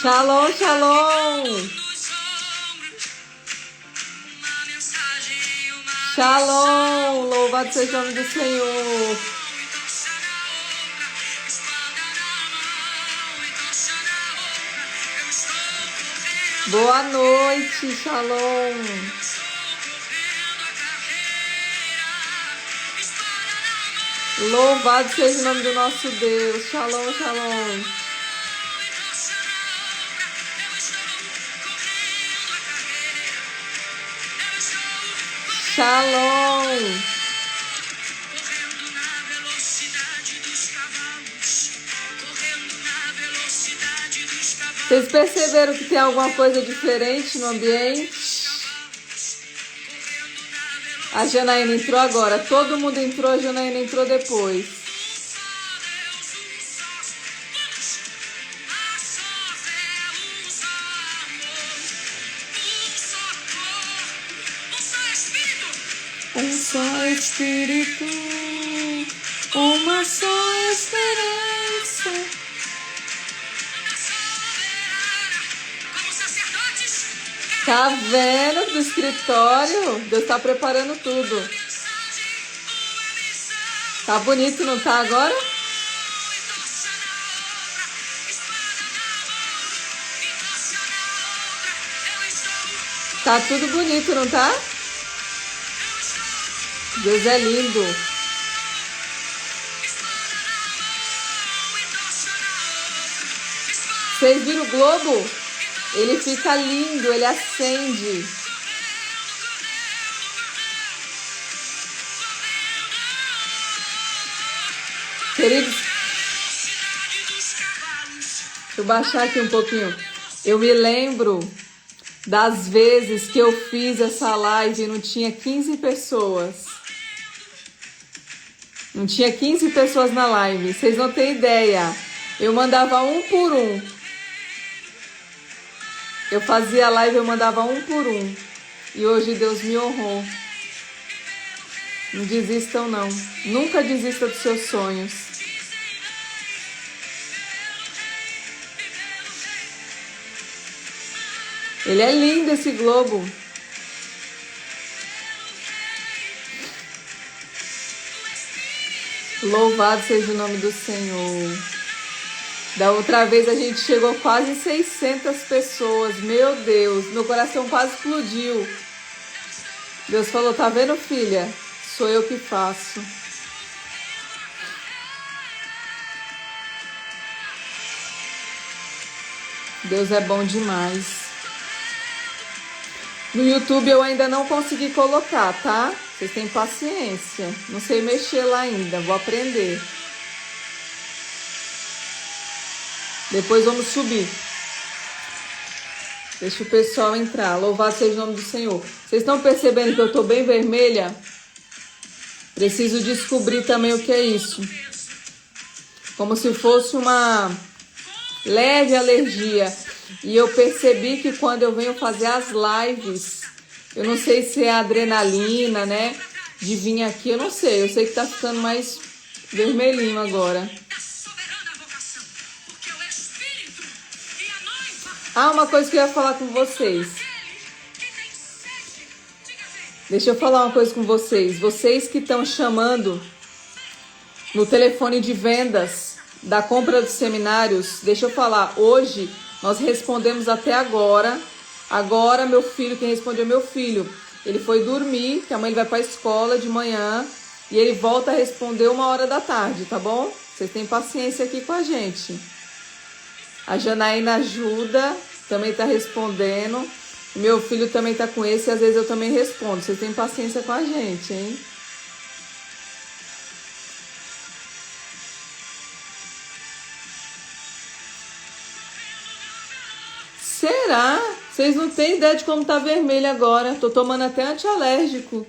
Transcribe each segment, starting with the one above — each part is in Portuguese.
Shalom, shalom. Shalom, louvado seja o nome do Senhor. Boa noite, shalom. Louvado seja o nome do nosso Deus. Shalom, shalom. Shalom. Vocês perceberam que tem alguma coisa diferente no ambiente? A Janaína entrou agora. Todo mundo entrou, a Janaína entrou depois. Um só Espírito, uma só esperança. Tá vendo do escritório? Deus tá preparando tudo. Tá bonito, não tá agora? Tá tudo bonito, não tá? Deus é lindo. Vocês viram o globo? Ele fica lindo, ele acende. Queridos, deixa eu baixar aqui um pouquinho. Eu me lembro das vezes que eu fiz essa live e não tinha 15 pessoas. Não tinha 15 pessoas na live. Vocês não têm ideia. Eu mandava um por um. Eu fazia a live, eu mandava um por um. E hoje Deus me honrou. Não desistam, não. Nunca desista dos seus sonhos. Ele é lindo, esse globo. Louvado seja o nome do Senhor. Da outra vez a gente chegou quase 600 pessoas. Meu Deus, meu coração quase explodiu. Deus falou, tá vendo, filha? Sou eu que faço. Deus é bom demais. No YouTube eu ainda não consegui colocar, tá? Vocês têm paciência. Não sei mexer lá ainda, vou aprender. Depois vamos subir. Deixa o pessoal entrar. Louvado seja o nome do Senhor. Vocês estão percebendo que eu tô bem vermelha? Preciso descobrir também o que é isso. Como se fosse uma leve alergia. E eu percebi que quando eu venho fazer as lives, eu não sei se é adrenalina, né? De vir aqui, eu não sei. Eu sei que tá ficando mais vermelhinho agora. Ah, uma coisa que eu ia falar com vocês. Deixa eu falar uma coisa com vocês. Vocês que estão chamando no telefone de vendas da compra dos seminários, deixa eu falar. Hoje nós respondemos até agora. Agora meu filho, quem respondeu é meu filho. Ele foi dormir, que amanhã ele vai para a escola de manhã. E ele volta a responder 1h da tarde, tá bom? Vocês têm paciência aqui com a gente. A Janaína ajuda, também tá respondendo. Meu filho também tá com esse e às vezes eu também respondo. Vocês têm paciência com a gente, hein? Será? Vocês não têm ideia de como tá vermelho agora. Tô tomando até antialérgico.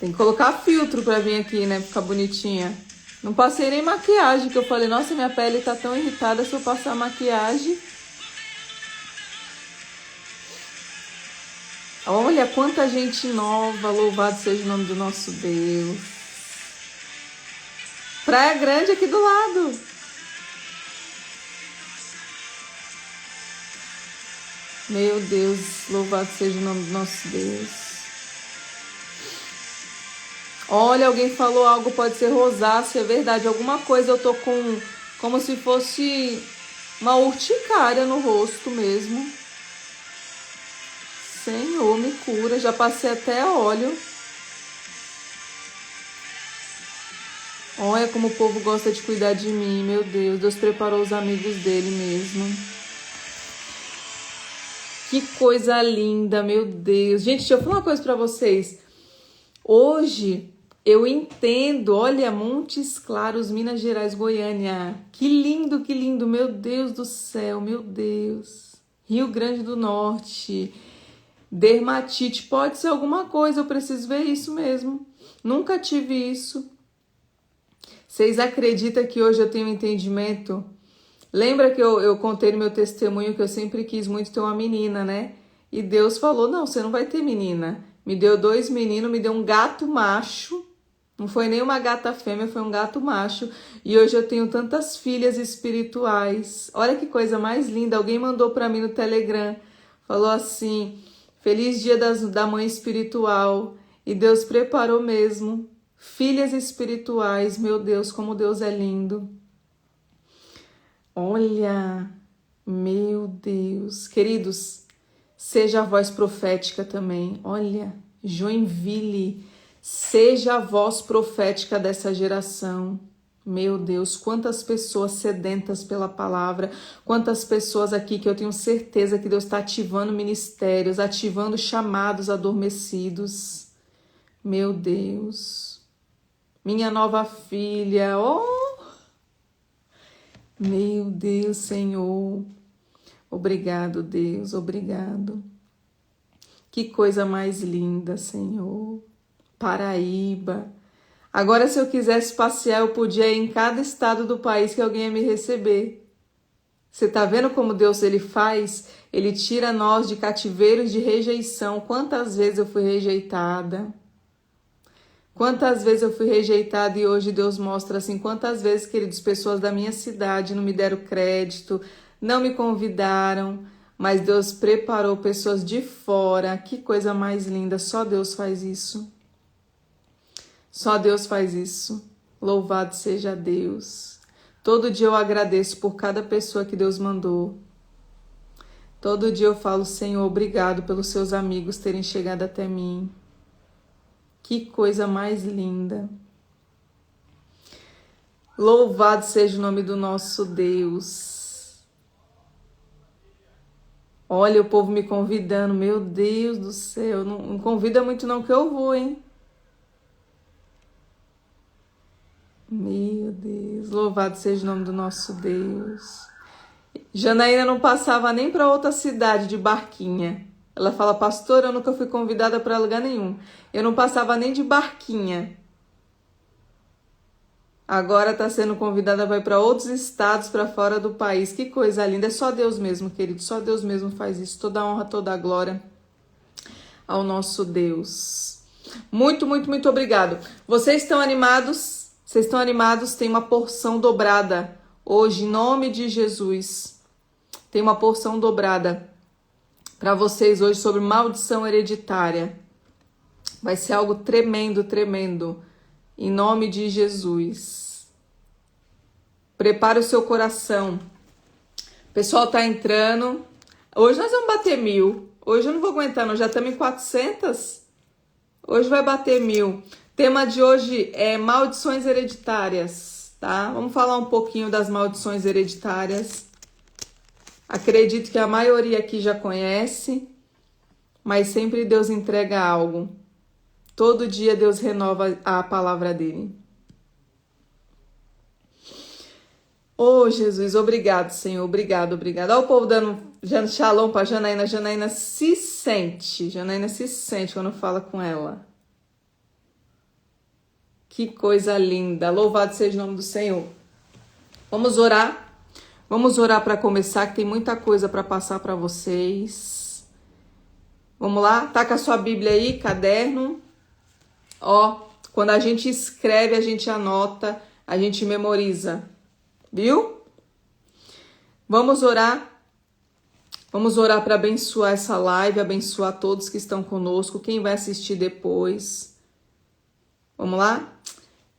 Tem que colocar filtro pra vir aqui, né? Pra ficar bonitinha. Não passei nem maquiagem, que eu falei, nossa, minha pele tá tão irritada se eu passar maquiagem. Olha quanta gente nova, louvado seja o nome do nosso Deus. Praia Grande aqui do lado. Meu Deus, louvado seja o nome do nosso Deus. Olha, alguém falou algo, pode ser rosácea, é verdade. Alguma coisa eu tô com, como se fosse uma urticária no rosto mesmo. Senhor, me cura, já passei até óleo. Olha como o povo gosta de cuidar de mim, meu Deus. Deus preparou os amigos dele mesmo. Que coisa linda, meu Deus. Gente, deixa eu falar uma coisa pra vocês. Hoje eu entendo, olha, Montes Claros, Minas Gerais, Goiânia. Que lindo, meu Deus do céu, meu Deus. Rio Grande do Norte. Dermatite, pode ser alguma coisa, eu preciso ver isso mesmo. Nunca tive isso. Vocês acreditam que hoje eu tenho entendimento? Lembra que eu contei no meu testemunho que eu sempre quis muito ter uma menina, né? E Deus falou, não, você não vai ter menina. Me deu 2 meninos, me deu um gato macho. Não foi nem uma gata fêmea, foi um gato macho. E hoje eu tenho tantas filhas espirituais. Olha que coisa mais linda. Alguém mandou para mim no Telegram. Falou assim, feliz dia da mãe espiritual. E Deus preparou mesmo. Filhas espirituais, meu Deus, como Deus é lindo. Olha, meu Deus. Queridos, seja a voz profética também. Olha, Joinville, seja a voz profética dessa geração. Meu Deus, quantas pessoas sedentas pela palavra, quantas pessoas aqui que eu tenho certeza que Deus está ativando ministérios, ativando chamados adormecidos. Meu Deus, minha nova filha, oh! Meu Deus, Senhor, obrigado, Deus, obrigado. Que coisa mais linda, Senhor. Paraíba. Agora, se eu quisesse passear, eu podia ir em cada estado do país que alguém ia me receber. Você tá vendo como Deus ele faz? Ele tira nós de cativeiros de rejeição. Quantas vezes eu fui rejeitada? Quantas vezes eu fui rejeitada e hoje Deus mostra assim, quantas vezes, queridos, pessoas da minha cidade não me deram crédito, não me convidaram, mas Deus preparou pessoas de fora. Que coisa mais linda, só Deus faz isso. Só Deus faz isso. Louvado seja Deus. Todo dia eu agradeço por cada pessoa que Deus mandou. Todo dia eu falo, Senhor, obrigado pelos seus amigos terem chegado até mim. Que coisa mais linda. Louvado seja o nome do nosso Deus. Olha o povo me convidando. Meu Deus do céu. Não convida muito não que eu vou, hein? Meu Deus. Louvado seja o nome do nosso Deus. Janaína não passava nem para outra cidade de barquinha. Ela fala, pastor, eu nunca fui convidada para lugar nenhum. Eu não passava nem de barquinha. Agora está sendo convidada para ir para outros estados, para fora do país. Que coisa linda. É só Deus mesmo, querido. Só Deus mesmo faz isso. Toda a honra, toda a glória ao nosso Deus. Muito, muito, muito obrigado. Vocês estão animados? Vocês estão animados? Tem uma porção dobrada. Hoje, em nome de Jesus, tem uma porção dobrada para vocês hoje sobre maldição hereditária. Vai ser algo tremendo, tremendo. Em nome de Jesus. Prepare o seu coração. O pessoal tá entrando. Hoje nós vamos bater 1000. Hoje eu não vou aguentar, nós já estamos em 400. Hoje vai bater 1000. Tema de hoje é maldições hereditárias, tá? Vamos falar um pouquinho das maldições hereditárias. Acredito que a maioria aqui já conhece, mas sempre Deus entrega algo. Todo dia Deus renova a palavra dele. Oh, Jesus, obrigado, Senhor, obrigado, obrigado. Olha o povo dando shalom para Janaína. Janaína se sente quando fala com ela. Que coisa linda. Louvado seja o nome do Senhor. Vamos orar. Vamos orar para começar, que tem muita coisa para passar para vocês. Vamos lá? Tá com a sua Bíblia aí, caderno. Ó, quando a gente escreve, a gente anota. a gente memoriza, viu? Vamos orar. Vamos orar para abençoar essa live, abençoar todos que estão conosco, quem vai assistir depois. Vamos lá?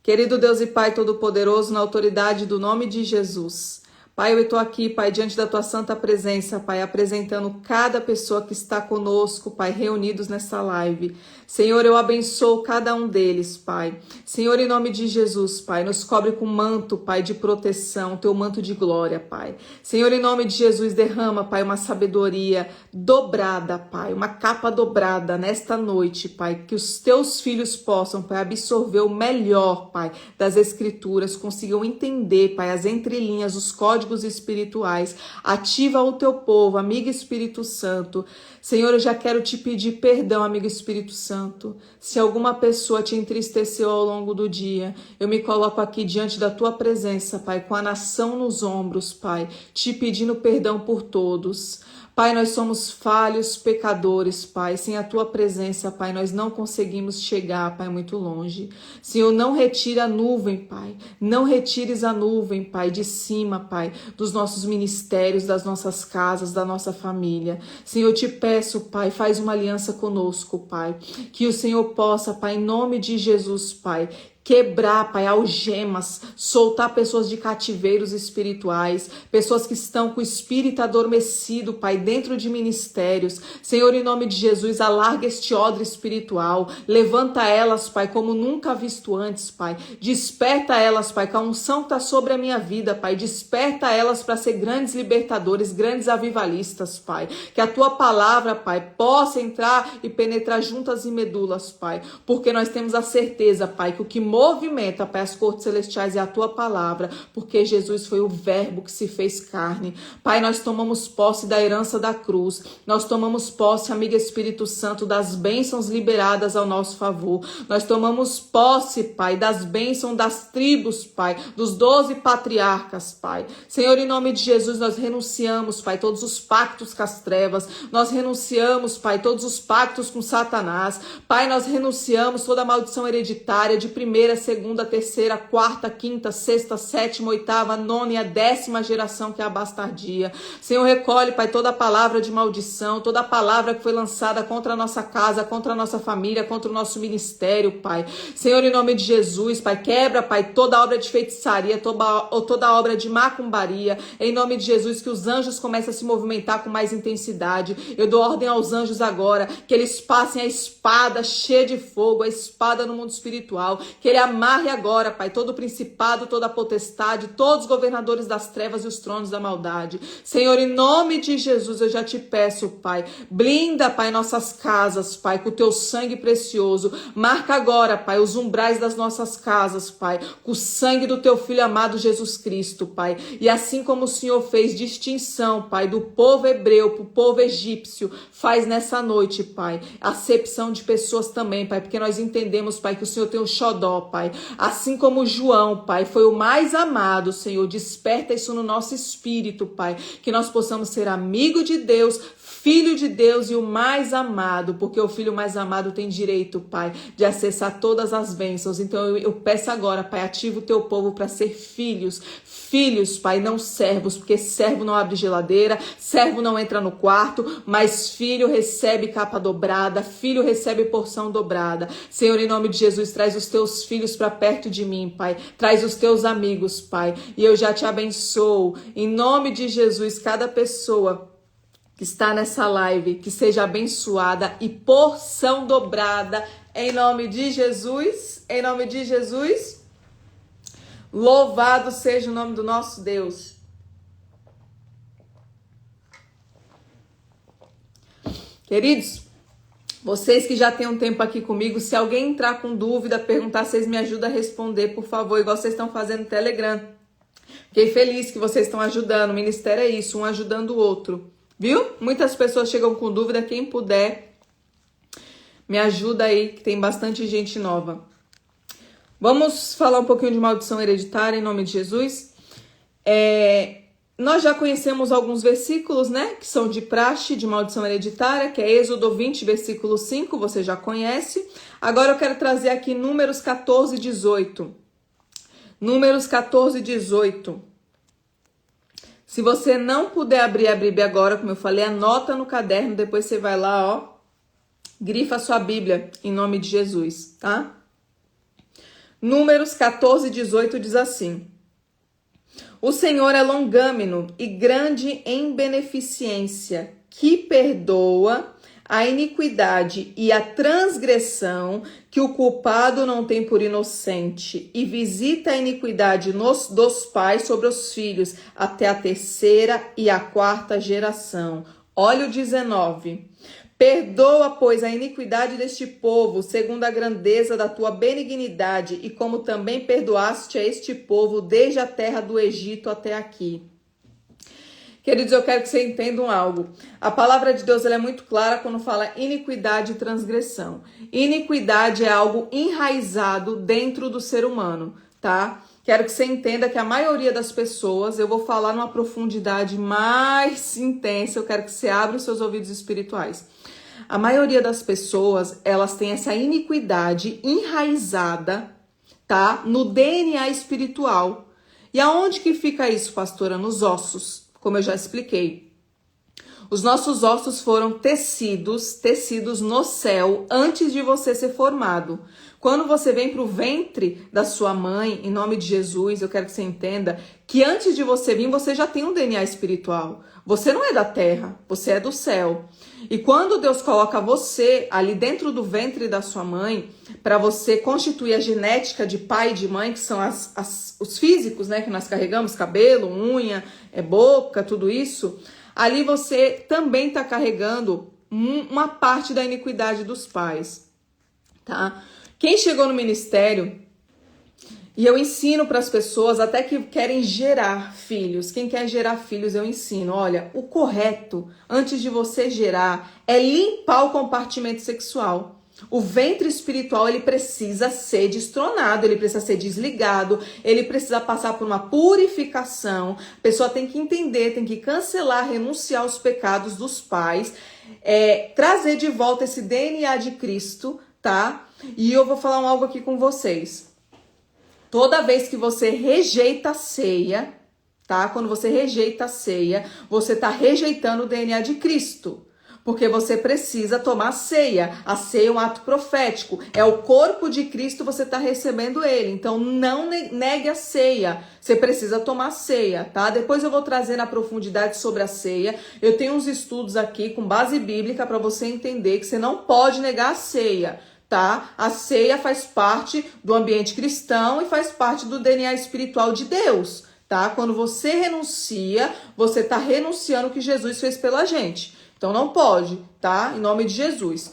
Querido Deus e Pai Todo-Poderoso, na autoridade do nome de Jesus. Pai, eu estou aqui, Pai, diante da Tua santa presença, Pai, apresentando cada pessoa que está conosco, Pai, reunidos nessa live. Senhor, eu abençoo cada um deles, Pai. Senhor, em nome de Jesus, Pai, nos cobre com manto, Pai, de proteção, Teu manto de glória, Pai. Senhor, em nome de Jesus, derrama, Pai, uma sabedoria dobrada, Pai, uma capa dobrada nesta noite, Pai, que os Teus filhos possam, Pai, absorver o melhor, Pai, das Escrituras, consigam entender, Pai, as entrelinhas, os códigos espirituais. Ativa o Teu povo, amigo Espírito Santo. Senhor, eu já quero te pedir perdão, amigo Espírito Santo. Se alguma pessoa te entristeceu ao longo do dia, eu me coloco aqui diante da Tua presença, Pai, com a nação nos ombros, Pai, te pedindo perdão por todos. Pai, nós somos falhos, pecadores, Pai. Sem a Tua presença, Pai, nós não conseguimos chegar, Pai, muito longe. Senhor, não retire a nuvem, Pai. Não retires a nuvem, Pai, de cima, Pai, dos nossos ministérios, das nossas casas, da nossa família. Senhor, eu te peço, Pai, faz uma aliança conosco, Pai. Que o Senhor possa, Pai, em nome de Jesus, Pai, quebrar, Pai, algemas, soltar pessoas de cativeiros espirituais, pessoas que estão com o espírito adormecido, Pai, dentro de ministérios. Senhor, em nome de Jesus, alarga este odre espiritual, levanta elas, Pai, como nunca visto antes, Pai. Desperta elas, Pai, com a unção que está sobre a minha vida, Pai. Desperta elas para ser grandes libertadores, grandes avivalistas, Pai. Que a Tua palavra, Pai, possa entrar e penetrar juntas e medulas, Pai. Porque nós temos a certeza, Pai, que o que movimenta, Pai, as cortes celestiais é a Tua palavra, porque Jesus foi o verbo que se fez carne. Pai, nós tomamos posse da herança da cruz, nós tomamos posse, amigo Espírito Santo, das bênçãos liberadas ao nosso favor, nós tomamos posse, Pai, das bênçãos das tribos, Pai, dos 12 patriarcas, Pai. Senhor, em nome de Jesus, nós renunciamos, Pai, todos os pactos com as trevas, nós renunciamos, Pai, todos os pactos com Satanás, Pai, nós renunciamos toda a maldição hereditária de primeira, segunda, terceira, quarta, quinta, sexta, sétima, oitava, nona e a 10ª geração, que é a bastardia. Senhor, recolhe, Pai, toda a palavra de maldição, toda a palavra que foi lançada contra a nossa casa, contra a nossa família, contra o nosso ministério, Pai. Senhor, em nome de Jesus, Pai, quebra, Pai, toda obra de feitiçaria, toda obra de macumbaria. Em nome de Jesus, que os anjos comecem a se movimentar com mais intensidade. Eu dou ordem aos anjos agora, que eles passem a espada cheia de fogo, a espada no mundo espiritual, que Ele amarre agora, Pai, todo o principado, toda a potestade, todos os governadores das trevas e os tronos da maldade. Senhor, em nome de Jesus, eu já te peço, Pai, blinda, Pai, nossas casas, Pai, com o Teu sangue precioso. Marca agora, Pai, os umbrais das nossas casas, Pai, com o sangue do Teu Filho amado Jesus Cristo, Pai. E assim como o Senhor fez distinção, Pai, do povo hebreu para o povo egípcio, faz nessa noite, Pai, acepção de pessoas também, Pai, porque nós entendemos, Pai, que o Senhor tem um xodó, Pai. Assim como João, Pai, foi o mais amado, Senhor, desperta isso no nosso espírito, Pai, que nós possamos ser amigo de Deus, filho de Deus e o mais amado, porque o filho mais amado tem direito, Pai, de acessar todas as bênçãos. Então eu peço agora, Pai, ativa o Teu povo para ser filhos, Pai, não servos, porque servo não abre geladeira, servo não entra no quarto, mas filho recebe capa dobrada, filho recebe porção dobrada. Senhor, em nome de Jesus, traz os Teus filhos para perto de mim, Pai, traz os Teus amigos, Pai, e eu já te abençoo, em nome de Jesus, cada pessoa que está nessa live, que seja abençoada e porção dobrada, em nome de Jesus, em nome de Jesus. Louvado seja o nome do nosso Deus. Queridos, vocês que já têm um tempo aqui comigo, se alguém entrar com dúvida, perguntar, vocês me ajudam a responder, por favor, igual vocês estão fazendo no Telegram. Fiquei feliz que vocês estão ajudando, o ministério é isso, um ajudando o outro, viu? Muitas pessoas chegam com dúvida, quem puder, me ajuda aí, que tem bastante gente nova. Vamos falar um pouquinho de maldição hereditária em nome de Jesus. Nós já conhecemos alguns versículos, né? Que são de praxe, de maldição hereditária, que é Êxodo 20, versículo 5, você já conhece. Agora eu quero trazer aqui Números 14, 18. Números 14, 18. Se você não puder abrir a Bíblia agora, como eu falei, anota no caderno, depois você vai lá, ó, grifa a sua Bíblia, em nome de Jesus, tá? Números 14, 18 diz assim: O Senhor é longâmino e grande em beneficência, que perdoa a iniquidade e a transgressão que o culpado não tem por inocente, e visita a iniquidade dos pais sobre os filhos, até a terceira e a quarta geração. Olha o 19. Perdoa, pois, a iniquidade deste povo, segundo a grandeza da tua benignidade, e como também perdoaste a este povo desde a terra do Egito até aqui. Queridos, eu quero que vocês entendam algo. A palavra de Deus ela é muito clara quando fala iniquidade e transgressão. Iniquidade é algo enraizado dentro do ser humano, tá? Quero que você entenda que a maioria das pessoas, eu vou falar numa profundidade mais intensa, eu quero que você abra os seus ouvidos espirituais. A maioria das pessoas, elas têm essa iniquidade enraizada, tá? No DNA espiritual. E aonde que fica isso, pastora? Nos ossos. Como eu já expliquei, os nossos ossos foram tecidos no céu antes de você ser formado. Quando você vem para o ventre da sua mãe, em nome de Jesus, eu quero que você entenda que antes de você vir, você já tem um DNA espiritual. Você não é da terra, você é do céu. E quando Deus coloca você ali dentro do ventre da sua mãe, para você constituir a genética de pai e de mãe, que são os físicos, né, que nós carregamos, cabelo, unha, boca, tudo isso, ali você também está carregando uma parte da iniquidade dos pais, tá? Quem chegou no ministério, e eu ensino para as pessoas até que querem gerar filhos, quem quer gerar filhos eu ensino, olha, o correto antes de você gerar é limpar o compartimento sexual. O ventre espiritual, ele precisa ser destronado, ele precisa ser desligado, ele precisa passar por uma purificação. A pessoa tem que entender, tem que cancelar, renunciar aos pecados dos pais, trazer de volta esse DNA de Cristo, tá? E eu vou falar algo aqui com vocês. Toda vez que você rejeita a ceia, tá? Quando você rejeita a ceia, você está rejeitando o DNA de Cristo. Porque você precisa tomar ceia. A ceia é um ato profético. É o corpo de Cristo, você está recebendo ele. Então, não negue a ceia. Você precisa tomar ceia, tá? Depois eu vou trazer na profundidade sobre a ceia. Eu tenho uns estudos aqui com base bíblica para você entender que você não pode negar a ceia, tá? A ceia faz parte do ambiente cristão e faz parte do DNA espiritual de Deus, tá? Quando você renuncia, você está renunciando o que Jesus fez pela gente. Então não pode, tá? Em nome de Jesus.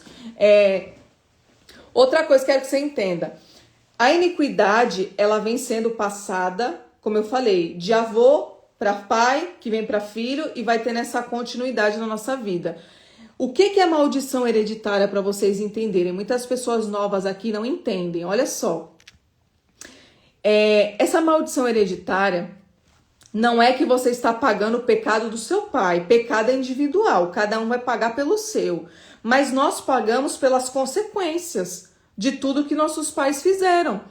Outra coisa que eu quero que você entenda. A iniquidade, ela vem sendo passada, como eu falei, de avô para pai, que vem para filho e vai tendo essa continuidade na nossa vida. O que é maldição hereditária para vocês entenderem? Muitas pessoas novas aqui não entendem. Olha só. Essa maldição hereditária não é que você está pagando o pecado do seu pai. Pecado é individual. Cada um vai pagar pelo seu. Mas nós pagamos pelas consequências de tudo que nossos pais fizeram.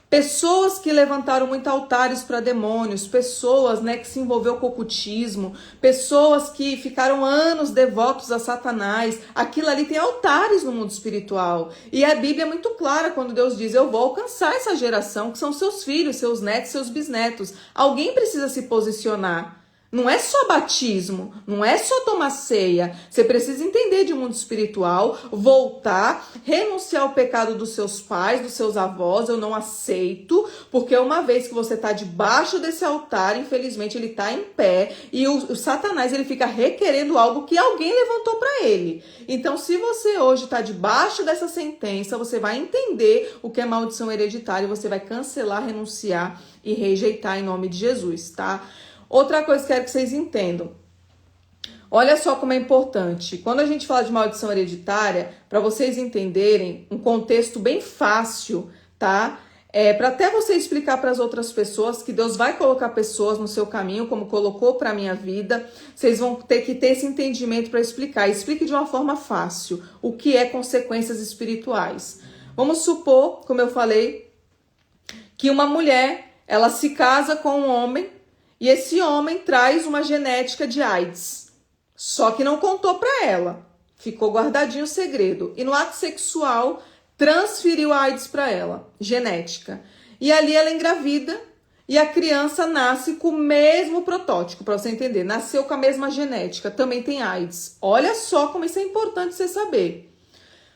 Pessoas que levantaram muitos altares para demônios, pessoas, né, que se envolveu com o ocultismo, pessoas que ficaram anos devotos a Satanás, aquilo ali tem altares no mundo espiritual. E a Bíblia é muito clara quando Deus diz, eu vou alcançar essa geração, que são seus filhos, seus netos, seus bisnetos. Alguém precisa se posicionar. Não é só batismo, não é só tomar ceia. Você precisa entender de mundo espiritual, voltar, renunciar ao pecado dos seus pais, dos seus avós. Eu não aceito, porque uma vez que você está debaixo desse altar, infelizmente ele está em pé e o Satanás ele fica requerendo algo que alguém levantou para ele. Então, se você hoje está debaixo dessa sentença, você vai entender o que é maldição hereditária, você vai cancelar, renunciar e rejeitar em nome de Jesus, tá? Outra coisa que quero que vocês entendam. Olha só como é importante. Quando a gente fala de maldição hereditária, para vocês entenderem um contexto bem fácil, tá? Para até você explicar para as outras pessoas que Deus vai colocar pessoas no seu caminho, como colocou para a minha vida. Vocês vão ter que ter esse entendimento para explicar. Explique de uma forma fácil o que é consequências espirituais. Vamos supor, como eu falei, que uma mulher ela se casa com um homem e esse homem traz uma genética de AIDS. Só que não contou para ela. Ficou guardadinho o segredo. E no ato sexual, transferiu a AIDS para ela, genética. E ali ela engravida e a criança nasce com o mesmo protótipo, para você entender. Nasceu com a mesma genética, também tem AIDS. Olha só como isso é importante você saber.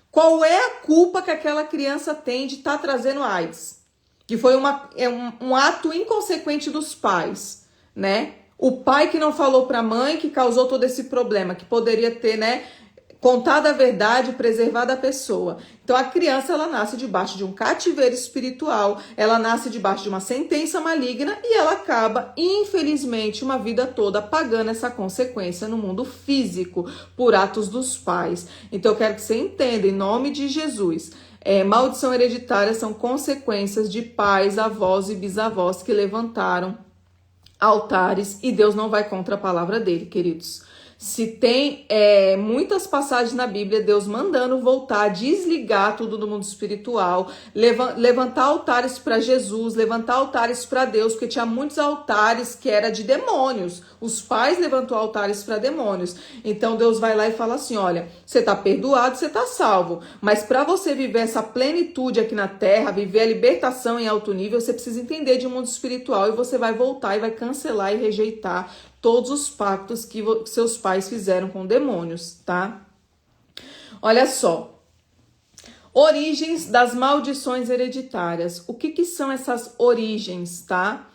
Qual é a culpa que aquela criança tem de estar trazendo AIDS? Que foi um ato inconsequente dos pais, né? O pai que não falou para a mãe que causou todo esse problema, que poderia ter, né, contado a verdade, preservado a pessoa. Então a criança, ela nasce debaixo de um cativeiro espiritual, ela nasce debaixo de uma sentença maligna e ela acaba, infelizmente, uma vida toda pagando essa consequência no mundo físico por atos dos pais. Então eu quero que você entenda, em nome de Jesus, maldição hereditária são consequências de pais, avós e bisavós que levantaram altares e Deus não vai contra a palavra dele, queridos. Se tem muitas passagens na Bíblia, Deus mandando voltar, desligar tudo do mundo espiritual, levantar altares para Jesus, levantar altares para Deus, porque tinha muitos altares que era de demônios. Os pais levantou altares para demônios. Então Deus vai lá e fala assim, olha, você está perdoado, você está salvo, mas para você viver essa plenitude aqui na terra, viver a libertação em alto nível, você precisa entender de mundo espiritual e você vai voltar e vai cancelar e rejeitar todos os pactos que seus pais fizeram com demônios, tá? Olha só. Origens das maldições hereditárias. O que são essas origens, tá?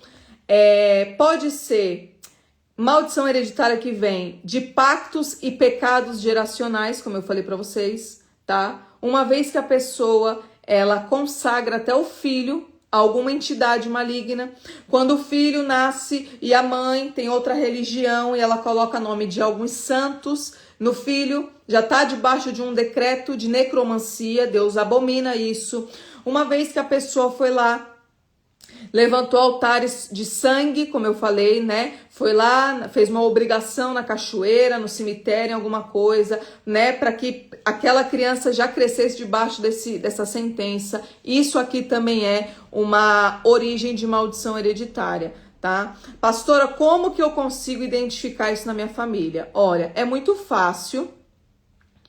Pode ser maldição hereditária que vem de pactos e pecados geracionais, como eu falei para vocês, tá? Uma vez que a pessoa, ela consagra até o filho alguma entidade maligna, quando o filho nasce e a mãe tem outra religião e ela coloca nome de alguns santos no filho, já está debaixo de um decreto de necromancia, Deus abomina isso. Uma vez que a pessoa foi lá, levantou altares de sangue, como eu falei, né? Foi lá, fez uma obrigação na cachoeira, no cemitério, em alguma coisa, né? Para que aquela criança já crescesse debaixo dessa sentença. Isso aqui também é uma origem de maldição hereditária, tá? Pastora, como que eu consigo identificar isso na minha família? Olha, é muito fácil.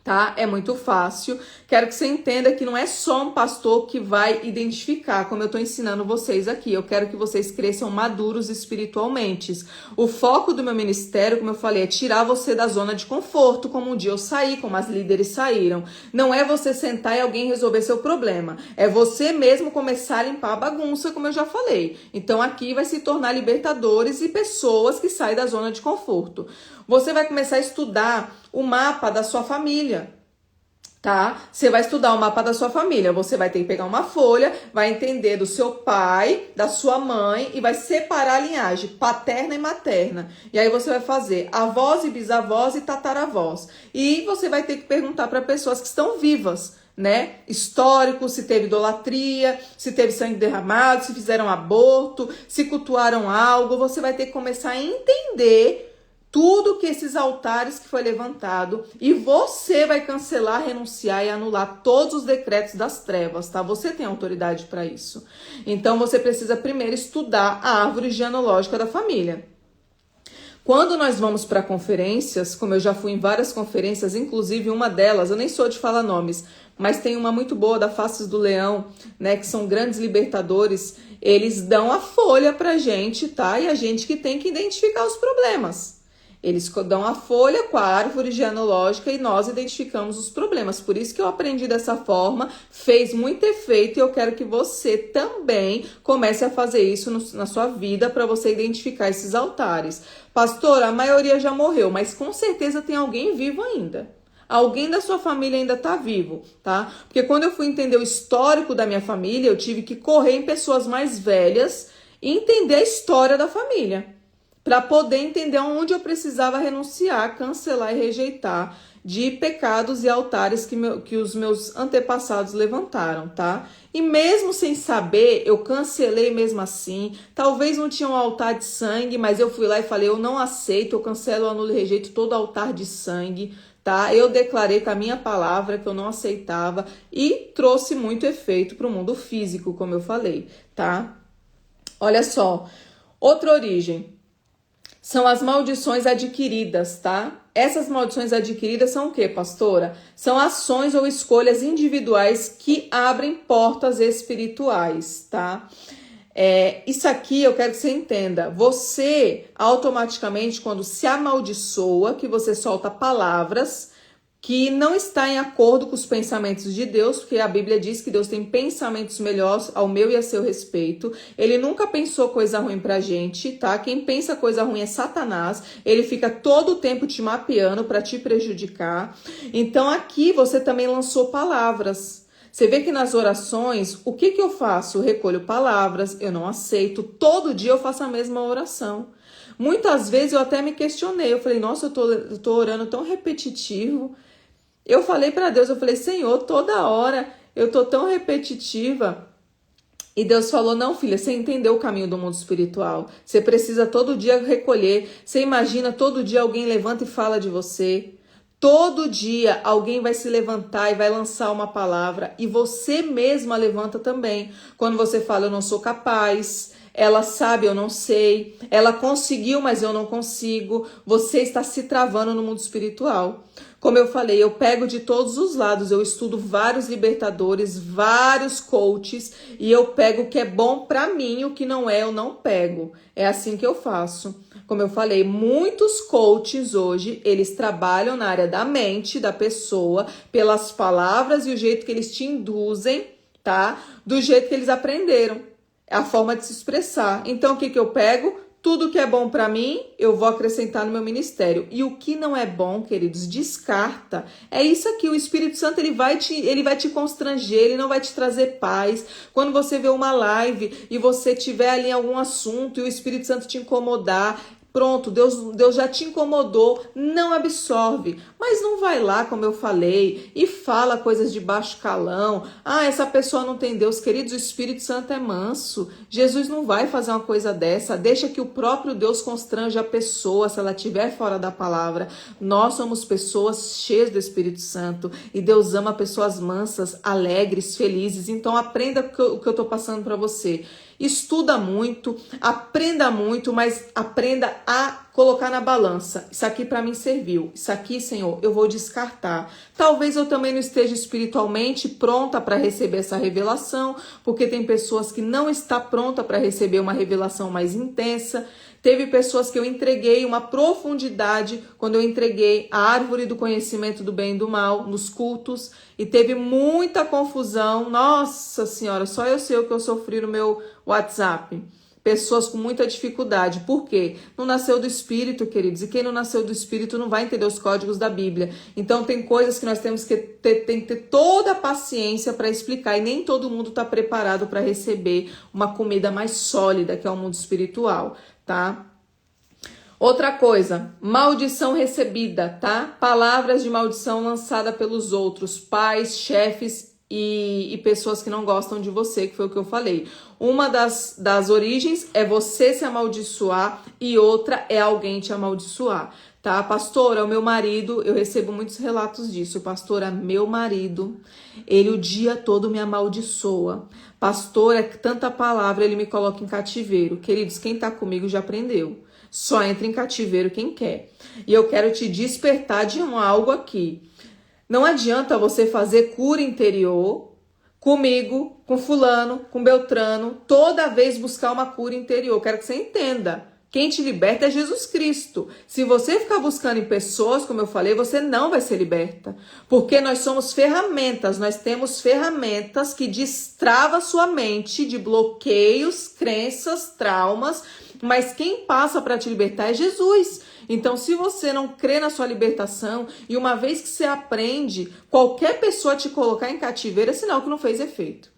Tá? É muito fácil. Quero que você entenda que não é só um pastor que vai identificar, como eu estou ensinando vocês aqui. Eu quero que vocês cresçam maduros espiritualmente. O foco do meu ministério, como eu falei, é tirar você da zona de conforto, como um dia eu saí, como as líderes saíram. Não é você sentar e alguém resolver seu problema. É você mesmo começar a limpar a bagunça, como eu já falei. Então aqui vai se tornar libertadores e pessoas que saem da zona de conforto. Você vai começar a estudar o mapa da sua família, tá? Você vai estudar o mapa da sua família, você vai ter que pegar uma folha, vai entender do seu pai, da sua mãe e vai separar a linhagem paterna e materna. E aí você vai fazer avós e bisavós e tataravós. E você vai ter que perguntar para pessoas que estão vivas, né? Histórico, se teve idolatria, se teve sangue derramado, se fizeram aborto, se cultuaram algo. Você vai ter que começar a entender tudo que esses altares que foi levantado e você vai cancelar, renunciar e anular todos os decretos das trevas, tá? Você tem autoridade para isso. Então você precisa primeiro estudar a árvore genealógica da família. Quando nós vamos para conferências, como eu já fui em várias conferências, inclusive uma delas, eu nem sou de falar nomes, mas tem uma muito boa da Faces do Leão, né, que são grandes libertadores, eles dão a folha pra gente, tá? E a gente que tem que identificar os problemas. Eles dão a folha com a árvore genealógica e nós identificamos os problemas. Por isso que eu aprendi dessa forma, fez muito efeito e eu quero que você também comece a fazer isso na sua vida para você identificar esses altares. Pastor, a maioria já morreu, mas com certeza tem alguém vivo ainda. Alguém da sua família ainda está vivo, tá? Porque quando eu fui entender o histórico da minha família, eu tive que correr em pessoas mais velhas e entender a história da família, para poder entender onde eu precisava renunciar, cancelar e rejeitar de pecados e altares que os meus antepassados levantaram, tá? E mesmo sem saber, eu cancelei mesmo assim. Talvez não tinha um altar de sangue, mas eu fui lá e falei, eu não aceito, eu cancelo, anulo e rejeito todo altar de sangue, tá? Eu declarei com a minha palavra que eu não aceitava e trouxe muito efeito para o mundo físico, como eu falei, tá? Olha só, outra origem são as maldições adquiridas, tá? Essas maldições adquiridas são o quê, pastora? São ações ou escolhas individuais que abrem portas espirituais, tá? Isso aqui eu quero que você entenda. Você, automaticamente, quando se amaldiçoa, que você solta palavras que não está em acordo com os pensamentos de Deus, porque a Bíblia diz que Deus tem pensamentos melhores ao meu e a seu respeito. Ele nunca pensou coisa ruim pra gente, tá? Quem pensa coisa ruim é Satanás. Ele fica todo o tempo te mapeando para te prejudicar. Então aqui você também lançou palavras. Você vê que nas orações, o que eu faço? Eu recolho palavras, eu não aceito. Todo dia eu faço a mesma oração. Muitas vezes eu até me questionei. Eu falei, nossa, eu tô orando tão repetitivo. Eu falei para Deus, eu falei, Senhor, toda hora eu tô tão repetitiva. E Deus falou, não, filha, você entendeu o caminho do mundo espiritual. Você precisa todo dia recolher. Você imagina, todo dia alguém levanta e fala de você. Todo dia alguém vai se levantar e vai lançar uma palavra. E você mesma levanta também. Quando você fala, eu não sou capaz. Ela sabe, eu não sei. Ela conseguiu, mas eu não consigo. Você está se travando no mundo espiritual. Como eu falei, eu pego de todos os lados. Eu estudo vários libertadores, vários coaches. E eu pego o que é bom para mim, o que não é, eu não pego. É assim que eu faço. Como eu falei, muitos coaches hoje, eles trabalham na área da mente da pessoa, pelas palavras e o jeito que eles te induzem, tá? Do jeito que eles aprenderam. É a forma de se expressar. Então, o que eu pego? Tudo que é bom para mim, eu vou acrescentar no meu ministério. E o que não é bom, queridos, descarta. É isso aqui, o Espírito Santo, ele vai te constranger, ele não vai te trazer paz. Quando você vê uma live e você tiver ali algum assunto e o Espírito Santo te incomodar, pronto, Deus já te incomodou, não absorve. Mas não vai lá, como eu falei, e fala coisas de baixo calão. Ah, essa pessoa não tem Deus. Queridos, o Espírito Santo é manso. Jesus não vai fazer uma coisa dessa. Deixa que o próprio Deus constranja a pessoa, se ela estiver fora da palavra. Nós somos pessoas cheias do Espírito Santo. E Deus ama pessoas mansas, alegres, felizes. Então aprenda o que eu estou passando para você. Estuda muito, aprenda muito, mas aprenda a colocar na balança. Isso aqui para mim serviu. Isso aqui, Senhor, eu vou descartar. Talvez eu também não esteja espiritualmente pronta para receber essa revelação, porque tem pessoas que não estão prontas para receber uma revelação mais intensa. Teve pessoas que eu entreguei uma profundidade quando eu entreguei a árvore do conhecimento do bem e do mal nos cultos e teve muita confusão. Nossa Senhora, só eu sei o que eu sofri no meu WhatsApp. Pessoas com muita dificuldade. Por quê? Não nasceu do Espírito, queridos. E quem não nasceu do Espírito não vai entender os códigos da Bíblia. Então tem coisas que nós temos que ter toda a paciência para explicar. E nem todo mundo está preparado para receber uma comida mais sólida, que é o mundo espiritual, tá? Outra coisa, maldição recebida, tá? Palavras de maldição lançada pelos outros, pais, chefes e pessoas que não gostam de você, que foi o que eu falei. Uma das origens é você se amaldiçoar e outra é alguém te amaldiçoar, tá? Pastora, o meu marido, eu recebo muitos relatos disso. Pastora, meu marido, ele o dia todo me amaldiçoa. Pastora, tanta palavra, ele me coloca em cativeiro. Queridos, quem tá comigo já aprendeu. Só entra em cativeiro quem quer. E eu quero te despertar de algo aqui. Não adianta você fazer cura interior comigo, com fulano, com Beltrano, toda vez buscar uma cura interior. Eu quero que você entenda. Quem te liberta é Jesus Cristo. Se você ficar buscando em pessoas, como eu falei, você não vai ser liberta. Porque nós somos ferramentas, nós temos ferramentas que destravam sua mente de bloqueios, crenças, traumas, mas quem passa para te libertar é Jesus. Então, se você não crê na sua libertação e uma vez que você aprende, qualquer pessoa te colocar em cativeiro é sinal que não fez efeito.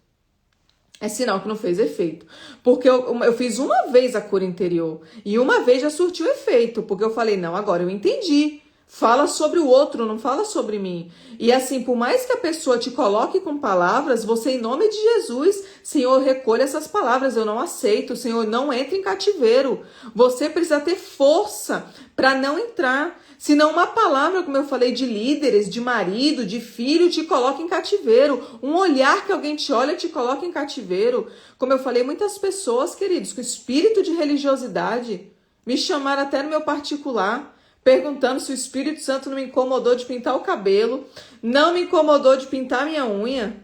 É sinal que não fez efeito. Porque eu fiz uma vez a cura interior e uma vez já surtiu efeito. Porque eu falei, não, agora eu entendi. Fala sobre o outro, não fala sobre mim. E assim, por mais que a pessoa te coloque com palavras, você, em nome de Jesus, Senhor, recolha essas palavras, eu não aceito, Senhor, não entre em cativeiro. Você precisa ter força para não entrar. Senão uma palavra, como eu falei, de líderes, de marido, de filho, te coloca em cativeiro. Um olhar que alguém te olha te coloca em cativeiro. Como eu falei, muitas pessoas, queridos, com espírito de religiosidade, me chamaram até no meu particular, perguntando se o Espírito Santo não me incomodou de pintar o cabelo, não me incomodou de pintar minha unha.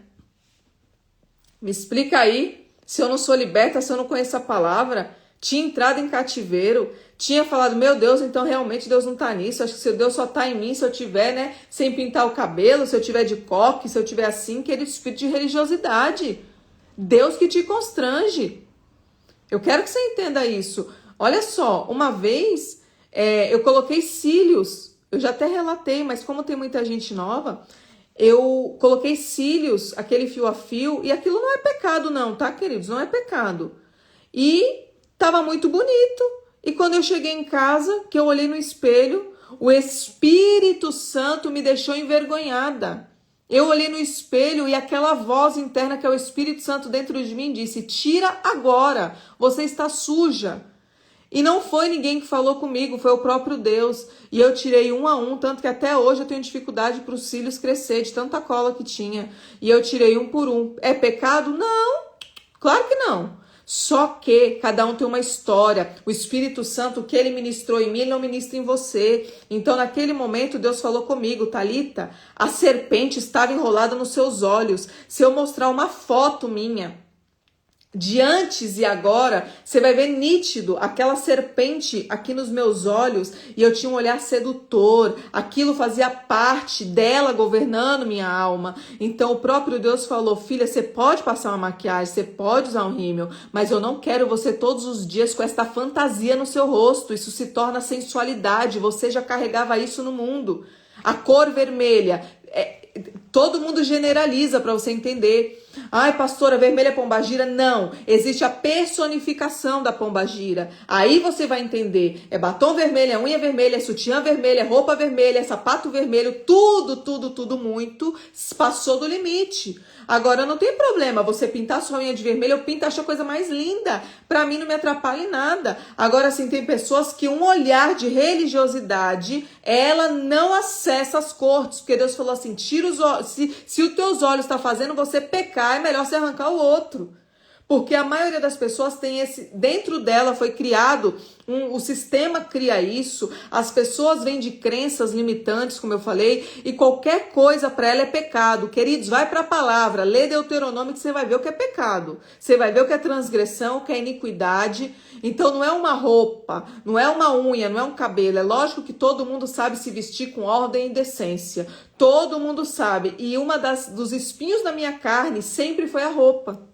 Me explica aí, se eu não sou liberta, se eu não conheço a palavra, tinha entrado em cativeiro, tinha falado, meu Deus, então realmente Deus não tá nisso, acho que se Deus só tá em mim, se eu tiver, né, sem pintar o cabelo, se eu tiver de coque, se eu tiver assim, querido, espírito de religiosidade. Deus que te constrange. Eu quero que você entenda isso. Olha só, uma vez eu coloquei cílios, eu já até relatei, mas como tem muita gente nova, eu coloquei cílios, aquele fio a fio, e aquilo não é pecado não, tá, queridos? Não é pecado. E tava muito bonito. E quando eu cheguei em casa, que eu olhei no espelho, o Espírito Santo me deixou envergonhada. Eu olhei no espelho e aquela voz interna que é o Espírito Santo dentro de mim disse, tira agora, você está suja. E não foi ninguém que falou comigo, foi o próprio Deus. E eu tirei um a um, tanto que até hoje eu tenho dificuldade para os cílios crescer, de tanta cola que tinha. E eu tirei um por um. É pecado? Não, claro que não. Só que cada um tem uma história. O Espírito Santo, o que ele ministrou em mim, ele não ministra em você. Então, naquele momento, Deus falou comigo, Thalita, a serpente estava enrolada nos seus olhos. Se eu mostrar uma foto minha, de antes e agora, você vai ver nítido aquela serpente aqui nos meus olhos, e eu tinha um olhar sedutor, aquilo fazia parte dela governando minha alma. Então o próprio Deus falou, filha, você pode passar uma maquiagem, você pode usar um rímel, mas eu não quero você todos os dias com esta fantasia no seu rosto, isso se torna sensualidade, você já carregava isso no mundo. A cor vermelha, todo mundo generaliza para você entender. Ai, pastora, vermelha é pombagira? Não, existe a personificação da pombagira. Aí você vai entender. É batom vermelho, é unha vermelha, é sutiã vermelha, é roupa vermelha, é sapato vermelho, tudo muito passou do limite. Agora não tem problema você pintar sua unha de vermelho, eu pinto, acho a coisa mais linda. Pra mim não me atrapalha em nada. Agora sim, tem pessoas que um olhar de religiosidade, ela não acessa as cortes, porque Deus falou assim, tira os olhos, se os teus olhos está fazendo você pecar, é melhor você arrancar o outro. Porque a maioria das pessoas tem esse, dentro dela foi criado, o sistema cria isso, as pessoas vêm de crenças limitantes, como eu falei, e qualquer coisa para ela é pecado. Queridos, vai para a palavra, lê Deuteronômio que você vai ver o que é pecado. Você vai ver o que é transgressão, o que é iniquidade. Então não é uma roupa, não é uma unha, não é um cabelo. É lógico que todo mundo sabe se vestir com ordem e decência. Todo mundo sabe. E dos espinhos da minha carne sempre foi a roupa.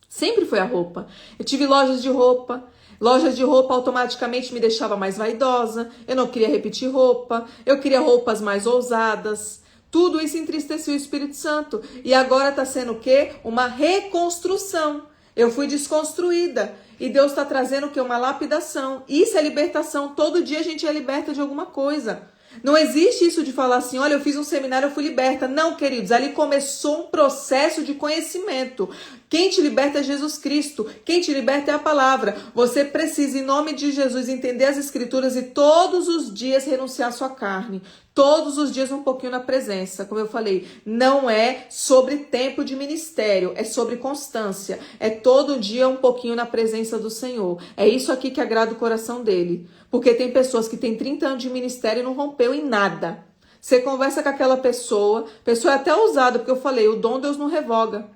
Sempre foi a roupa. Eu tive lojas de roupa. Lojas de roupa automaticamente me deixava mais vaidosa. Eu não queria repetir roupa. Eu queria roupas mais ousadas. Tudo isso entristeceu o Espírito Santo. E agora está sendo o quê? Uma reconstrução. Eu fui desconstruída. E Deus está trazendo o quê? Uma lapidação. Isso é libertação. Todo dia a gente é liberta de alguma coisa. Não existe isso de falar assim, olha, eu fiz um seminário, eu fui liberta. Não, queridos, ali começou um processo de conhecimento. Quem te liberta é Jesus Cristo. Quem te liberta é a palavra. Você precisa, em nome de Jesus, entender as escrituras e todos os dias renunciar à sua carne. Todos os dias um pouquinho na presença. Como eu falei, não é sobre tempo de ministério, é sobre constância. É todo dia um pouquinho na presença do Senhor. É isso aqui que agrada o coração dele. Porque tem pessoas que têm 30 anos de ministério e não rompeu em nada. Você conversa com aquela pessoa é até ousada, porque eu falei, o dom Deus não revoga.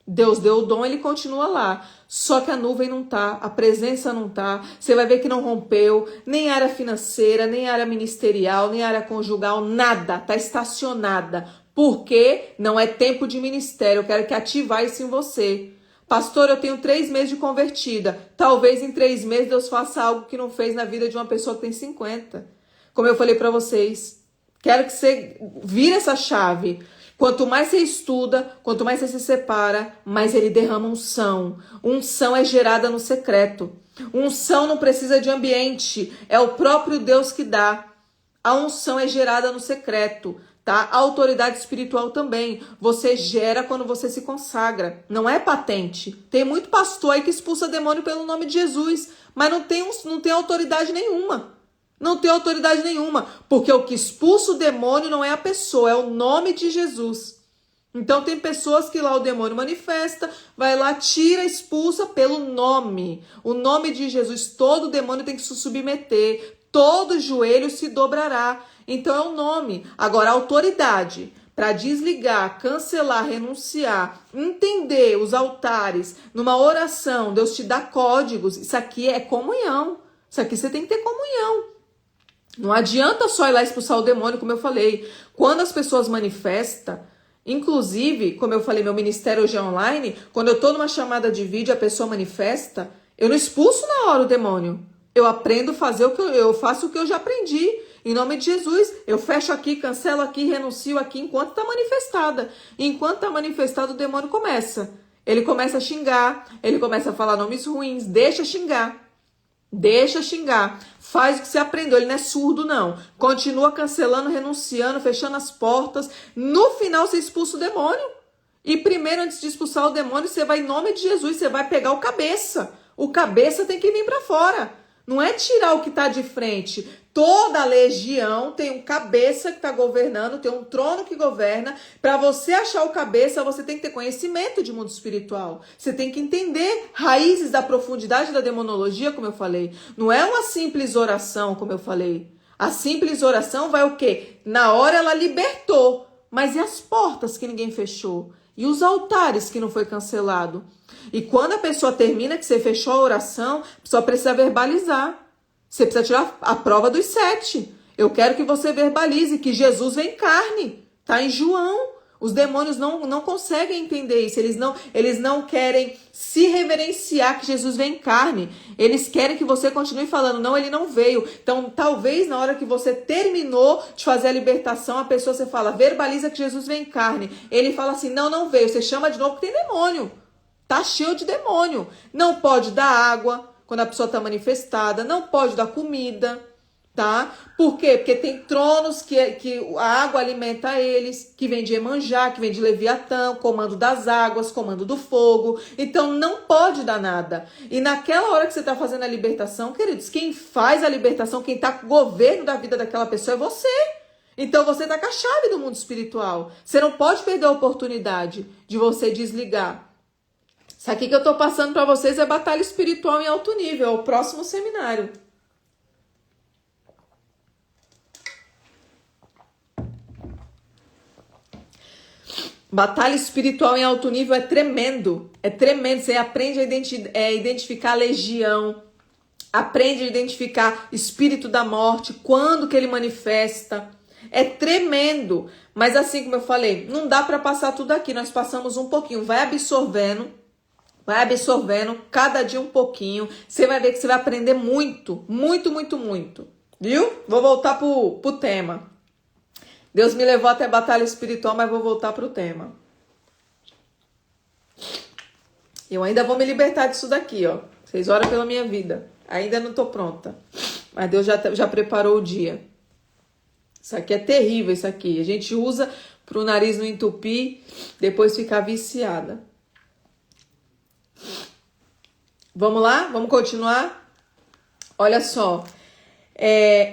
Deus deu o dom, ele continua lá. Só que a nuvem não tá, a presença não tá. Você vai ver que não rompeu, nem área financeira, nem área ministerial, nem área conjugal, nada. Tá estacionada. Porque não é tempo de ministério. Eu quero que ativar isso em você. Pastor, eu tenho 3 meses de convertida. Talvez em 3 meses Deus faça algo que não fez na vida de uma pessoa que tem 50. Como eu falei para vocês. Quero que você vire essa chave. Quanto mais você estuda, quanto mais você se separa, mais ele derrama unção. Unção é gerada no secreto. Unção não precisa de ambiente. É o próprio Deus que dá. A unção é gerada no secreto, tá? A autoridade espiritual também. Você gera quando você se consagra. Não é patente. Tem muito pastor aí que expulsa demônio pelo nome de Jesus, mas não tem autoridade nenhuma. Não tem autoridade nenhuma, porque o que expulsa o demônio não é a pessoa, é o nome de Jesus. Então tem pessoas que lá o demônio manifesta, vai lá, tira, expulsa pelo nome. O nome de Jesus, todo demônio tem que se submeter, todo joelho se dobrará. Então é o nome. Agora a autoridade para desligar, cancelar, renunciar, entender os altares, numa oração, Deus te dá códigos. Isso aqui é comunhão. Isso aqui você tem que ter comunhão. Não adianta só ir lá expulsar o demônio, como eu falei. Quando as pessoas manifestam, inclusive, como eu falei, meu ministério hoje é online, quando eu tô numa chamada de vídeo, a pessoa manifesta, eu não expulso na hora o demônio. Eu aprendo a fazer eu faço o que eu já aprendi. Em nome de Jesus, eu fecho aqui, cancelo aqui, renuncio aqui, enquanto tá manifestada. Enquanto tá manifestado, o demônio começa. Ele começa a xingar, ele começa a falar nomes ruins, deixa xingar. Deixa xingar. Faz o que você aprendeu. Ele não é surdo, não. Continua cancelando, renunciando, fechando as portas. No final, você expulsa o demônio. E primeiro, antes de expulsar o demônio, você vai, em nome de Jesus, você vai pegar o cabeça. O cabeça tem que vir para fora. Não é tirar o que está de frente. Toda legião tem um cabeça que está governando, tem um trono que governa. Para você achar o cabeça, você tem que ter conhecimento de mundo espiritual. Você tem que entender raízes da profundidade da demonologia, como eu falei. Não é uma simples oração, como eu falei. A simples oração vai o quê? Na hora ela libertou. Mas e as portas que ninguém fechou? E os altares que não foi cancelado? E quando a pessoa termina, que você fechou a oração, a pessoa precisa verbalizar. Você precisa tirar a prova dos 7. Eu quero que você verbalize que Jesus vem em carne. Tá em João. Os demônios não conseguem entender isso. Eles não querem se reverenciar que Jesus vem em carne. Eles querem que você continue falando, não, ele não veio. Então, talvez na hora que você terminou de fazer a libertação, a pessoa, você fala, verbaliza que Jesus vem em carne. Ele fala assim, não veio. Você chama de novo porque tem demônio. Tá cheio de demônio. Não pode dar água quando a pessoa está manifestada. Não pode dar comida, tá? Por quê? Porque tem tronos que a água alimenta eles, que vem de Iemanjá, que vem de Leviatã, comando das águas, comando do fogo. Então não pode dar nada. E naquela hora que você está fazendo a libertação, queridos, quem faz a libertação, quem está com o governo da vida daquela pessoa é você. Então você está com a chave do mundo espiritual. Você não pode perder a oportunidade de você desligar. Isso aqui que eu tô passando para vocês é batalha espiritual em alto nível, é o próximo seminário. Batalha espiritual em alto nível é tremendo. É tremendo. Você aprende a identificar a legião, aprende a identificar espírito da morte, quando que ele manifesta. É tremendo. Mas assim como eu falei, não dá para passar tudo aqui. Nós passamos um pouquinho, vai absorvendo cada dia um pouquinho. Você vai ver que você vai aprender muito, muito, muito, muito. Viu? Vou voltar pro tema. Deus me levou até batalha espiritual, mas vou voltar pro tema. Eu ainda vou me libertar disso daqui, ó. Vocês oram pela minha vida. Ainda não tô pronta. Mas Deus já preparou o dia. Isso aqui é terrível, isso aqui. A gente usa pro nariz não entupir, depois ficar viciada. Vamos lá? Vamos continuar? Olha só.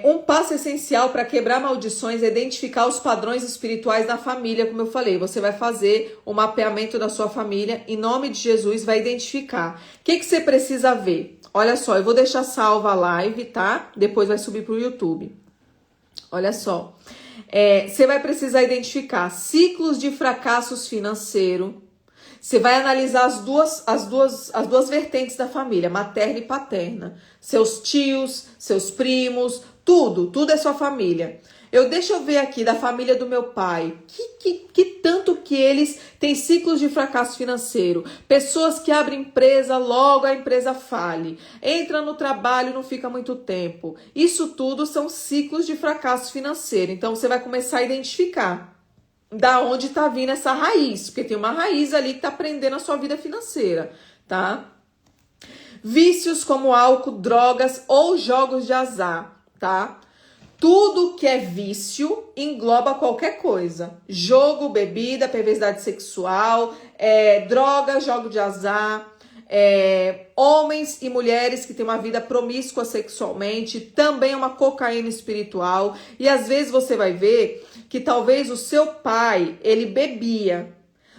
Um passo essencial para quebrar maldições é identificar os padrões espirituais da família, como eu falei. Você vai fazer o mapeamento da sua família, em nome de Jesus, vai identificar. O que você precisa ver? Olha só, eu vou deixar salva a live, tá? Depois vai subir para o YouTube. Olha só. Você vai precisar identificar ciclos de fracassos financeiros. Você vai analisar as duas vertentes da família, materna e paterna. Seus tios, seus primos, tudo é sua família. Deixa eu ver aqui da família do meu pai. Que tanto que eles têm ciclos de fracasso financeiro. Pessoas que abrem empresa, logo a empresa fale. Entra no trabalho, não fica muito tempo. Isso tudo são ciclos de fracasso financeiro. Então você vai começar a identificar da onde está vindo essa raiz, porque tem uma raiz ali que está prendendo a sua vida financeira, tá? Vícios como álcool, drogas ou jogos de azar, tá? Tudo que é vício engloba qualquer coisa. Jogo, bebida, perversidade sexual, droga, jogo de azar, homens e mulheres que têm uma vida promíscua sexualmente, também é uma cocaína espiritual. E às vezes você vai ver que talvez o seu pai, ele bebia.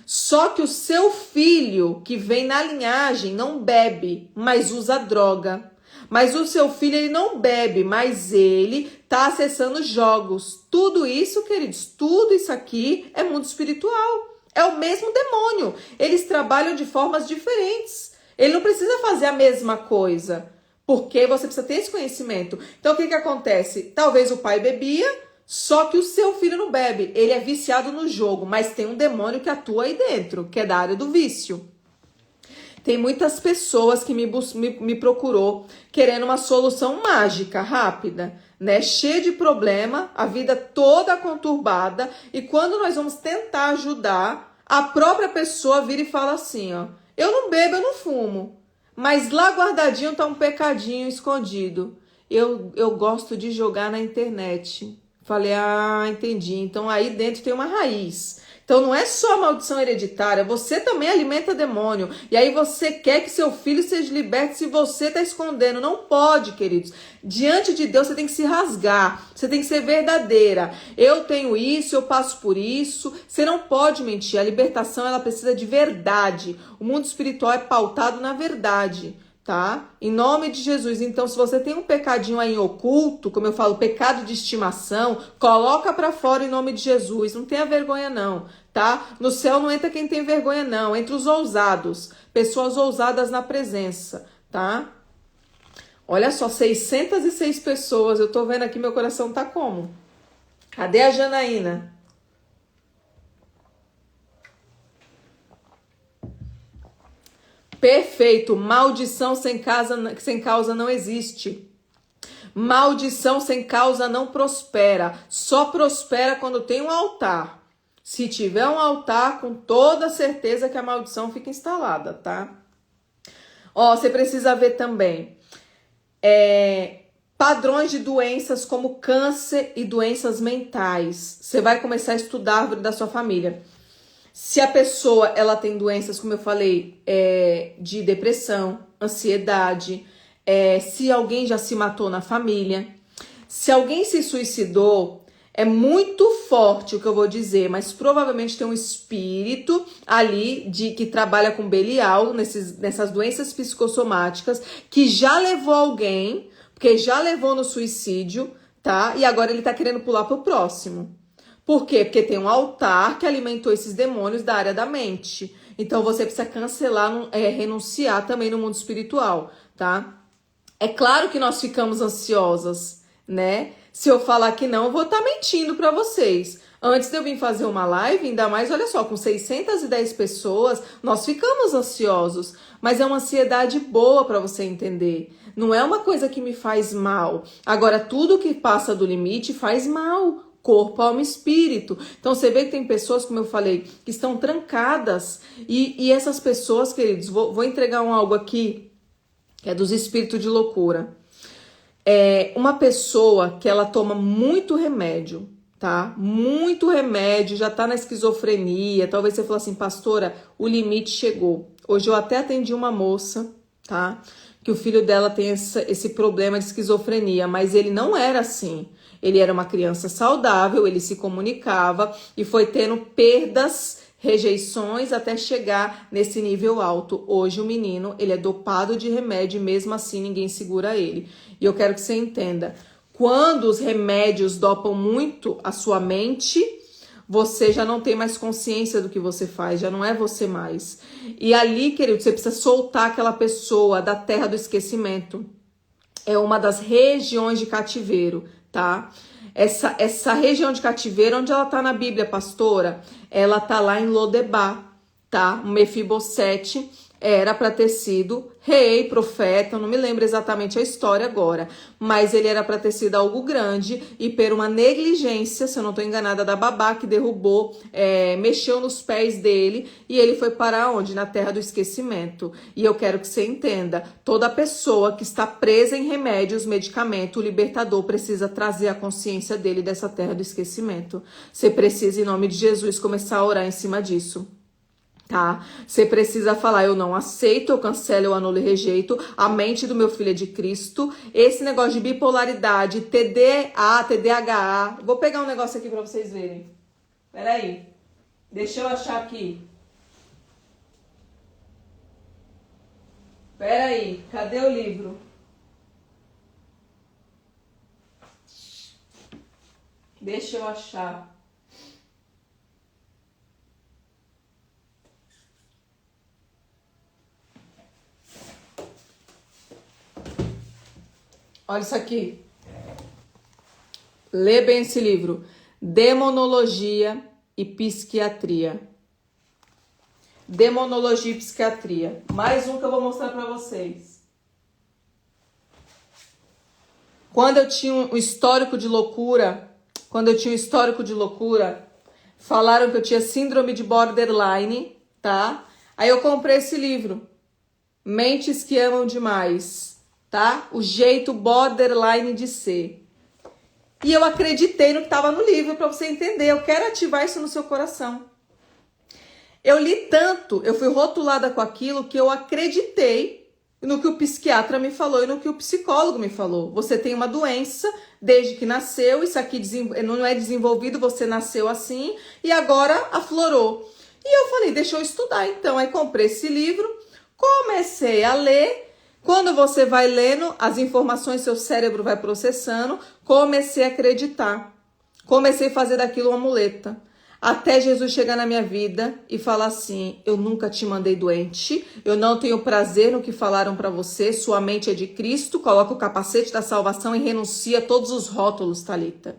Só que o seu filho, que vem na linhagem, não bebe, mas usa droga. Mas o seu filho, ele não bebe, mas ele está acessando jogos. Tudo isso, queridos, tudo isso aqui é mundo espiritual. É o mesmo demônio. Eles trabalham de formas diferentes. Ele não precisa fazer a mesma coisa, porque você precisa ter esse conhecimento. Então, o que acontece? Talvez o pai bebia, só que o seu filho não bebe. Ele é viciado no jogo, mas tem um demônio que atua aí dentro, que é da área do vício. Tem muitas pessoas que me procurou querendo uma solução mágica, rápida, né? Cheia de problema, a vida toda conturbada. E quando nós vamos tentar ajudar, a própria pessoa vira e fala assim, ó: eu não bebo, eu não fumo, mas lá guardadinho tá um pecadinho escondido. Eu gosto de jogar na internet. Falei, entendi. Então aí dentro tem uma raiz. Então não é só a maldição hereditária, você também alimenta demônio. E aí você quer que seu filho seja liberto se você está escondendo. Não pode, queridos. Diante de Deus você tem que se rasgar, você tem que ser verdadeira. Eu tenho isso, eu passo por isso. Você não pode mentir. A libertação, ela precisa de verdade. O mundo espiritual é pautado na verdade. Tá? Em nome de Jesus. Então, se você tem um pecadinho aí oculto, como eu falo, pecado de estimação, coloca pra fora em nome de Jesus. Não tenha vergonha não, tá? No céu não entra quem tem vergonha não, entra os ousados, pessoas ousadas na presença, tá? Olha só, 606 pessoas, eu tô vendo aqui, meu coração tá como? Cadê a Janaína? Perfeito, maldição sem causa não existe. Maldição sem causa não prospera. Só prospera quando tem um altar. Se tiver um altar, com toda certeza que a maldição fica instalada, tá? Ó, você precisa ver também padrões de doenças como câncer e doenças mentais. Você vai começar a estudar a árvore da sua família. Se a pessoa ela tem doenças, como eu falei, de depressão, ansiedade, se alguém já se matou na família, se alguém se suicidou, é muito forte o que eu vou dizer, mas provavelmente tem um espírito ali que trabalha com Belial, nessas doenças psicossomáticas, que já levou alguém, porque já levou no suicídio, tá? E agora ele tá querendo pular pro próximo. Por quê? Porque tem um altar que alimentou esses demônios da área da mente. Então você precisa cancelar, renunciar também no mundo espiritual, tá? É claro que nós ficamos ansiosas, né? Se eu falar que não, eu vou estar mentindo para vocês. Antes de eu vir fazer uma live, ainda mais, olha só, com 610 pessoas, nós ficamos ansiosos. Mas é uma ansiedade boa para você entender. Não é uma coisa que me faz mal. Agora, tudo que passa do limite faz mal. Corpo, alma e espírito. Então você vê que tem pessoas, como eu falei, que estão trancadas. E essas pessoas, queridos, vou entregar algo aqui, que é dos espíritos de loucura. Uma pessoa que ela toma muito remédio, tá? Muito remédio, já tá na esquizofrenia. Talvez você fale assim, pastora, o limite chegou. Hoje eu até atendi uma moça, tá? Que o filho dela tem esse problema de esquizofrenia, mas ele não era assim. Ele era uma criança saudável, ele se comunicava e foi tendo perdas, rejeições até chegar nesse nível alto. Hoje o menino, ele é dopado de remédio e mesmo assim ninguém segura ele. E eu quero que você entenda, quando os remédios dopam muito a sua mente, você já não tem mais consciência do que você faz, já não é você mais. E ali, querido, você precisa soltar aquela pessoa da terra do esquecimento. É uma das regiões de cativeiro, tá? Essa região de cativeiro, onde ela tá na Bíblia, pastora? Ela tá lá em Lodebar, tá? Mefibosete, era para ter sido rei, profeta, eu não me lembro exatamente a história agora, mas ele era para ter sido algo grande e por uma negligência, se eu não estou enganada, da babá que derrubou, mexeu nos pés dele e ele foi para onde? Na terra do esquecimento. E eu quero que você entenda, toda pessoa que está presa em remédios, medicamento, o libertador precisa trazer a consciência dele dessa terra do esquecimento. Você precisa, em nome de Jesus, começar a orar em cima disso. Tá? Você precisa falar, eu não aceito, eu cancelo, eu anulo e rejeito, a mente do meu filho é de Cristo, esse negócio de bipolaridade, TDA, TDAH, vou pegar um negócio aqui pra vocês verem, peraí, deixa eu achar aqui, peraí, cadê o livro? Deixa eu achar. Olha isso aqui. Lê bem esse livro. Demonologia e Psiquiatria. Demonologia e Psiquiatria. Mais um que eu vou mostrar para vocês. Quando eu tinha um histórico de loucura, falaram que eu tinha síndrome de borderline, tá? Aí eu comprei esse livro. Mentes que amam demais. Tá? O jeito borderline de ser. E eu acreditei no que estava no livro para você entender. Eu quero ativar isso no seu coração. Eu li tanto, eu fui rotulada com aquilo que eu acreditei no que o psiquiatra me falou e no que o psicólogo me falou. Você tem uma doença desde que nasceu, isso aqui não é desenvolvido, você nasceu assim e agora aflorou. E eu falei, deixa eu estudar então. Aí comprei esse livro, comecei a ler. Quando você vai lendo, as informações seu cérebro vai processando, comecei a acreditar. Comecei a fazer daquilo uma muleta. Até Jesus chegar na minha vida e falar assim, eu nunca te mandei doente, eu não tenho prazer no que falaram para você, sua mente é de Cristo, coloca o capacete da salvação e renuncia a todos os rótulos, Thalita.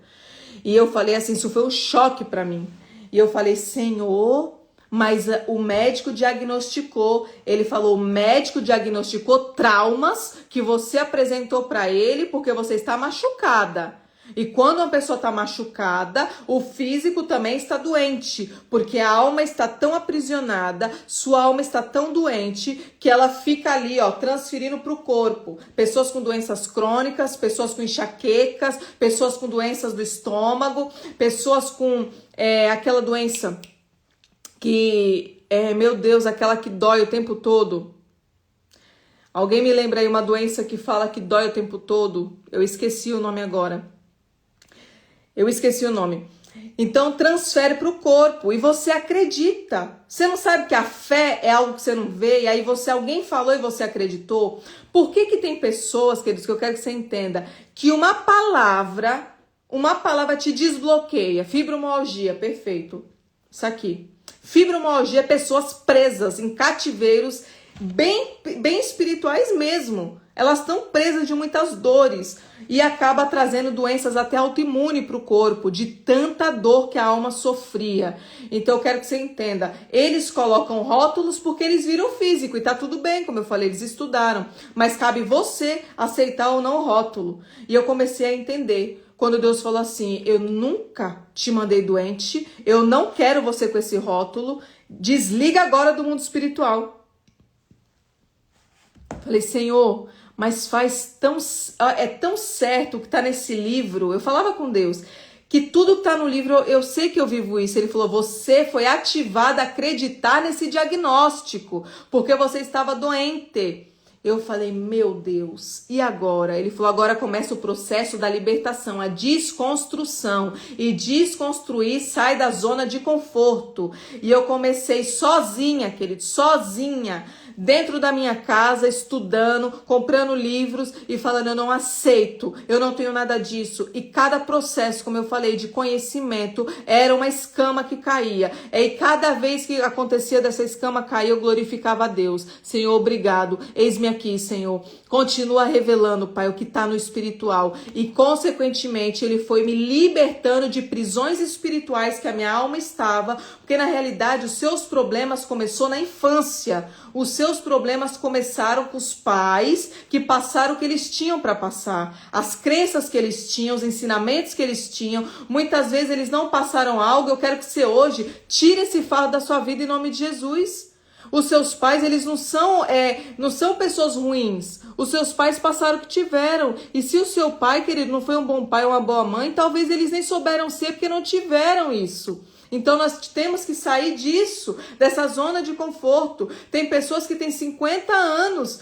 E eu falei assim, isso foi um choque para mim. E eu falei, Senhor... Mas o médico diagnosticou, ele falou, o médico diagnosticou traumas que você apresentou para ele porque você está machucada. E quando uma pessoa está machucada, o físico também está doente, porque a alma está tão aprisionada, sua alma está tão doente, que ela fica ali, ó, transferindo para o corpo. Pessoas com doenças crônicas, pessoas com enxaquecas, pessoas com doenças do estômago, pessoas com aquela doença... que meu Deus, aquela que dói o tempo todo. Alguém me lembra aí uma doença que fala que dói o tempo todo? Eu esqueci o nome agora. Então transfere para o corpo e você acredita. Você não sabe que a fé é algo que você não vê e aí alguém falou e você acreditou? Por que tem pessoas, queridos, que eu quero que você entenda, que uma palavra te desbloqueia? Fibromialgia, perfeito. Isso aqui. Fibromialgia é pessoas presas em cativeiros bem espirituais mesmo. Elas estão presas de muitas dores e acaba trazendo doenças até autoimune para o corpo, de tanta dor que a alma sofria. Então eu quero que você entenda, eles colocam rótulos porque eles viram físico e tá tudo bem, como eu falei, eles estudaram. Mas cabe você aceitar ou não o rótulo. E eu comecei a entender. Quando Deus falou assim, eu nunca te mandei doente, eu não quero você com esse rótulo, desliga agora do mundo espiritual. Falei, Senhor, mas é tão certo o que está nesse livro. Eu falava com Deus, que tudo que está no livro, eu sei que eu vivo isso. Ele falou, você foi ativada a acreditar nesse diagnóstico, porque você estava doente. Eu falei, meu Deus, e agora? Ele falou, agora começa o processo da libertação, a desconstrução. E desconstruir sai da zona de conforto. E eu comecei sozinha, querido, sozinha, dentro da minha casa, estudando, comprando livros e falando, eu não aceito, eu não tenho nada disso. E cada processo, como eu falei, de conhecimento, era uma escama que caía. E cada vez que acontecia dessa escama cair, eu glorificava a Deus. Senhor, obrigado. Eis-me aqui, Senhor. Continua revelando, Pai, o que está no espiritual. E, consequentemente, Ele foi me libertando de prisões espirituais que a minha alma estava, porque, na realidade, os seus problemas começou na infância. Os seus problemas começaram com os pais que passaram o que eles tinham para passar. As crenças que eles tinham, os ensinamentos que eles tinham. Muitas vezes eles não passaram algo. Eu quero que você hoje tire esse fardo da sua vida em nome de Jesus. Os seus pais, eles não são pessoas ruins. Os seus pais passaram o que tiveram. E se o seu pai, querido, não foi um bom pai ou uma boa mãe, talvez eles nem souberam ser porque não tiveram isso. Então nós temos que sair disso, dessa zona de conforto. Tem pessoas que têm 50 anos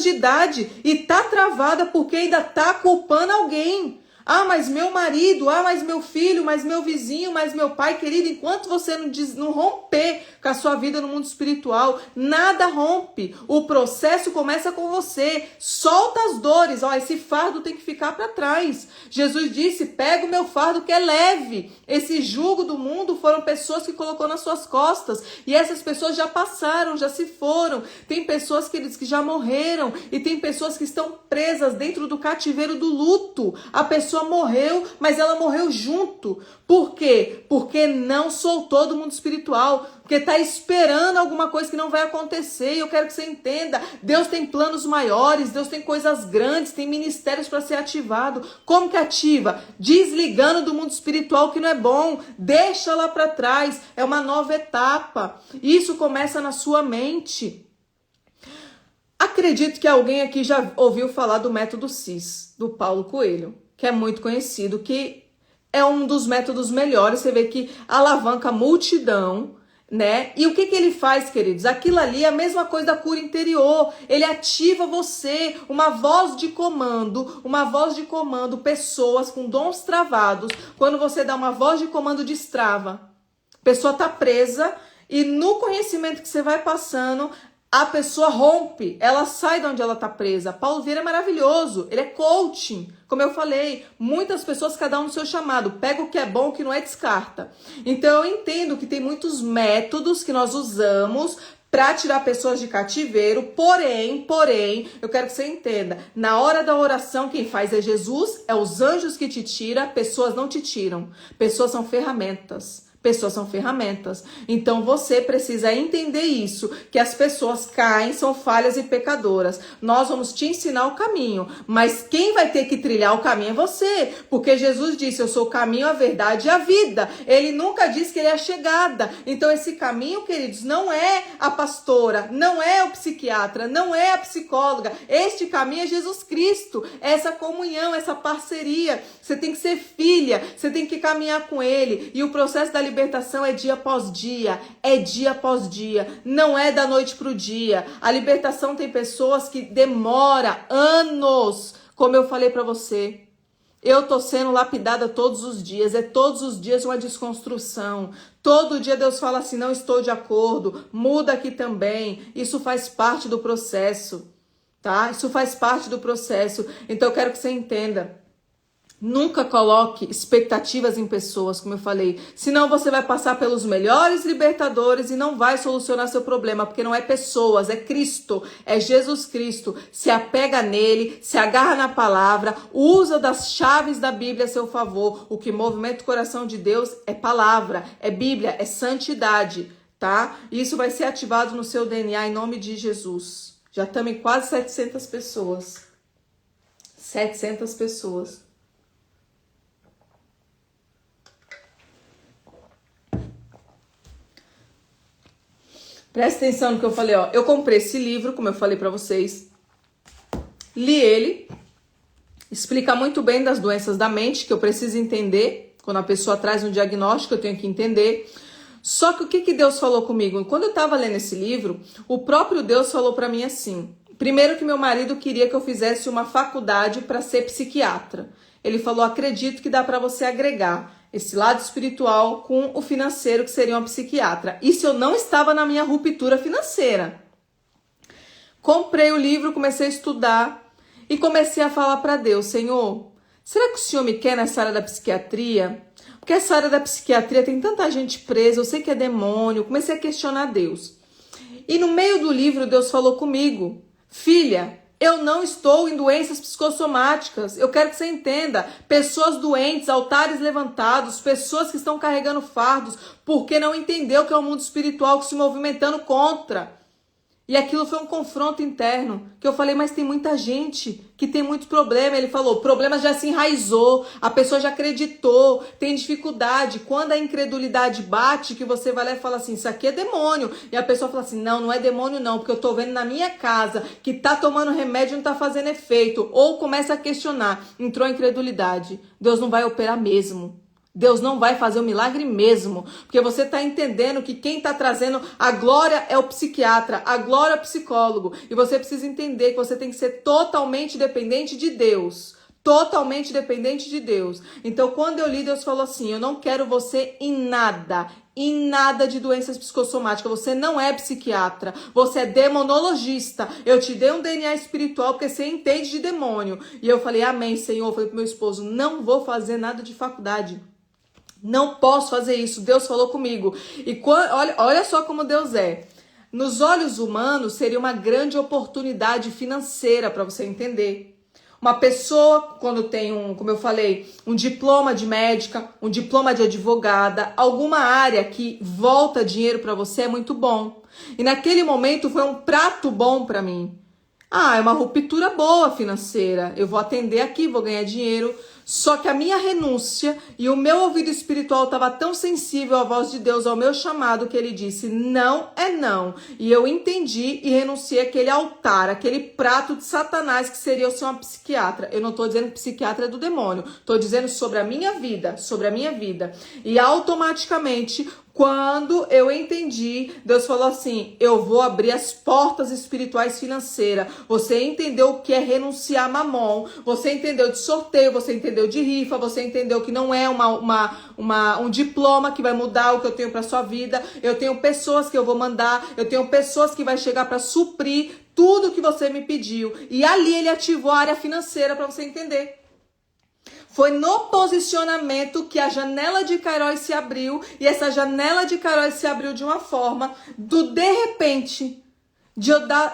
de idade e tá travada porque ainda tá culpando alguém. Ah, mas meu marido, mas meu filho, mas meu vizinho, mas meu pai, querido, enquanto você não romper com a sua vida no mundo espiritual, nada rompe. O processo começa com você. Solta as dores. Esse fardo tem que ficar para trás. Jesus disse, pega o meu fardo que é leve. Esse jugo do mundo foram pessoas que colocou nas suas costas. E essas pessoas já passaram, já se foram. Tem pessoas, queridos, que já morreram. E tem pessoas que estão presas dentro do cativeiro do luto. A pessoa morreu, mas ela morreu junto. Por quê? Porque não soltou do mundo espiritual. Porque está esperando alguma coisa que não vai acontecer. E eu quero que você entenda. Deus tem planos maiores. Deus tem coisas grandes. Tem ministérios para ser ativado. Como que ativa? Desligando do mundo espiritual que não é bom. Deixa lá para trás. É uma nova etapa. Isso começa na sua mente. Acredito que alguém aqui já ouviu falar do método CIS, do Paulo Coelho, que é muito conhecido, que é um dos métodos melhores. Você vê que alavanca a multidão, né? E o que ele faz, queridos? Aquilo ali é a mesma coisa da cura interior. Ele ativa você, uma voz de comando, pessoas com dons travados. Quando você dá uma voz de comando, destrava. A pessoa tá presa e no conhecimento que você vai passando, a pessoa rompe, ela sai de onde ela está presa. Paulo Vieira é maravilhoso, ele é coaching. Como eu falei, muitas pessoas, cada um no seu chamado. Pega o que é bom, o que não é, descarta. Então eu entendo que tem muitos métodos que nós usamos para tirar pessoas de cativeiro. Porém, eu quero que você entenda. Na hora da oração, quem faz é Jesus, é os anjos que te tiram, pessoas não te tiram. Pessoas são ferramentas. Pessoas são ferramentas. Então você precisa entender isso, que as pessoas caem, são falhas e pecadoras. Nós vamos te ensinar o caminho, mas quem vai ter que trilhar o caminho é você, porque Jesus disse, eu sou o caminho, a verdade e a vida. Ele nunca disse que ele é a chegada. Então esse caminho, queridos, não é a pastora, não é o psiquiatra, não é a psicóloga. Este caminho é Jesus Cristo, é essa comunhão, essa parceria. Você tem que ser filha, você tem que caminhar com ele, e o processo da libertação é dia após dia, não é da noite para o dia. A libertação tem pessoas que demora anos, como eu falei para você. Eu tô sendo lapidada todos os dias, é todos os dias uma desconstrução. Todo dia Deus fala assim, não estou de acordo, muda aqui também. Isso faz parte do processo, tá? Isso faz parte do processo. Então eu quero que você entenda. Nunca coloque expectativas em pessoas, como eu falei. Senão você vai passar pelos melhores libertadores e não vai solucionar seu problema. Porque não é pessoas, é Cristo, é Jesus Cristo. Se apega nele, se agarra na palavra, usa das chaves da Bíblia a seu favor. O que movimenta o coração de Deus é palavra, é Bíblia, é santidade, tá? Isso vai ser ativado no seu DNA em nome de Jesus. Já estamos em quase 700 pessoas. 700 pessoas. Presta atenção no que eu falei, ó. Eu comprei esse livro, como eu falei pra vocês. Li ele. Explica muito bem das doenças da mente, que eu preciso entender. Quando a pessoa traz um diagnóstico, eu tenho que entender. Só que o que Deus falou comigo? Quando eu tava lendo esse livro, o próprio Deus falou pra mim assim. Primeiro que meu marido queria que eu fizesse uma faculdade para ser psiquiatra. Ele falou, acredito que dá pra você agregar esse lado espiritual com o financeiro, que seria uma psiquiatra. Isso eu não estava na minha ruptura financeira. Comprei o livro, comecei a estudar e comecei a falar para Deus, Senhor, será que o Senhor me quer nessa área da psiquiatria? Porque essa área da psiquiatria tem tanta gente presa, eu sei que é demônio. Comecei a questionar Deus. E no meio do livro, Deus falou comigo, filha, eu não estou em doenças psicossomáticas. Eu quero que você entenda. Pessoas doentes, altares levantados, pessoas que estão carregando fardos, porque não entendeu que é o mundo espiritual que se movimentando contra. E aquilo foi um confronto interno, que eu falei, mas tem muita gente que tem muito problema. Ele falou, o problema já se enraizou, a pessoa já acreditou, tem dificuldade. Quando a incredulidade bate, que você vai lá e fala assim, isso aqui é demônio. E a pessoa fala assim, não, não é demônio não, porque eu tô vendo na minha casa que tá tomando remédio e não tá fazendo efeito. Ou começa a questionar, entrou a incredulidade. Deus não vai operar mesmo. Deus não vai fazer o milagre mesmo, porque você está entendendo que quem está trazendo a glória é o psiquiatra, a glória é o psicólogo, e você precisa entender que você tem que ser totalmente dependente de Deus, totalmente dependente de Deus. Então, quando eu li, Deus falou assim, eu não quero você em nada de doenças psicossomáticas, você não é psiquiatra, você é demonologista, eu te dei um DNA espiritual porque você entende de demônio. E eu falei, amém, Senhor, eu falei pro meu esposo, não vou fazer nada de faculdade. Não posso fazer isso. Deus falou comigo. E olha só como Deus é. Nos olhos humanos, seria uma grande oportunidade financeira para você entender. Uma pessoa, quando tem como eu falei, um diploma de médica, um diploma de advogada, alguma área que volta dinheiro para você é muito bom. E naquele momento foi um prato bom para mim. É uma ruptura boa financeira. Eu vou atender aqui, vou ganhar dinheiro. Só que a minha renúncia e o meu ouvido espiritual estava tão sensível à voz de Deus, ao meu chamado, que ele disse, não é não. E eu entendi e renunciei àquele altar, aquele prato de Satanás que seria eu ser uma psiquiatra. Eu não estou dizendo que psiquiatra é do demônio, estou dizendo sobre a minha vida, sobre a minha vida. E automaticamente, quando eu entendi, Deus falou assim, eu vou abrir as portas espirituais financeiras. Você entendeu o que é renunciar a mamon, você entendeu de sorteio, você entendeu de rifa, você entendeu que não é um diploma que vai mudar o que eu tenho para sua vida. Eu tenho pessoas que eu vou mandar, eu tenho pessoas que vai chegar para suprir tudo que você me pediu. E ali ele ativou a área financeira para você entender. Foi no posicionamento que a janela de Kairos se abriu, e essa janela de Kairos se abriu de uma forma de repente,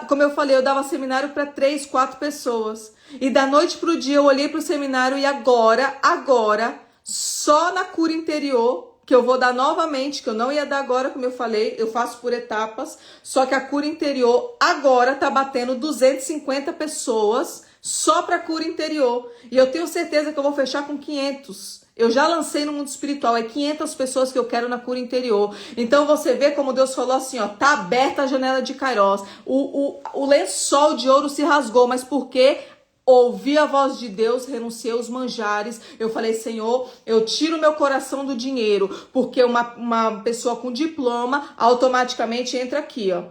como eu falei, eu dava seminário para 3, 4 pessoas, e da noite para o dia eu olhei para o seminário e agora, só na cura interior, que eu vou dar novamente, que eu não ia dar agora, como eu falei, eu faço por etapas, só que a cura interior agora tá batendo 250 pessoas, só para cura interior. E eu tenho certeza que eu vou fechar com 500. Eu já lancei no mundo espiritual, é 500 pessoas que eu quero na cura interior. Então você vê como Deus falou assim, ó, tá aberta a janela de Kairos. O lençol de ouro se rasgou, mas por quê? Ouvi a voz de Deus, renunciei aos manjares. Eu falei, Senhor, eu tiro meu coração do dinheiro, porque uma pessoa com diploma automaticamente entra aqui, ó.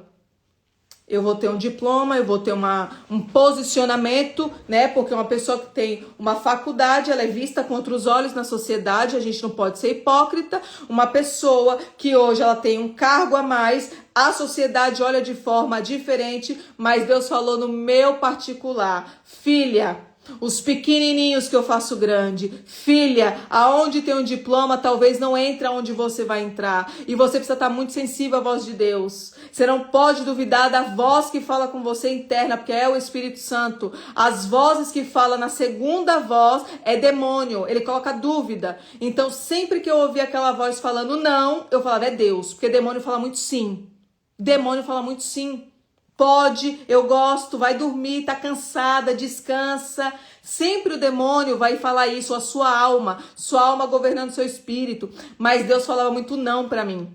Eu vou ter um diploma, eu vou ter um posicionamento, né? Porque uma pessoa que tem uma faculdade, ela é vista com outros olhos na sociedade, a gente não pode ser hipócrita. Uma pessoa que hoje ela tem um cargo a mais, a sociedade olha de forma diferente, mas Deus falou no meu particular, filha, os pequenininhos que eu faço grande. Filha, aonde tem um diploma, talvez não entre aonde você vai entrar. E você precisa estar muito sensível à voz de Deus. Você não pode duvidar da voz que fala com você interna, porque é o Espírito Santo. As vozes que falam na segunda voz é demônio. Ele coloca dúvida. Então, sempre que eu ouvia aquela voz falando não, eu falava, é Deus. Porque demônio fala muito sim. Demônio fala muito sim. Pode, eu gosto, vai dormir, tá cansada, descansa. Sempre o demônio vai falar isso, a sua alma governando seu espírito. Mas Deus falava muito não pra mim.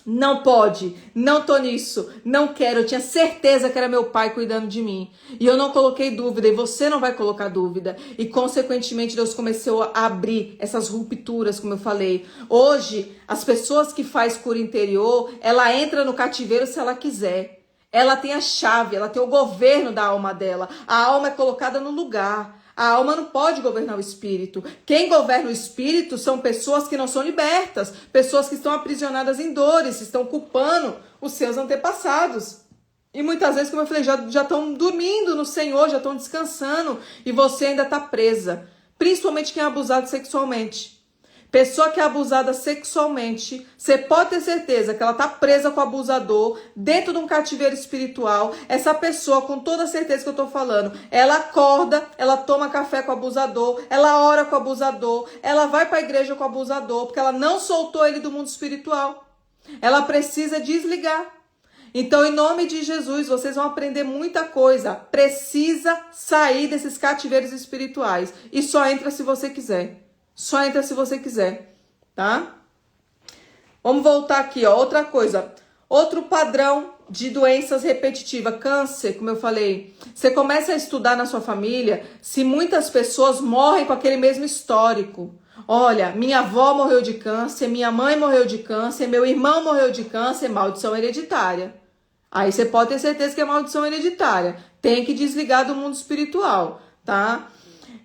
Não pode, não tô nisso, não quero. Eu tinha certeza que era meu pai cuidando de mim. E eu não coloquei dúvida, e você não vai colocar dúvida. E consequentemente Deus começou a abrir essas rupturas, como eu falei. Hoje, as pessoas que faz cura interior, ela entra no cativeiro se ela quiser. Ela tem a chave, ela tem o governo da alma dela. A alma é colocada no lugar. A alma não pode governar o espírito. Quem governa o espírito são pessoas que não são libertas. Pessoas que estão aprisionadas em dores, estão culpando os seus antepassados. E muitas vezes, como eu falei, já estão dormindo no Senhor, já estão descansando. E você ainda está presa. Principalmente quem é abusado sexualmente. Pessoa que é abusada sexualmente, você pode ter certeza que ela está presa com o abusador, dentro de um cativeiro espiritual. Essa pessoa, com toda a certeza que eu estou falando, ela acorda, ela toma café com o abusador, ela ora com o abusador, ela vai para a igreja com o abusador, porque ela não soltou ele do mundo espiritual. Ela precisa desligar. Então, em nome de Jesus, vocês vão aprender muita coisa. Precisa sair desses cativeiros espirituais. E só entra se você quiser. Só entra se você quiser, tá? Vamos voltar aqui, ó. Outra coisa. Outro padrão de doenças repetitivas. Câncer, como eu falei. Você começa a estudar na sua família se muitas pessoas morrem com aquele mesmo histórico. Olha, minha avó morreu de câncer, minha mãe morreu de câncer, meu irmão morreu de câncer, maldição hereditária. Aí você pode ter certeza que é maldição hereditária. Tem que desligar do mundo espiritual, tá?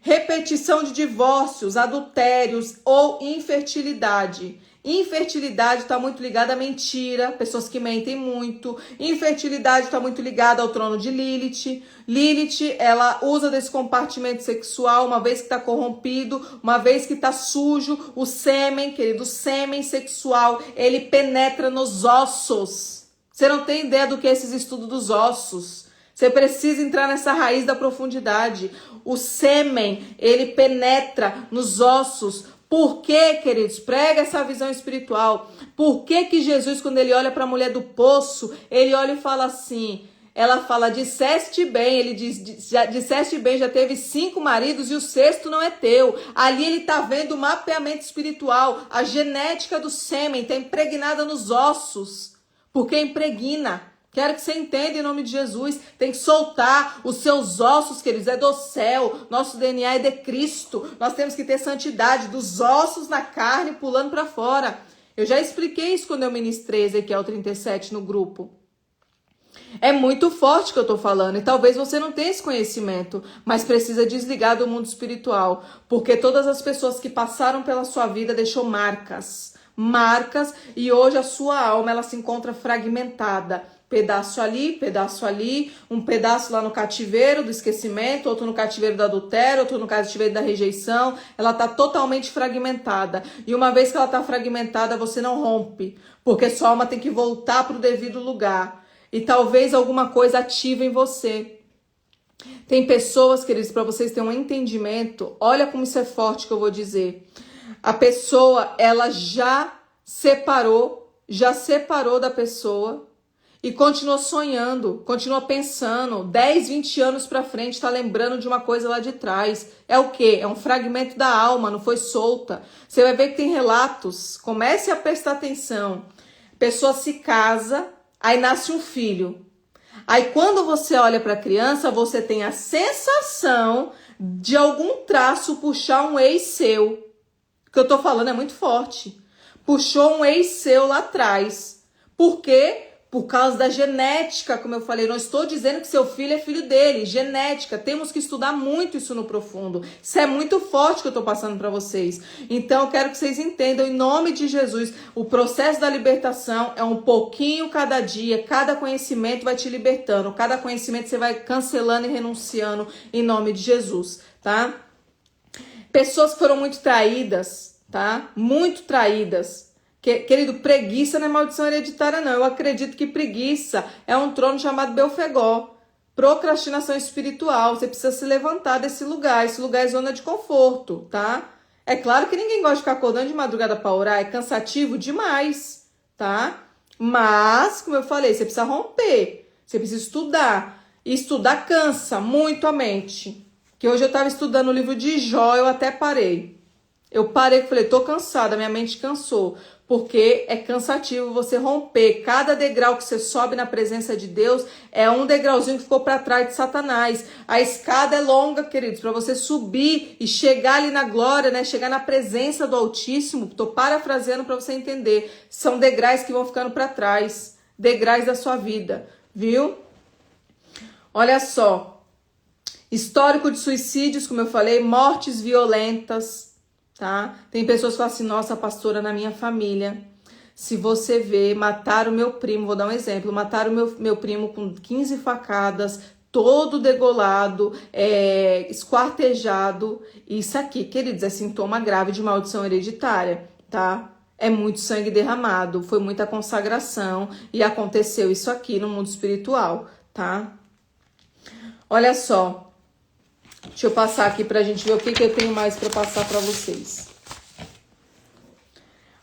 Repetição de divórcios, adultérios ou infertilidade. Infertilidade está muito ligada à mentira, pessoas que mentem muito. Infertilidade está muito ligada ao trono de Lilith. Lilith, ela usa desse compartimento sexual, uma vez que está corrompido, uma vez que está sujo, o sêmen, querido, o sêmen sexual, ele penetra nos ossos. Você não tem ideia do que é esses estudos dos ossos. Você precisa entrar nessa raiz da profundidade. O sêmen, ele penetra nos ossos. Por que, queridos? Prega essa visão espiritual. Por que que Jesus, quando ele olha para a mulher do poço, ele olha e fala assim, ela fala, disseste bem, ele diz, disseste bem, já teve 5 maridos e o 6º não é teu. Ali ele está vendo o mapeamento espiritual, a genética do sêmen está impregnada nos ossos. Porque impregna. Quero que você entenda em nome de Jesus. Tem que soltar os seus ossos, queridos. É do céu. Nosso DNA é de Cristo. Nós temos que ter santidade dos ossos na carne pulando para fora. Eu já expliquei isso quando eu ministrei Ezequiel 37 no grupo. É muito forte o que eu estou falando. E talvez você não tenha esse conhecimento. Mas precisa desligar do mundo espiritual. Porque todas as pessoas que passaram pela sua vida deixou marcas. Marcas. E hoje a sua alma ela se encontra fragmentada. Pedaço ali, um pedaço lá no cativeiro do esquecimento, outro no cativeiro do adultério, outro no cativeiro da rejeição. Ela está totalmente fragmentada. E uma vez que ela está fragmentada, você não rompe, porque sua alma tem que voltar para o devido lugar. E talvez alguma coisa ative em você. Tem pessoas, queridos, para vocês terem um entendimento, olha como isso é forte que eu vou dizer. A pessoa, ela já separou da pessoa, e continua sonhando, continua pensando, 10, 20 anos pra frente, tá lembrando de uma coisa lá de trás. É o quê? É um fragmento da alma, não foi solta. Você vai ver que tem relatos, comece a prestar atenção. A pessoa se casa, aí nasce um filho. Aí quando você olha pra criança, você tem a sensação de algum traço puxar um ex seu. O que eu tô falando é muito forte. Puxou um ex seu lá atrás. Por quê? Por causa da genética, como eu falei, não estou dizendo que seu filho é filho dele, genética, temos que estudar muito isso no profundo. Isso é muito forte que eu estou passando para vocês. Então, eu quero que vocês entendam, em nome de Jesus, o processo da libertação é um pouquinho cada dia, cada conhecimento vai te libertando, cada conhecimento você vai cancelando e renunciando em nome de Jesus, tá? Pessoas que foram muito traídas, tá? Muito traídas. Querido, preguiça não é maldição hereditária, não. Eu acredito que preguiça é um trono chamado Belfegor. Procrastinação espiritual. Você precisa se levantar desse lugar. Esse lugar é zona de conforto, tá? É claro que ninguém gosta de ficar acordando de madrugada para orar. É cansativo demais, tá? Mas, como eu falei, você precisa romper. Você precisa estudar. E estudar cansa muito a mente. Que hoje eu estava estudando o livro de Jó, eu até parei. Eu parei e falei, tô cansada, minha mente cansou. Porque é cansativo você romper. Cada degrau que você sobe na presença de Deus é um degrauzinho que ficou para trás de Satanás. A escada é longa, queridos, para você subir e chegar ali na glória, né? Chegar na presença do Altíssimo. Tô parafraseando para você entender. São degraus que vão ficando para trás. Degraus da sua vida, viu? Olha só. Histórico de suicídios, como eu falei, mortes violentas. Tá? Tem pessoas que falam assim, nossa, pastora, na minha família, se você vê, mataram o meu primo, vou dar um exemplo, mataram meu primo com 15 facadas, todo degolado, esquartejado. Isso aqui, queridos, é sintoma grave de maldição hereditária, tá? É muito sangue derramado, foi muita consagração e aconteceu isso aqui no mundo espiritual, tá? Olha só. Deixa eu passar aqui pra gente ver o que eu tenho mais pra passar pra vocês.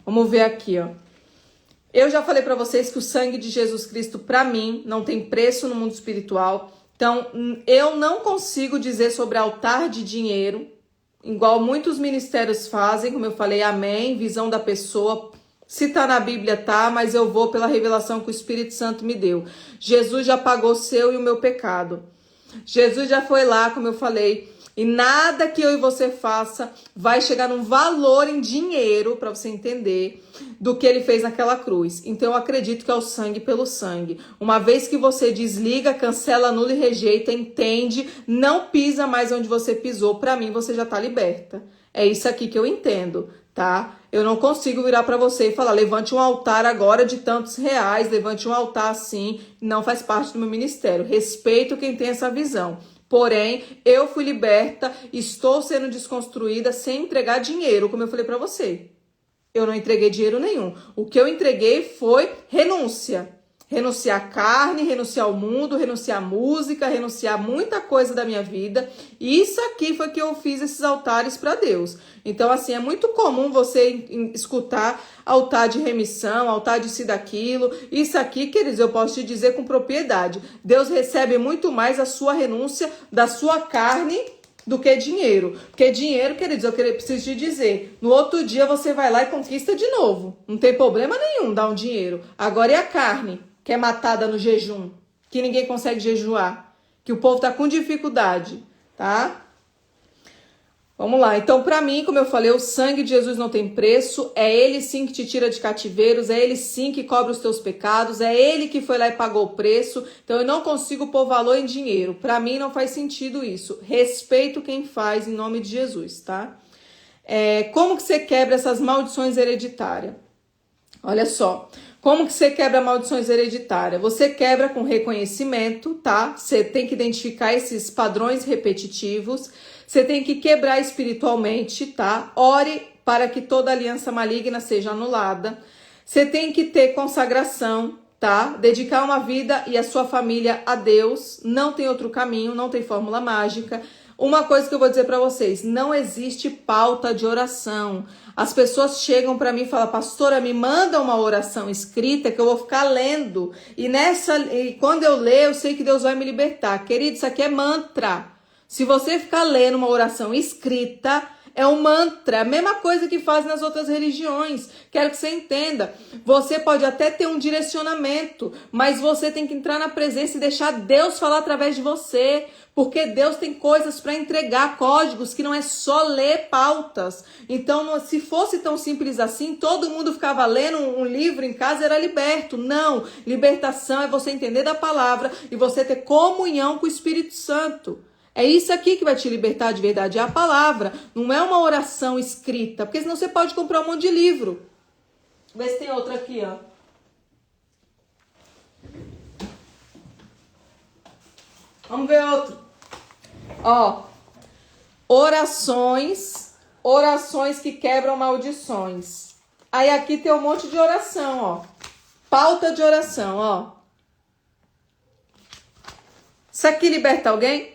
Vamos ver aqui, ó. Eu já falei para vocês que o sangue de Jesus Cristo, para mim, não tem preço no mundo espiritual. Então, eu não consigo dizer sobre altar de dinheiro, igual muitos ministérios fazem, como eu falei, amém, visão da pessoa. Se tá na Bíblia, tá, mas eu vou pela revelação que o Espírito Santo me deu. Jesus já pagou o seu e o meu pecado. Jesus já foi lá, como eu falei, e nada que eu e você faça vai chegar num valor em dinheiro, para você entender, do que ele fez naquela cruz. Então eu acredito que é o sangue pelo sangue. Uma vez que você desliga, cancela, anula e rejeita, entende, não pisa mais onde você pisou, para mim você já tá liberta. É isso aqui que eu entendo, tá? Eu não consigo virar para você e falar, levante um altar agora de tantos reais, levante um altar assim, não faz parte do meu ministério. Respeito quem tem essa visão. Porém, eu fui liberta, estou sendo desconstruída sem entregar dinheiro, como eu falei para você. Eu não entreguei dinheiro nenhum. O que eu entreguei foi renúncia. Renunciar à carne, renunciar ao mundo, renunciar à música, renunciar a muita coisa da minha vida. E isso aqui foi que eu fiz esses altares para Deus. Então, assim, é muito comum você escutar altar de remissão, altar de isso e daquilo. Isso aqui, queridos, eu posso te dizer com propriedade. Deus recebe muito mais a sua renúncia da sua carne do que dinheiro. Porque dinheiro, queridos, eu preciso te dizer, no outro dia você vai lá e conquista de novo. Não tem problema nenhum dar um dinheiro. Agora é a carne, que é matada no jejum, que ninguém consegue jejuar, que o povo tá com dificuldade, tá? Vamos lá, então para mim, como eu falei, o sangue de Jesus não tem preço, é ele sim que te tira de cativeiros, é ele sim que cobre os teus pecados, é ele que foi lá e pagou o preço, então eu não consigo pôr valor em dinheiro, para mim não faz sentido isso, respeito quem faz em nome de Jesus, tá? Como que você quebra essas maldições hereditárias? Olha só, como que você quebra maldições hereditárias? Você quebra com reconhecimento, tá? Você tem que identificar esses padrões repetitivos. Você tem que quebrar espiritualmente, tá? Ore para que toda aliança maligna seja anulada. Você tem que ter consagração, tá? Dedicar uma vida e a sua família a Deus. Não tem outro caminho, não tem fórmula mágica. Uma coisa que eu vou dizer para vocês, não existe pauta de oração. As pessoas chegam para mim e falam, pastora, me manda uma oração escrita que eu vou ficar lendo. E quando eu ler, eu sei que Deus vai me libertar. Querido, isso aqui é mantra. Se você ficar lendo uma oração escrita, é um mantra, a mesma coisa que faz nas outras religiões. Quero que você entenda. Você pode até ter um direcionamento, mas você tem que entrar na presença e deixar Deus falar através de você. Porque Deus tem coisas para entregar, códigos, que não é só ler pautas. Então, se fosse tão simples assim, todo mundo ficava lendo um livro em casa e era liberto. Não, libertação é você entender da palavra e você ter comunhão com o Espírito Santo. É isso aqui que vai te libertar de verdade, é a palavra. Não é uma oração escrita, porque senão você pode comprar um monte de livro. Vê se tem outra aqui, ó. Vamos ver outro. Ó, orações que quebram maldições. Aí aqui tem um monte de oração, ó. Pauta de oração, ó. Isso aqui liberta alguém?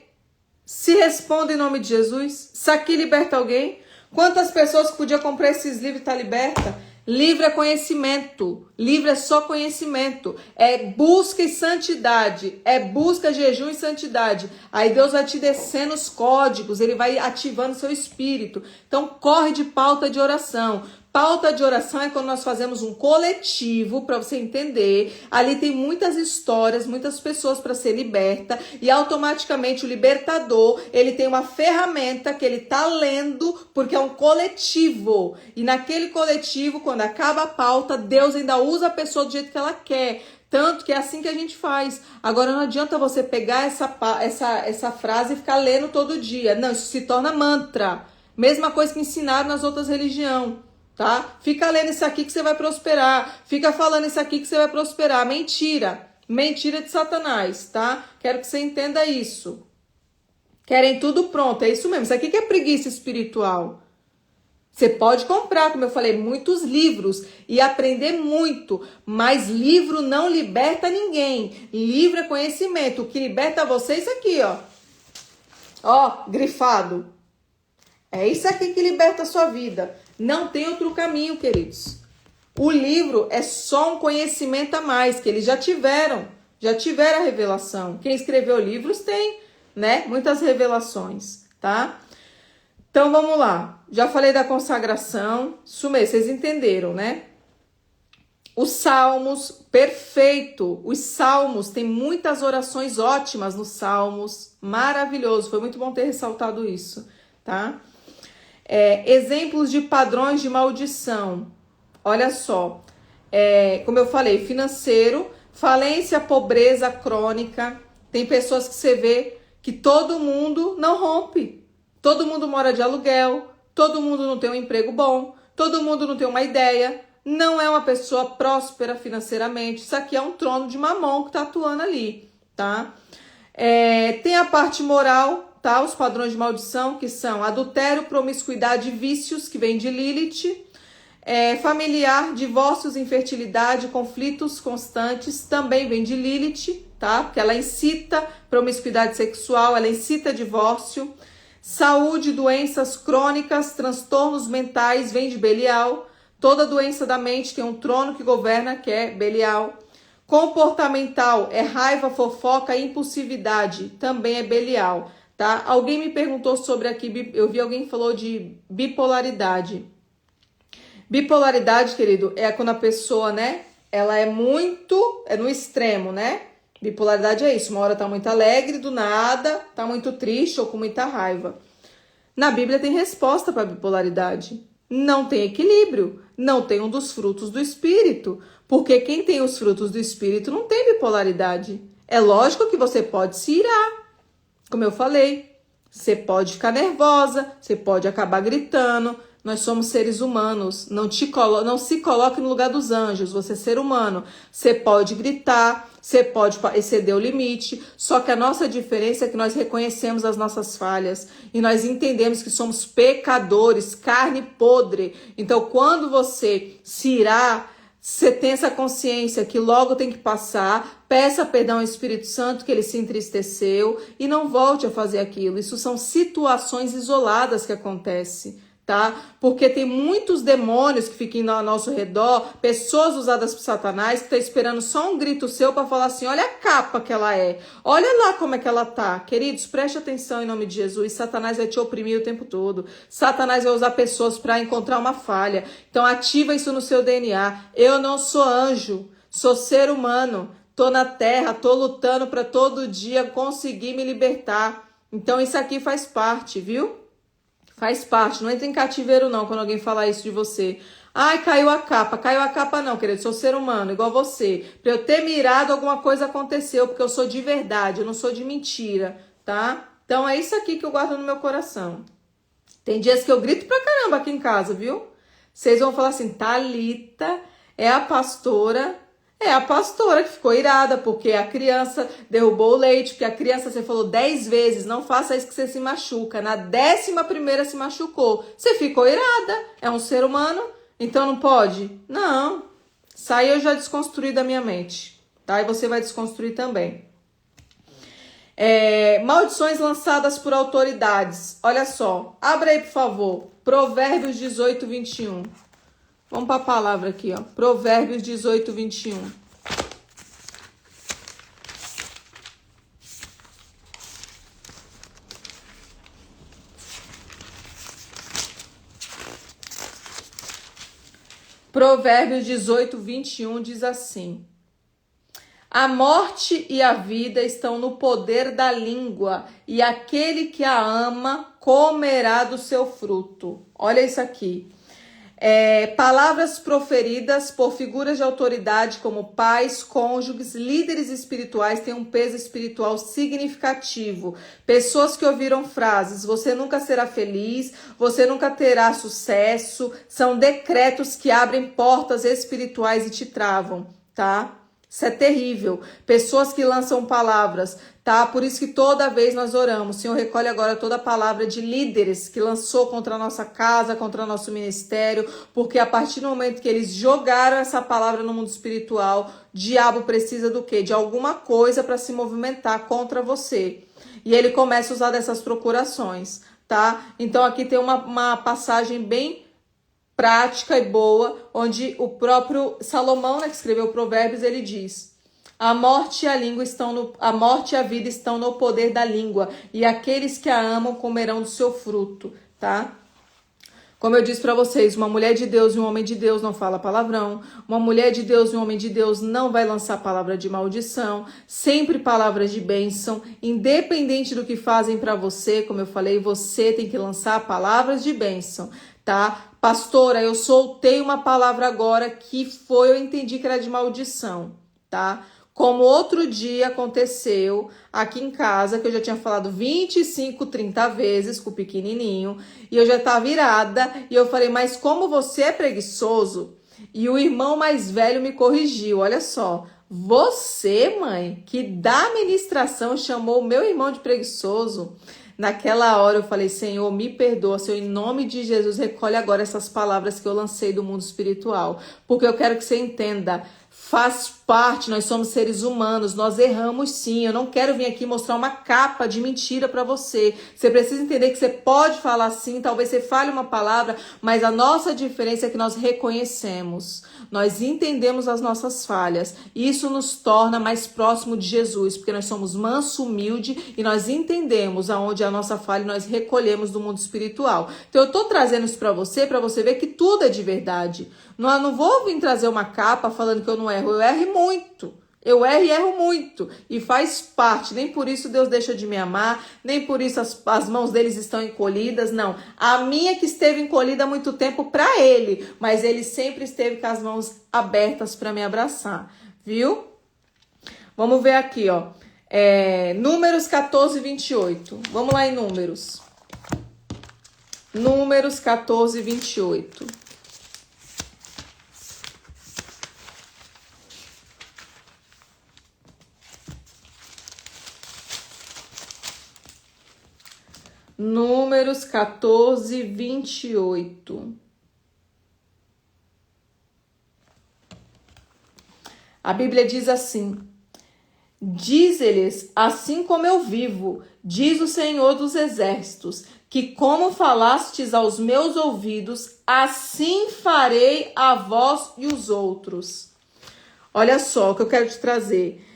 Se responda em nome de Jesus. Isso aqui liberta alguém? Quantas pessoas que podiam comprar esses livros e tá liberta? Livro é conhecimento. Livro é só conhecimento. É busca e santidade. É busca, jejum e santidade. Aí Deus vai te descendo os códigos. Ele vai ativando seu espírito. Então corre de pauta de oração. Pauta de oração é quando nós fazemos um coletivo, para você entender. Ali tem muitas histórias, muitas pessoas para ser liberta. E automaticamente o libertador, ele tem uma ferramenta que ele tá lendo, porque é um coletivo. E naquele coletivo, quando acaba a pauta, Deus ainda usa a pessoa do jeito que ela quer. Tanto que é assim que a gente faz. Agora não adianta você pegar essa frase e ficar lendo todo dia. Não, isso se torna mantra. Mesma coisa que ensinaram nas outras religiões. Tá? Fica lendo isso aqui que você vai prosperar. Fica falando isso aqui que você vai prosperar. Mentira. Mentira de Satanás, tá? Quero que você entenda isso. Querem tudo pronto. É isso mesmo. Isso aqui que é preguiça espiritual. Você pode comprar, como eu falei, muitos livros e aprender muito. Mas livro não liberta ninguém. Livro é conhecimento. O que liberta você é isso aqui, ó. Ó, grifado. É isso aqui que liberta a sua vida. Não tem outro caminho, queridos. O livro é só um conhecimento a mais, que eles já tiveram a revelação. Quem escreveu livros tem, né, muitas revelações, tá? Então vamos lá. Já falei da consagração, isso mesmo, vocês entenderam, né? Os salmos, perfeito. Os salmos, tem muitas orações ótimas nos salmos, maravilhoso. Foi muito bom ter ressaltado isso, tá? Exemplos de padrões de maldição. Olha só, como eu falei, financeiro, falência, pobreza crônica. Tem pessoas que você vê que todo mundo não rompe. Todo mundo mora de aluguel, todo mundo não tem um emprego bom, todo mundo não tem uma ideia, não é uma pessoa próspera financeiramente. Isso aqui é um trono de Mamon que está atuando ali, tá? Tem a parte moral, tá? Os padrões de maldição, que são adultério, promiscuidade, vícios, que vem de Lilith. Familiar, divórcios, infertilidade, conflitos constantes, também vem de Lilith, tá? Porque ela incita promiscuidade sexual, ela incita divórcio. Saúde, doenças crônicas, transtornos mentais, vem de Belial. Toda doença da mente tem um trono que governa, que é Belial. Comportamental é raiva, fofoca, impulsividade, também é Belial, tá? Alguém me perguntou sobre aqui, eu vi alguém que falou de bipolaridade. Bipolaridade, querido, é quando a pessoa, né, ela é no extremo, né? Bipolaridade é isso, uma hora tá muito alegre, do nada, tá muito triste ou com muita raiva. Na Bíblia tem resposta para bipolaridade. Não tem equilíbrio, não tem um dos frutos do Espírito, porque quem tem os frutos do Espírito não tem bipolaridade. É lógico que você pode se irar, como eu falei, você pode ficar nervosa, você pode acabar gritando. Nós somos seres humanos, não se coloque no lugar dos anjos, você é ser humano. Você pode gritar, você pode exceder o limite, só que a nossa diferença é que nós reconhecemos as nossas falhas e nós entendemos que somos pecadores, carne podre. Então, quando você se irar, você tem essa consciência que logo tem que passar, peça perdão ao Espírito Santo que ele se entristeceu e não volte a fazer aquilo. Isso são situações isoladas que acontecem, tá? Porque tem muitos demônios que ficam ao nosso redor, pessoas usadas por Satanás que estão esperando só um grito seu para falar assim, olha a capa que ela é, olha lá como é que ela tá. Queridos, preste atenção em nome de Jesus, Satanás vai te oprimir o tempo todo, Satanás vai usar pessoas para encontrar uma falha, então ativa isso no seu DNA. Eu não sou anjo, sou ser humano, tô na terra, tô lutando para todo dia conseguir me libertar, então isso aqui faz parte, viu? Faz parte, não entra em cativeiro não quando alguém falar isso de você. Ai, caiu a capa não, querido, sou ser humano, igual você. Pra eu ter mirado, alguma coisa aconteceu, porque eu sou de verdade, eu não sou de mentira, tá? Então é isso aqui que eu guardo no meu coração. Tem dias que eu grito pra caramba aqui em casa, viu? Vocês vão falar assim, Thalita é a pastora que ficou irada, porque a criança derrubou o leite, porque a criança, você falou 10 vezes, não faça isso que você se machuca. Na 11ª se machucou. Você ficou irada. É um ser humano, então não pode? Não. Isso aí eu já desconstruí da minha mente, tá? E você vai desconstruir também. Maldições lançadas por autoridades. Olha só, abra aí, por favor. Provérbios 18, 21. Vamos para a palavra aqui, ó. Provérbios 18, 21. Provérbios 18, 21 diz assim: a morte e a vida estão no poder da língua, e aquele que a ama comerá do seu fruto. Olha isso aqui. Palavras proferidas por figuras de autoridade como pais, cônjuges, líderes espirituais têm um peso espiritual significativo. Pessoas que ouviram frases, você nunca será feliz, você nunca terá sucesso, são decretos que abrem portas espirituais e te travam, tá? Isso é terrível. Pessoas que lançam palavras, tá? Por isso que toda vez nós oramos. Senhor, recolhe agora toda a palavra de líderes que lançou contra a nossa casa, contra o nosso ministério, porque a partir do momento que eles jogaram essa palavra no mundo espiritual, o diabo precisa do quê? De alguma coisa para se movimentar contra você. E ele começa a usar dessas procurações, tá? Então aqui tem uma passagem bem prática e boa, onde o próprio Salomão, né, que escreveu Provérbios, ele diz: a morte e a língua a morte e a vida estão no poder da língua, e aqueles que a amam comerão do seu fruto, tá? Como eu disse para vocês, uma mulher de Deus e um homem de Deus não fala palavrão. Uma mulher de Deus e um homem de Deus não vai lançar palavra de maldição. Sempre palavras de bênção. Independente do que fazem para você, como eu falei, você tem que lançar palavras de bênção, tá? Pastora, eu soltei uma palavra agora que eu entendi que era de maldição, tá? Como outro dia aconteceu aqui em casa, que eu já tinha falado 25, 30 vezes com o pequenininho, e eu já estava irada, e eu falei, mas como você é preguiçoso? E o irmão mais velho me corrigiu, olha só, você, mãe, que da ministração chamou o meu irmão de preguiçoso. Naquela hora eu falei, Senhor, me perdoa, Senhor, em nome de Jesus, recolhe agora essas palavras que eu lancei do mundo espiritual, porque eu quero que você entenda, faz parte, nós somos seres humanos, nós erramos sim, eu não quero vir aqui mostrar uma capa de mentira para você. Você precisa entender que você pode falar sim, talvez você fale uma palavra, mas a nossa diferença é que nós reconhecemos, nós entendemos as nossas falhas, e isso nos torna mais próximo de Jesus, porque nós somos manso, humilde, e nós entendemos aonde é a nossa falha e nós recolhemos do mundo espiritual. Então eu tô trazendo isso para você ver que tudo é de verdade. Eu não vou vir trazer uma capa falando que eu não erro, eu erro muito. Eu erro e erro muito, e faz parte, nem por isso Deus deixa de me amar, nem por isso as mãos deles estão encolhidas, não. A minha que esteve encolhida há muito tempo para ele, mas ele sempre esteve com as mãos abertas para me abraçar, viu? Vamos ver aqui, ó, Números 14, 28, vamos lá em Números. Números 14, 28. Números 14, 28. A Bíblia diz assim: diz-lhes, assim como eu vivo, diz o Senhor dos Exércitos, que como falastes aos meus ouvidos, assim farei a vós e os outros. Olha só o que eu quero te trazer.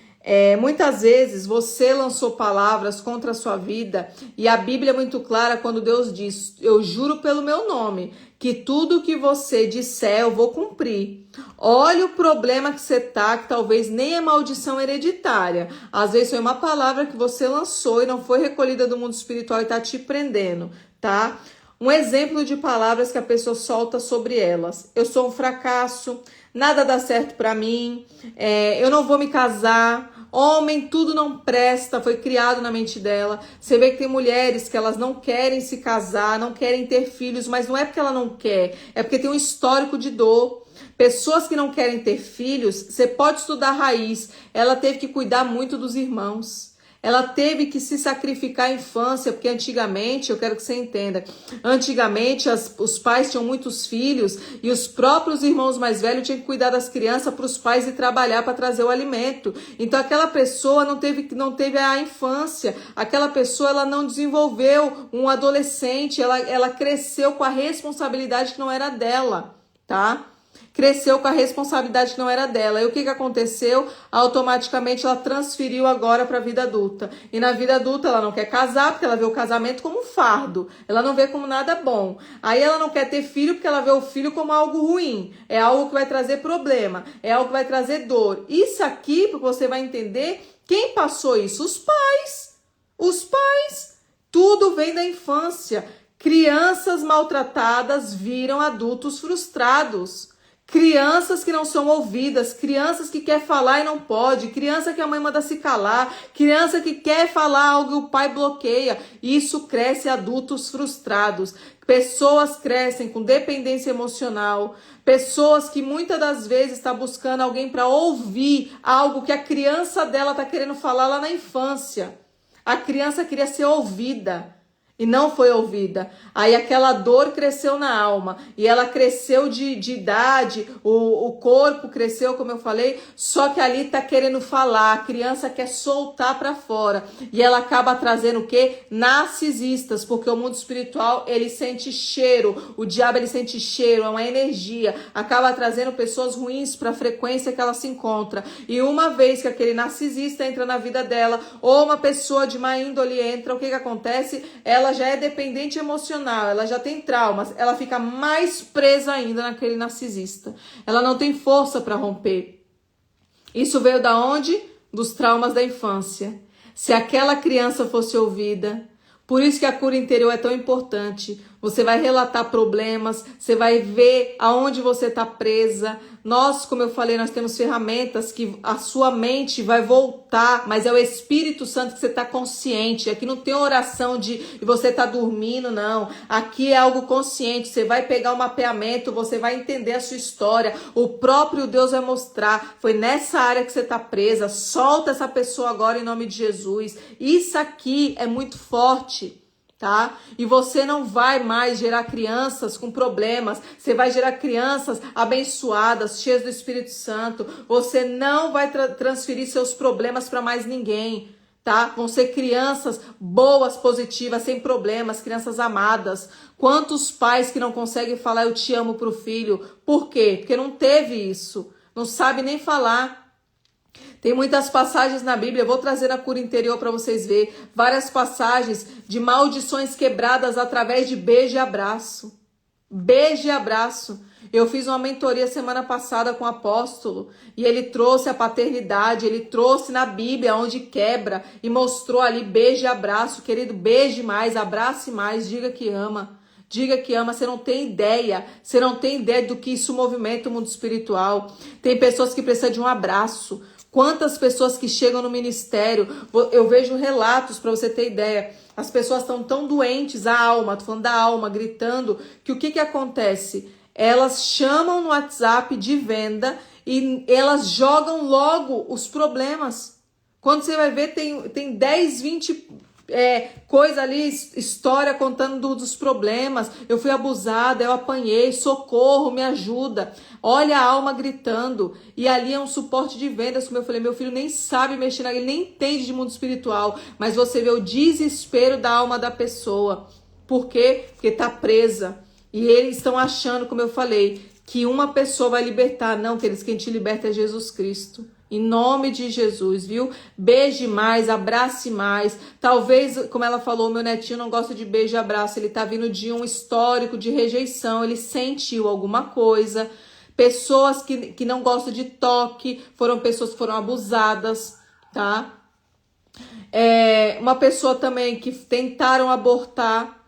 Muitas vezes você lançou palavras contra a sua vida, e a Bíblia é muito clara quando Deus diz: eu juro pelo meu nome que tudo que você disser eu vou cumprir. Olha o problema que você tá, que talvez nem é maldição hereditária. Às vezes foi uma palavra que você lançou e não foi recolhida do mundo espiritual e tá te prendendo, tá? Um exemplo de palavras que a pessoa solta sobre elas: eu sou um fracasso, nada dá certo pra mim, eu não vou me casar, homem, tudo não presta, foi criado na mente dela. Você vê que tem mulheres que elas não querem se casar, não querem ter filhos, mas não é porque ela não quer, é porque tem um histórico de dor. Pessoas que não querem ter filhos, você pode estudar a raiz, ela teve que cuidar muito dos irmãos. Ela teve que se sacrificar à infância, porque antigamente, eu quero que você entenda, antigamente os pais tinham muitos filhos e os próprios irmãos mais velhos tinham que cuidar das crianças para os pais ir trabalhar para trazer o alimento. Então aquela pessoa não teve a infância, aquela pessoa ela não desenvolveu um adolescente, ela cresceu com a responsabilidade que não era dela, tá? Cresceu com a responsabilidade que não era dela. E o que aconteceu? Automaticamente ela transferiu agora para a vida adulta. E na vida adulta ela não quer casar, porque ela vê o casamento como um fardo. Ela não vê como nada bom. Aí ela não quer ter filho, porque ela vê o filho como algo ruim. É algo que vai trazer problema. É algo que vai trazer dor. Isso aqui, porque você vai entender, quem passou isso? Os pais. Os pais. Tudo vem da infância. Crianças maltratadas viram adultos frustrados. Crianças que não são ouvidas, crianças que quer falar e não pode, criança que a mãe manda se calar, criança que quer falar algo e o pai bloqueia. Isso cresce adultos frustrados. Pessoas crescem com dependência emocional, pessoas que muitas das vezes estão buscando alguém para ouvir algo que a criança dela está querendo falar lá na infância. A criança queria ser ouvida. e não foi ouvida. Aí aquela dor cresceu na alma, e ela cresceu de idade, o corpo cresceu, como eu falei, só que ali tá querendo falar, a criança quer soltar para fora, e ela acaba trazendo o quê? Narcisistas, porque o mundo espiritual, ele sente cheiro, o diabo ele sente cheiro, é uma energia, acaba trazendo pessoas ruins para a frequência que ela se encontra, e uma vez que aquele narcisista entra na vida dela, ou uma pessoa de má índole entra, o que acontece? Ela já é dependente emocional, ela já tem traumas, ela fica mais presa ainda naquele narcisista. Ela não tem força para romper. Isso veio da onde? Dos traumas da infância. Se aquela criança fosse ouvida, por isso que a cura interior é tão importante. Você vai relatar problemas, você vai ver aonde você está presa. Nós, como eu falei, nós temos ferramentas que a sua mente vai voltar, mas é o Espírito Santo que você está consciente. Aqui não tem oração de você tá dormindo, não. Aqui é algo consciente. Você vai pegar um mapeamento, você vai entender a sua história. O próprio Deus vai mostrar. Foi nessa área que você está presa. Solta essa pessoa agora em nome de Jesus. Isso aqui é muito forte. Tá? E você não vai mais gerar crianças com problemas, você vai gerar crianças abençoadas, cheias do Espírito Santo. Você não vai transferir seus problemas para mais ninguém, tá? Vão ser crianças boas, positivas, sem problemas, crianças amadas. Quantos pais que não conseguem falar eu te amo pro filho? Por quê? Porque não teve isso, não sabe nem falar. Tem muitas passagens na Bíblia, eu vou trazer a cura interior para vocês verem. Várias passagens de maldições quebradas através de beijo e abraço. Beijo e abraço. Eu fiz uma mentoria semana passada com o apóstolo e ele trouxe a paternidade, ele trouxe na Bíblia onde quebra e mostrou ali beijo e abraço. Querido, beije mais, abrace mais, diga que ama. Diga que ama, você não tem ideia do que isso movimenta o mundo espiritual. Tem pessoas que precisam de um abraço. Quantas pessoas que chegam no ministério, eu vejo relatos para você ter ideia, as pessoas estão tão doentes, a alma, tô falando da alma, gritando, que o que acontece? Elas chamam no WhatsApp de venda e elas jogam logo os problemas. Quando você vai ver, tem 10, 20 coisa ali, história contando dos problemas. Eu fui abusada, eu apanhei, socorro, me ajuda. Olha a alma gritando. E ali é um suporte de vendas, como eu falei, meu filho nem sabe mexer naquele, nem entende de mundo espiritual, mas você vê o desespero da alma da pessoa. Por quê? Porque tá presa. E eles estão achando, como eu falei, que uma pessoa vai libertar. Não, queridos, quem te liberta é Jesus Cristo. Em nome de Jesus, viu? Beije mais, abrace mais. Talvez, como ela falou, meu netinho não gosta de beijo e abraço. Ele tá vindo de um histórico de rejeição. Ele sentiu alguma coisa. Pessoas que não gostam de toque. Foram pessoas que foram abusadas, tá? Uma pessoa também que tentaram abortar.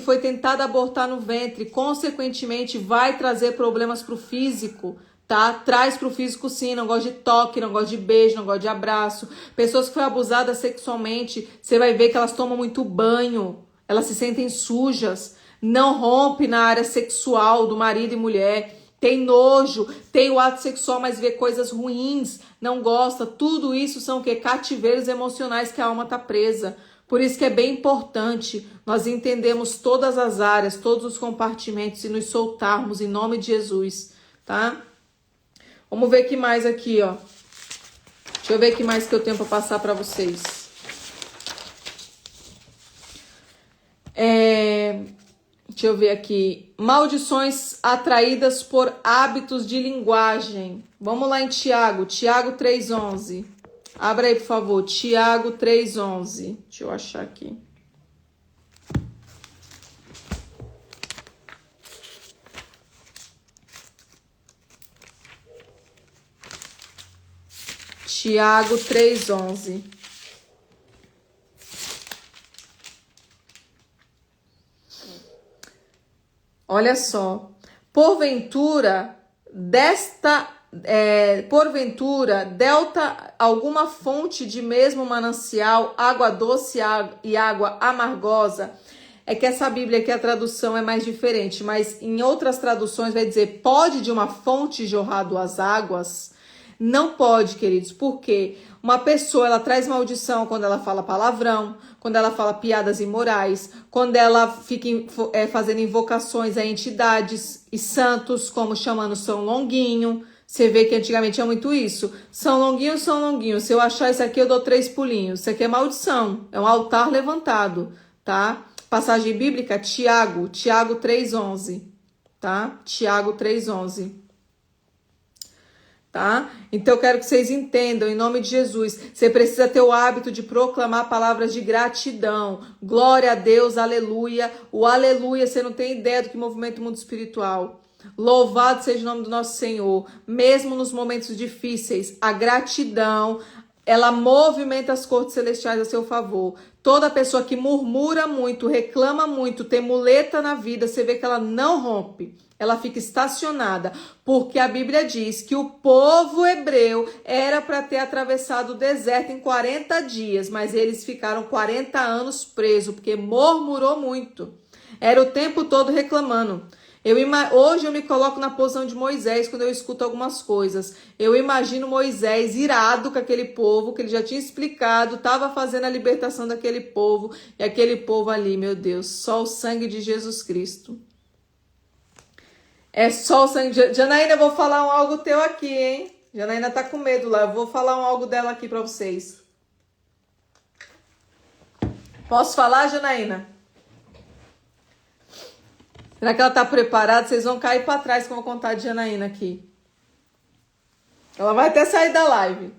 Foi tentado abortar no ventre. Consequentemente, vai trazer problemas pro físico. Tá? Traz pro físico sim, não gosta de toque, não gosta de beijo, não gosta de abraço. Pessoas que foram abusadas sexualmente, você vai ver que elas tomam muito banho, elas se sentem sujas, não rompe na área sexual do marido e mulher, tem nojo, tem o ato sexual, mas vê coisas ruins, não gosta. Tudo isso são o quê? Cativeiros emocionais que a alma tá presa. Por isso que é bem importante nós entendermos todas as áreas, todos os compartimentos e nos soltarmos em nome de Jesus, tá? Vamos ver o que mais aqui, ó. Deixa eu ver o que mais que eu tenho para passar para vocês. Deixa eu ver aqui. Maldições atraídas por hábitos de linguagem. Vamos lá em Tiago. Tiago 3:11. Abra aí, por favor. Tiago 3:11. Deixa eu achar aqui. Tiago 3:11. Olha só. Porventura, delta alguma fonte de mesmo manancial, água doce e água amargosa. É que essa Bíblia aqui, a tradução é mais diferente, mas em outras traduções vai dizer, pode de uma fonte jorrar duas águas? Não pode, queridos, porque uma pessoa, ela traz maldição quando ela fala palavrão, quando ela fala piadas imorais, quando ela fica fazendo invocações a entidades e santos, como chamando São Longuinho. Você vê que antigamente é muito isso. São Longuinho, São Longuinho. Se eu achar isso aqui, eu dou 3 pulinhos. Isso aqui é maldição. É um altar levantado, tá? Passagem bíblica, Tiago 3:11, tá? Tiago 3:11. Tá? Então eu quero que vocês entendam, em nome de Jesus, você precisa ter o hábito de proclamar palavras de gratidão. Glória a Deus, aleluia. O aleluia, você não tem ideia do que movimenta o mundo espiritual. Louvado seja o nome do nosso Senhor. Mesmo nos momentos difíceis, a gratidão, ela movimenta as cortes celestiais a seu favor. Toda pessoa que murmura muito, reclama muito, tem muleta na vida, você vê que ela não rompe. Ela fica estacionada, porque a Bíblia diz que o povo hebreu era para ter atravessado o deserto em 40 dias, mas eles ficaram 40 anos presos, porque murmurou muito. Era o tempo todo reclamando. Hoje eu me coloco na posição de Moisés quando eu escuto algumas coisas. Eu imagino Moisés irado com aquele povo, que ele já tinha explicado, estava fazendo a libertação daquele povo, e aquele povo ali, meu Deus, só o sangue de Jesus Cristo. É só o sangue de... Janaína, eu vou falar algo teu aqui, hein? Janaína tá com medo lá. Eu vou falar algo dela aqui pra vocês. Posso falar, Janaína? Será que ela tá preparada? Vocês vão cair pra trás que eu vou contar de Janaína aqui. Ela vai até sair da live.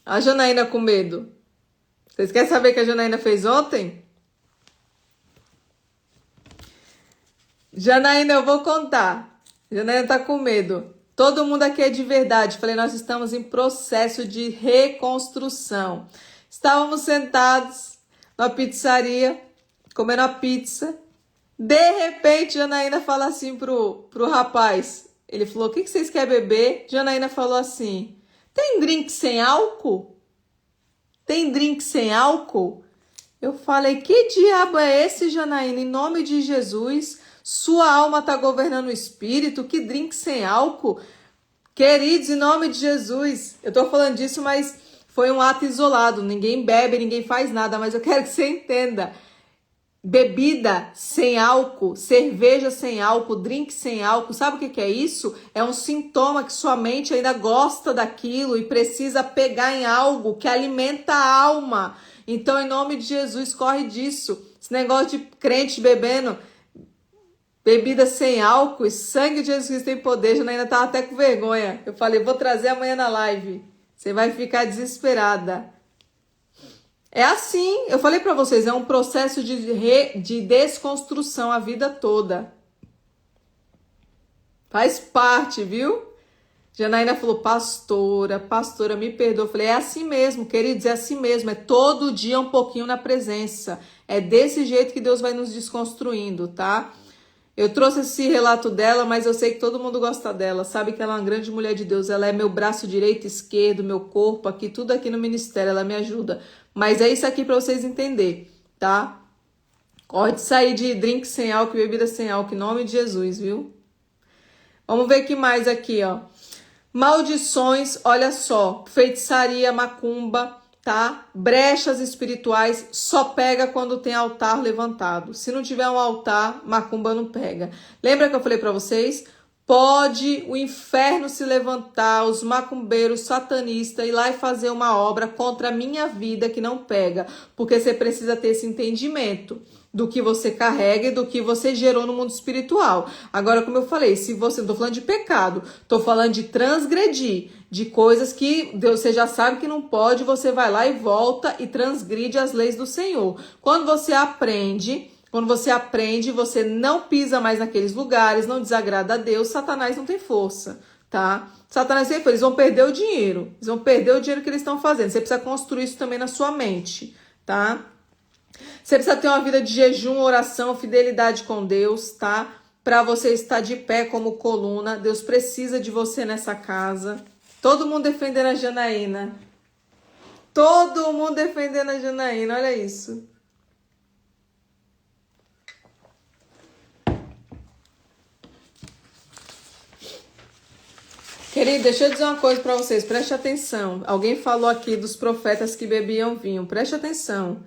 A Janaína com medo. Vocês querem saber o que a Janaína fez ontem? Janaína, eu vou contar. Janaína tá com medo. Todo mundo aqui é de verdade. Falei, nós estamos em processo de reconstrução. Estávamos sentados na pizzaria, comendo a pizza. De repente, Janaína fala assim pro rapaz. Ele falou, o que vocês querem beber? Janaína falou assim, tem drink sem álcool? Tem drink sem álcool? Eu falei, que diabo é esse, Janaína? Em nome de Jesus, sua alma está governando o espírito, que drink sem álcool? Queridos, em nome de Jesus, eu estou falando disso, mas foi um ato isolado, ninguém bebe, ninguém faz nada, mas eu quero que você entenda. Bebida sem álcool, cerveja sem álcool, drink sem álcool, sabe o que é isso? É um sintoma que sua mente ainda gosta daquilo e precisa pegar em algo que alimenta a alma. Então, em nome de Jesus, corre disso. Esse negócio de crente bebendo bebida sem álcool e sangue de Jesus Cristo tem poder. Janaína estava até com vergonha. Eu falei, vou trazer amanhã na live. Você vai ficar desesperada. É assim, eu falei para vocês, é um processo de desconstrução a vida toda. Faz parte, viu? Janaína falou, pastora, me perdoa. Eu falei, é assim mesmo, queridos, é assim mesmo. É todo dia um pouquinho na presença. É desse jeito que Deus vai nos desconstruindo, tá? Eu trouxe esse relato dela, mas eu sei que todo mundo gosta dela. Sabe que ela é uma grande mulher de Deus. Ela é meu braço direito e esquerdo, meu corpo aqui, tudo aqui no ministério. Ela me ajuda. Mas é isso aqui para vocês entenderem, tá? Pode sair de drink sem álcool e bebida sem álcool, em nome de Jesus, viu? Vamos ver o que mais aqui, ó. Maldições, olha só. Feitiçaria, macumba, tá? Brechas espirituais só pega quando tem altar levantado. Se não tiver um altar, macumba não pega. Lembra que eu falei para vocês? Pode o inferno se levantar, os macumbeiros satanistas ir lá e fazer uma obra contra a minha vida que não pega. Porque você precisa ter esse entendimento do que você carrega e do que você gerou no mundo espiritual. Agora, como eu falei, se você, não tô falando de pecado, tô falando de transgredir, de coisas que Deus, você já sabe que não pode, você vai lá e volta e transgride as leis do Senhor. Quando você aprende, você não pisa mais naqueles lugares, não desagrada a Deus, Satanás não tem força, tá? Satanás tem força, eles vão perder o dinheiro, que eles estão fazendo. Você precisa construir isso também na sua mente, tá? Você precisa ter uma vida de jejum, oração, fidelidade com Deus, tá? Para você estar de pé como coluna. Deus precisa de você nessa casa. Todo mundo defendendo a Janaína. Olha isso. Querido, deixa eu dizer uma coisa para vocês, preste atenção. Alguém falou aqui dos profetas que bebiam vinho, preste atenção.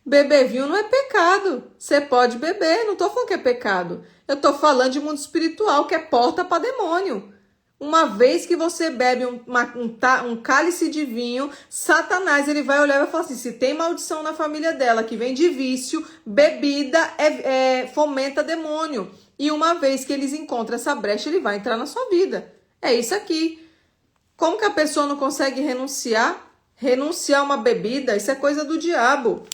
Beber vinho não é pecado. Você pode beber, não tô falando que é pecado. Eu tô falando de mundo espiritual, que é porta para demônio. Uma vez que você bebe um cálice de vinho, Satanás ele vai olhar e vai falar assim, se tem maldição na família dela que vem de vício, bebida fomenta demônio. E uma vez que eles encontram essa brecha, ele vai entrar na sua vida. É isso aqui. Como que a pessoa não consegue renunciar? Renunciar a uma bebida, isso é coisa do diabo.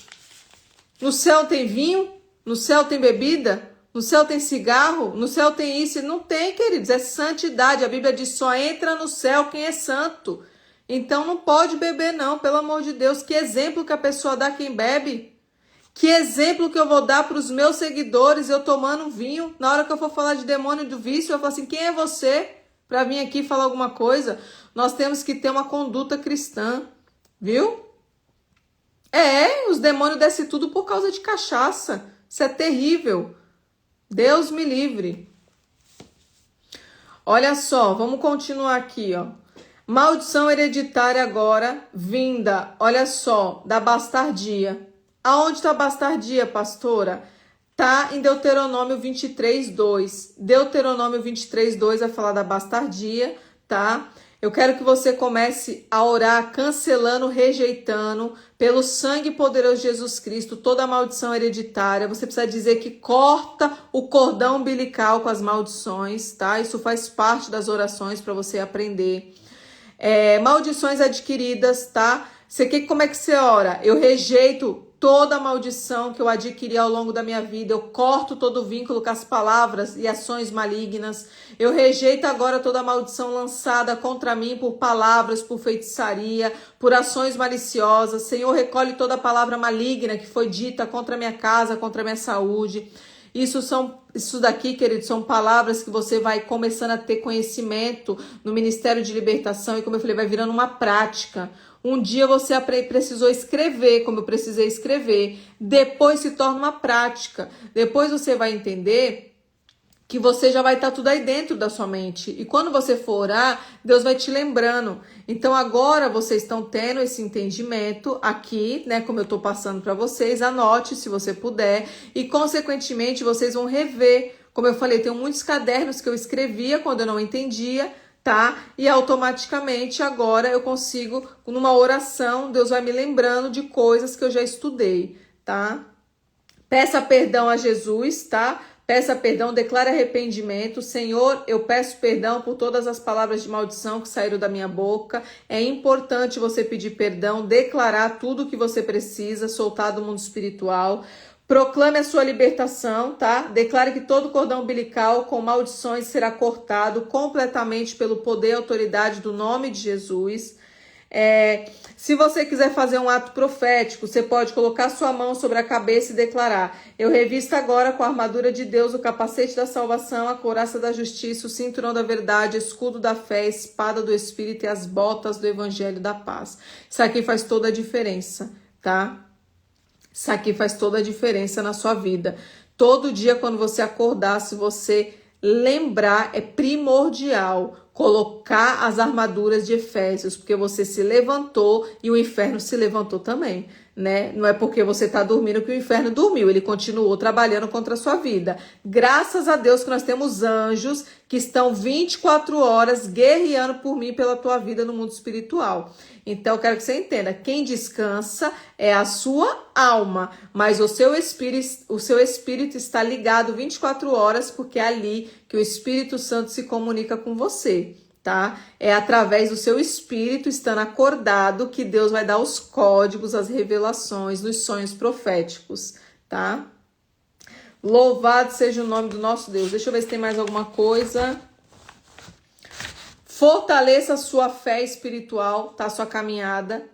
No céu tem vinho? No céu tem bebida? No céu tem cigarro? No céu tem isso? Não tem, queridos. É santidade. A Bíblia diz só entra no céu quem é santo. Então não pode beber não, pelo amor de Deus. Que exemplo que a pessoa dá quem bebe? Que exemplo que eu vou dar para os meus seguidores eu tomando vinho? Na hora que eu for falar de demônio do vício, eu falo assim, quem é você para vir aqui falar alguma coisa? Nós temos que ter uma conduta cristã, viu? Os demônios descem tudo por causa de cachaça. Isso é terrível. Deus me livre. Olha só, vamos continuar aqui, ó. Maldição hereditária agora, vinda, olha só, da bastardia. Aonde está a bastardia, pastora? Tá em Deuteronômio 23:2. Deuteronômio 23:2 vai falar da bastardia, tá? Eu quero que você comece a orar cancelando, rejeitando, pelo sangue poderoso de Jesus Cristo, toda a maldição hereditária. Você precisa dizer que corta o cordão umbilical com as maldições, tá? Isso faz parte das orações para você aprender. Maldições adquiridas, tá? Como é que você ora? Eu rejeito toda a maldição que eu adquiri ao longo da minha vida, eu corto todo o vínculo com as palavras e ações malignas, eu rejeito agora toda a maldição lançada contra mim por palavras, por feitiçaria, por ações maliciosas. Senhor, recolhe toda a palavra maligna que foi dita contra a minha casa, contra a minha saúde. Isso daqui, querido, são palavras que você vai começando a ter conhecimento no Ministério de Libertação e, como eu falei, vai virando uma prática. Um dia você precisou escrever, como eu precisei escrever. Depois se torna uma prática. Depois você vai entender que você já vai estar tudo aí dentro da sua mente. E quando você for orar, Deus vai te lembrando. Então agora vocês estão tendo esse entendimento aqui, né? Como eu estou passando para vocês, anote se você puder. E consequentemente vocês vão rever. Como eu falei, tem muitos cadernos que eu escrevia quando eu não entendia, tá? E automaticamente agora eu consigo, numa oração, Deus vai me lembrando de coisas que eu já estudei, tá? Peça perdão a Jesus, tá? Peça perdão, declare arrependimento. Senhor, eu peço perdão por todas as palavras de maldição que saíram da minha boca. É importante você pedir perdão, declarar tudo o que você precisa, soltar do mundo espiritual. Proclame a sua libertação, tá? Declare que todo cordão umbilical com maldições será cortado completamente pelo poder e autoridade do nome de Jesus. Se você quiser fazer um ato profético, você pode colocar sua mão sobre a cabeça e declarar: eu revisto agora com a armadura de Deus, o capacete da salvação, a couraça da justiça, o cinturão da verdade, escudo da fé, a espada do Espírito e as botas do evangelho da paz. Isso aqui faz toda a diferença, tá? Isso aqui faz toda a diferença na sua vida. Todo dia quando você acordar, se você lembrar, é primordial colocar as armaduras de Efésios, porque você se levantou e o inferno se levantou também, né? Não é porque você está dormindo que o inferno dormiu, ele continuou trabalhando contra a sua vida. Graças a Deus que nós temos anjos que estão 24 horas guerreando por mim e pela tua vida no mundo espiritual. Então eu quero que você entenda, quem descansa é a sua alma, mas o seu espírito está ligado 24 horas, porque é ali que o Espírito Santo se comunica com você, tá? É através do seu espírito estando acordado que Deus vai dar os códigos, as revelações nos sonhos proféticos, tá? Louvado seja o nome do nosso Deus. Deixa eu ver se tem mais alguma coisa. Fortaleça a sua fé espiritual, tá? Sua caminhada.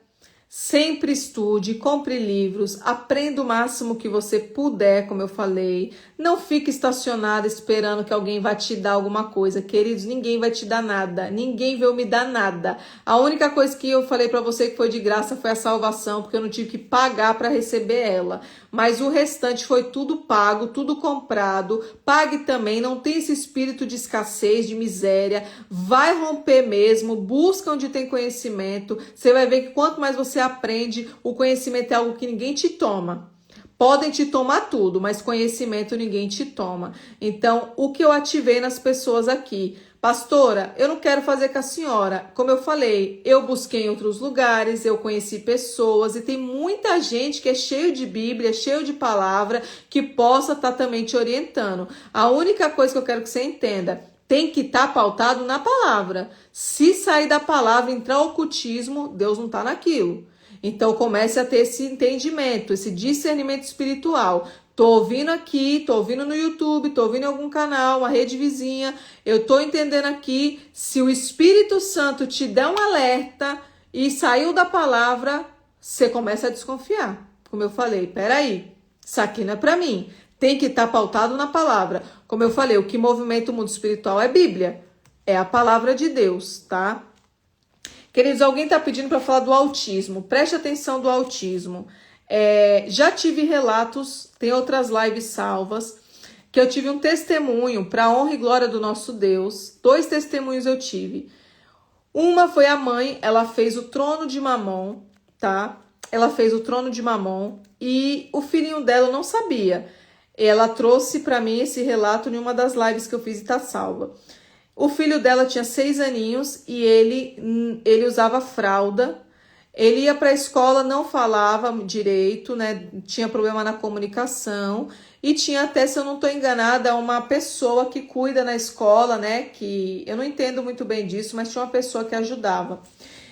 Sempre estude, compre livros, aprenda o máximo que você puder, como eu falei. Não fique estacionada esperando que alguém vai te dar alguma coisa. Queridos, ninguém vai te dar nada. Ninguém veio me dar nada. A única coisa que eu falei para você que foi de graça foi a salvação, porque eu não tive que pagar para receber ela. Mas o restante foi tudo pago, tudo comprado. Pague também, não tem esse espírito de escassez, de miséria. Vai romper mesmo, busca onde tem conhecimento. Você vai ver que quanto mais você aprende, o conhecimento é algo que ninguém te toma. Podem te tomar tudo, mas conhecimento ninguém te toma. Então, o que eu ativei nas pessoas aqui? Pastora, eu não quero fazer com a senhora. Como eu falei, eu busquei em outros lugares, eu conheci pessoas e tem muita gente que é cheio de Bíblia, cheio de palavra, que possa estar também te orientando. A única coisa que eu quero que você entenda, tem que estar pautado na palavra. Se sair da palavra, entrar o ocultismo, Deus não está naquilo. Então comece a ter esse entendimento, esse discernimento espiritual. Tô ouvindo aqui, tô ouvindo no YouTube, tô ouvindo em algum canal, uma rede vizinha. Eu tô entendendo aqui, se o Espírito Santo te der um alerta e saiu da palavra, você começa a desconfiar. Como eu falei, peraí, isso aqui não é para mim. Tem que estar pautado na palavra. Como eu falei, o que movimenta o mundo espiritual é Bíblia. É a palavra de Deus, tá? Queridos, alguém está pedindo para falar do autismo. Preste atenção do autismo. Já tive relatos, tem outras lives salvas, que eu tive um testemunho para a honra e glória do nosso Deus. 2 testemunhos eu tive. Uma foi a mãe, ela fez o trono de Mamon, tá? Ela fez o trono de Mamon e o filhinho dela não sabia. Ela trouxe para mim esse relato em uma das lives que eu fiz e tá salva. O filho dela tinha 6 aninhos e ele usava fralda. Ele ia para a escola, não falava direito, né? Tinha problema na comunicação. E tinha até, se eu não estou enganada, uma pessoa que cuida na escola, né? Que eu não entendo muito bem disso, mas tinha uma pessoa que ajudava.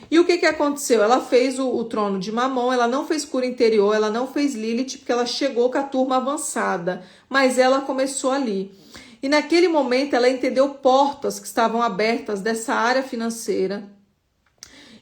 E o que aconteceu? Ela fez o trono de Mamon, ela não fez cura interior, ela não fez Lilith, porque ela chegou com a turma avançada. Mas ela começou ali. E naquele momento ela entendeu portas que estavam abertas dessa área financeira.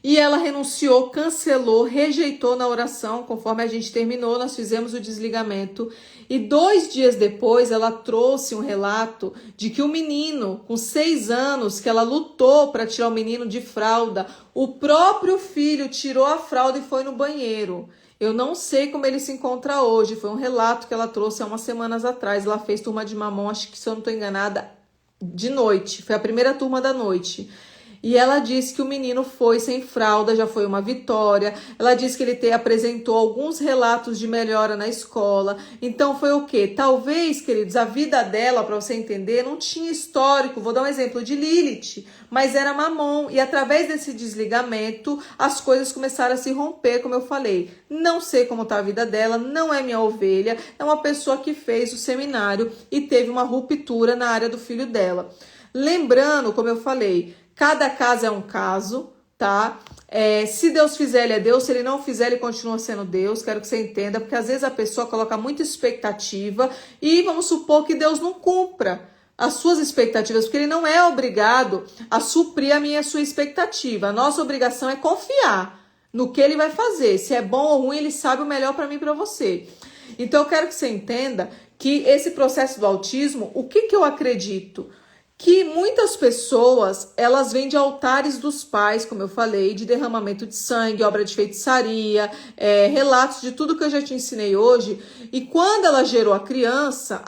E ela renunciou, cancelou, rejeitou na oração. Conforme a gente terminou, nós fizemos o desligamento. E 2 dias depois ela trouxe um relato de que o menino, com 6 anos, que ela lutou para tirar o menino de fralda, o próprio filho tirou a fralda e foi no banheiro. Eu não sei como ele se encontra hoje. Foi um relato que ela trouxe há umas semanas atrás. Ela fez turma de Mamon, acho que, se eu não estou enganada, de noite. Foi a primeira turma da noite. E ela disse que o menino foi sem fralda, já foi uma vitória. Ela disse que ele apresentou alguns relatos de melhora na escola. Então foi o quê? Talvez, queridos, a vida dela, para você entender, não tinha histórico. Vou dar um exemplo de Lilith, mas era Mamon. E através desse desligamento, as coisas começaram a se romper, como eu falei. Não sei como está a vida dela, não é minha ovelha. É uma pessoa que fez o seminário e teve uma ruptura na área do filho dela. Lembrando, como eu falei, cada caso é um caso, tá? Se Deus fizer, ele é Deus. Se ele não fizer, ele continua sendo Deus. Quero que você entenda, porque às vezes a pessoa coloca muita expectativa e vamos supor que Deus não cumpra as suas expectativas, porque ele não é obrigado a suprir a minha e a sua expectativa. A nossa obrigação é confiar no que ele vai fazer. Se é bom ou ruim, ele sabe o melhor para mim e para você. Então eu quero que você entenda que esse processo do autismo, o que eu acredito? Que muitas pessoas, elas vêm de altares dos pais, como eu falei, de derramamento de sangue, obra de feitiçaria, relatos de tudo que eu já te ensinei hoje. E quando ela gerou a criança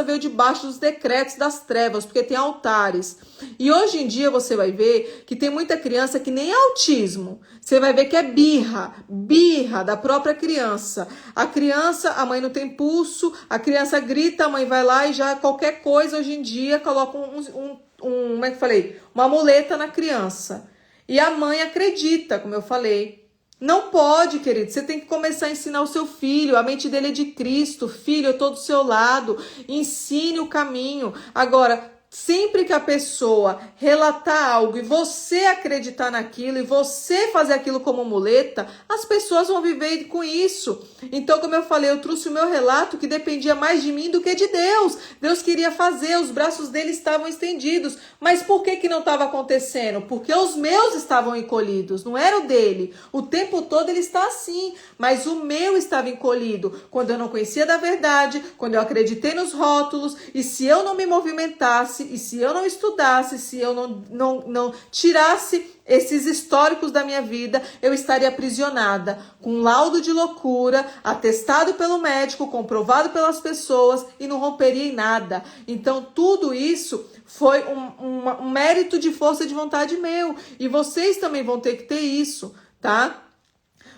veio debaixo dos decretos das trevas, porque tem altares. E hoje em dia você vai ver que tem muita criança que nem é autismo. Você vai ver que é birra da própria criança. A criança, a mãe não tem pulso, a criança grita, a mãe vai lá e já qualquer coisa hoje em dia coloca como é que eu falei? Uma muleta na criança. E a mãe acredita, como eu falei. Não pode, querido. Você tem que começar a ensinar o seu filho. A mente dele é de Cristo. Filho, eu tô do seu lado. Ensine o caminho. Agora, sempre que a pessoa relatar algo e você acreditar naquilo e você fazer aquilo como muleta, as pessoas vão viver com isso. Então, como eu falei, eu trouxe o meu relato que dependia mais de mim do que de Deus. Deus queria fazer, os braços dele estavam estendidos. Mas por que não estava acontecendo? Porque os meus estavam encolhidos, não era o dele. O tempo todo ele está assim, mas o meu estava encolhido. Quando eu não conhecia da verdade, quando eu acreditei nos rótulos, e se eu não me movimentasse, e se eu não estudasse, se eu não tirasse esses históricos da minha vida, eu estaria aprisionada, com um laudo de loucura, atestado pelo médico, comprovado pelas pessoas e não romperia em nada. Então, tudo isso foi um mérito de força de vontade meu. E vocês também vão ter que ter isso, tá?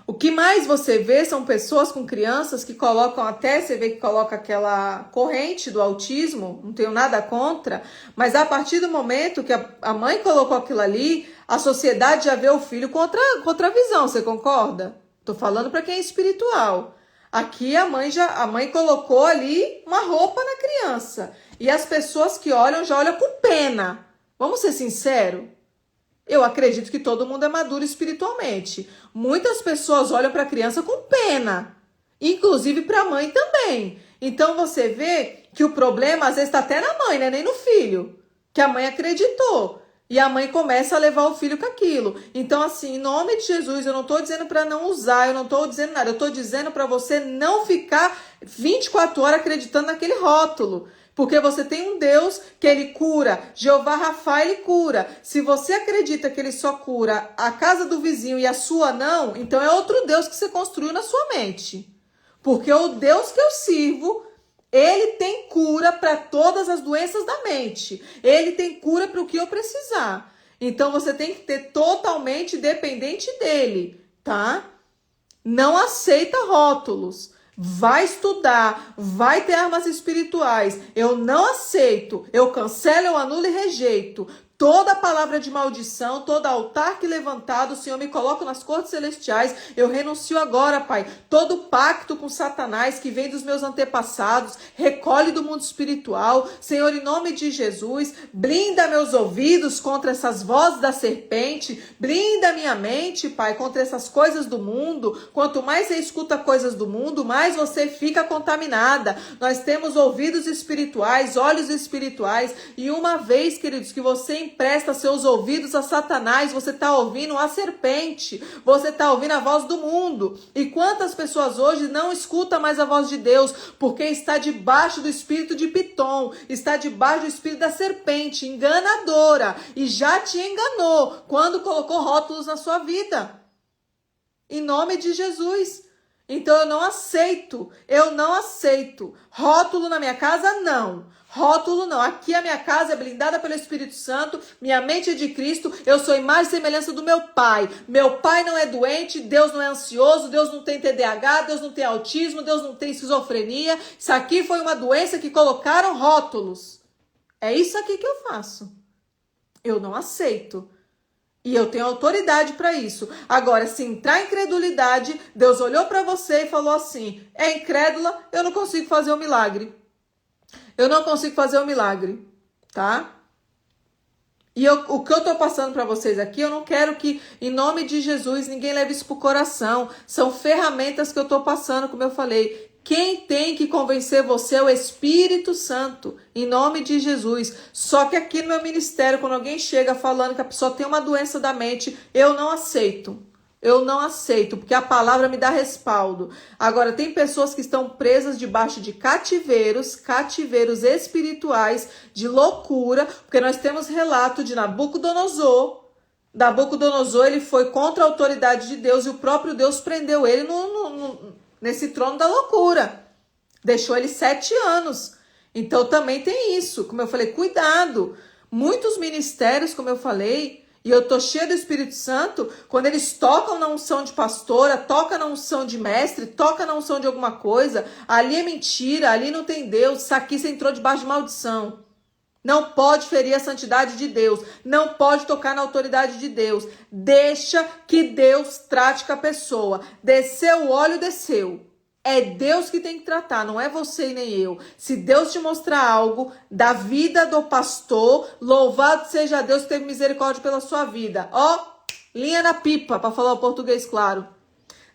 O que mais você vê são pessoas com crianças que colocam até, você vê que coloca aquela corrente do autismo, não tenho nada contra, mas a partir do momento que a mãe colocou aquilo ali, a sociedade já vê o filho com outra visão, você concorda? Tô falando para quem é espiritual. Aqui a mãe colocou ali uma roupa na criança, e as pessoas que olham já olham com pena. Vamos ser sinceros? Eu acredito que todo mundo é maduro espiritualmente. Muitas pessoas olham para a criança com pena, inclusive para a mãe também. Então você vê que o problema às vezes está até na mãe, né? Nem no filho, que a mãe acreditou. E a mãe começa a levar o filho com aquilo. Então assim, em nome de Jesus, eu não estou dizendo para não usar, eu não estou dizendo nada. Eu estou dizendo para você não ficar 24 horas acreditando naquele rótulo. Porque você tem um Deus que ele cura. Jeová Rafa, ele cura. Se você acredita que ele só cura a casa do vizinho e a sua não, então é outro Deus que você construiu na sua mente. Porque o Deus que eu sirvo, ele tem cura para todas as doenças da mente. Ele tem cura para o que eu precisar. Então você tem que ter totalmente dependente dele, tá? Não aceita rótulos. Vai estudar, vai ter armas espirituais. Eu não aceito, eu cancelo, eu anulo e rejeito. Toda palavra de maldição, todo altar que levantado, o Senhor me coloca nas cortes celestiais. Eu renuncio agora, Pai. Todo pacto com Satanás que vem dos meus antepassados, recolhe do mundo espiritual. Senhor, em nome de Jesus, blinda meus ouvidos contra essas vozes da serpente. Blinda minha mente, Pai, contra essas coisas do mundo. Quanto mais você escuta coisas do mundo, mais você fica contaminada. Nós temos ouvidos espirituais, olhos espirituais. E uma vez, queridos, que você empresta seus ouvidos a Satanás, você está ouvindo a serpente, você está ouvindo a voz do mundo. E quantas pessoas hoje não escutam mais a voz de Deus, porque está debaixo do espírito de Pitom, está debaixo do espírito da serpente, enganadora, e já te enganou quando colocou rótulos na sua vida. Em nome de Jesus. Então eu não aceito. Rótulo na minha casa, não. Rótulo não. Aqui a minha casa é blindada pelo Espírito Santo, minha mente é de Cristo, eu sou imagem e semelhança do meu Pai. Meu Pai não é doente, Deus não é ansioso, Deus não tem TDAH, Deus não tem autismo, Deus não tem esquizofrenia. Isso aqui foi uma doença que colocaram rótulos. É isso aqui que eu faço. Eu não aceito. E eu tenho autoridade para isso. Agora, se entrar em incredulidade, Deus olhou para você e falou assim: é incrédula, eu não consigo fazer o milagre. Eu não consigo fazer o milagre, tá? E o que eu tô passando para vocês aqui, eu não quero que, em nome de Jesus, ninguém leve isso pro coração. São ferramentas que eu tô passando, como eu falei. Quem tem que convencer você é o Espírito Santo, em nome de Jesus. Só que aqui no meu ministério, quando alguém chega falando que a pessoa tem uma doença da mente, eu não aceito. Eu não aceito, porque a palavra me dá respaldo. Agora, tem pessoas que estão presas debaixo de cativeiros espirituais, de loucura, porque nós temos relato de Nabucodonosor. Nabucodonosor, ele foi contra a autoridade de Deus e o próprio Deus prendeu ele nesse trono da loucura. Deixou ele 7 anos. Então também tem isso. Como eu falei, cuidado. Muitos ministérios, como eu falei, e eu tô cheia do Espírito Santo, quando eles tocam na unção de pastora, toca na unção de mestre, toca na unção de alguma coisa, ali é mentira, ali não tem Deus, isso aqui você entrou debaixo de maldição. Não pode ferir a santidade de Deus. Não pode tocar na autoridade de Deus. Deixa que Deus trate com a pessoa. Desceu o óleo, desceu. É Deus que tem que tratar, não é você e nem eu. Se Deus te mostrar algo da vida do pastor, louvado seja Deus que teve misericórdia pela sua vida. Ó, linha na pipa, para falar o português claro.